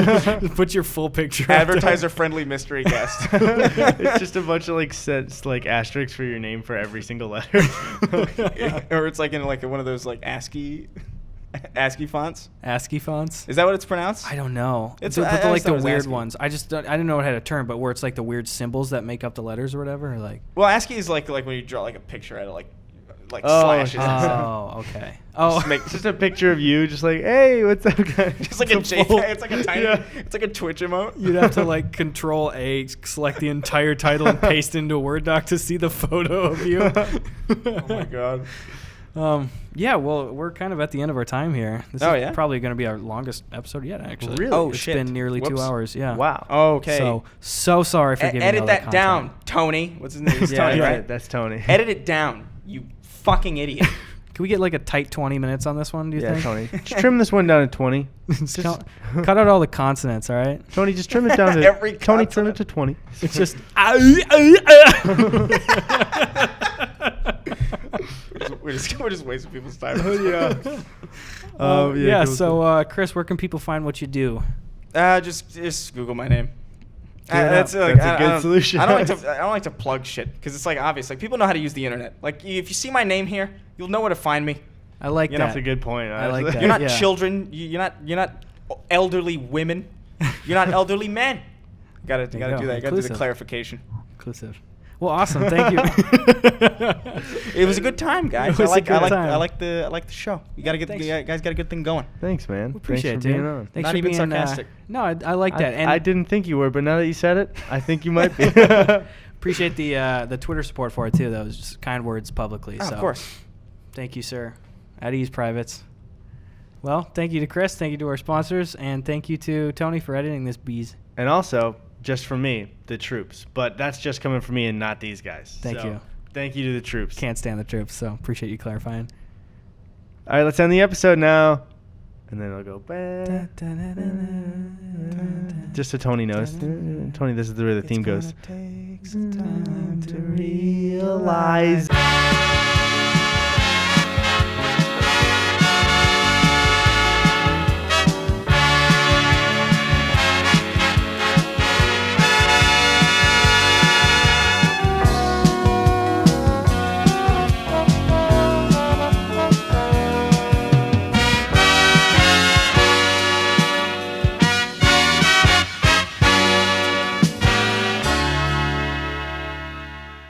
Put your full picture. up there. Advertiser-friendly mystery guest. it's just a bunch of like sets, like asterisks for your name for every single letter. Or it's like in like one of those like ASCII fonts. ASCII fonts. Is that what it's pronounced? I don't know. It's- But I the, always like thought it the was weird ASCII. ones. I didn't know it had a term, but where it's like the weird symbols that make up the letters or whatever. Or like. Well, ASCII is like when you draw like a picture out of like Oh, slashes and stuff. Oh, okay. Oh, Just make It's just a picture of you, just like, hey, what's up, guys? Just like a It's full- JPEG. It's like a tiny. Yeah. It's like a Twitch emote. you'd have to like Control A, select the entire title, and paste into a Word doc to see the photo of you. Oh my god. Yeah, well, we're kind of at the end of our time here. This Oh, is yeah? probably going to be our longest episode yet, actually. Really? Oh, It's shit. been nearly 2 Whoops. hours, yeah. Wow. Okay. So sorry for giving Edit all that content. down, Tony. What's his name? It's Yeah, Tony, yeah, right? that's Tony. Edit it down, you fucking idiot. Can we get like a tight 20 minutes on this one, do you Yeah, think? Tony. Just trim this one down to 20. Just cut out all the consonants, all right? Tony, just trim it down to Every Tony, trim it consonant. to 20. It's just we're just wasting people's time. yeah. yeah, cool, so Chris, where can people find what you do? Just Google my name. That's a I good don't- solution. I don't like to plug shit because it's like obvious. Like people know how to use the internet. Like if you see my name here, you'll know where to find me. I like You know, that. That's a good point. I like honestly. that. You're not Yeah. children. You're not elderly women. You're not elderly men. You gotta do that. You gotta do the Inclusive. clarification. Inclusive. Well, awesome. Thank you. It was a good time, guys. It was a good time. I like the show. You gotta get you guys got a good thing going. Thanks, man. Appreciate Thanks it, for being dude. on. Thanks Not for even being sarcastic. No, I like that. And I didn't think you were, but now that you said it, I think you might be. appreciate the Twitter support for it too. That was just kind words publicly. Oh, so of course. thank you, sir. At ease, privates. Well, thank you to Chris. Thank you to our sponsors, and thank you to Tony for editing this bees. And also, just for me, the troops. But that's just coming from me and not these guys. Thank you. Thank you to the troops. Can't stand the troops, so appreciate you clarifying. All right, let's end the episode now. And then it'll go back. Just so Tony knows. Tony, this is where the theme goes. Take some time to Realize.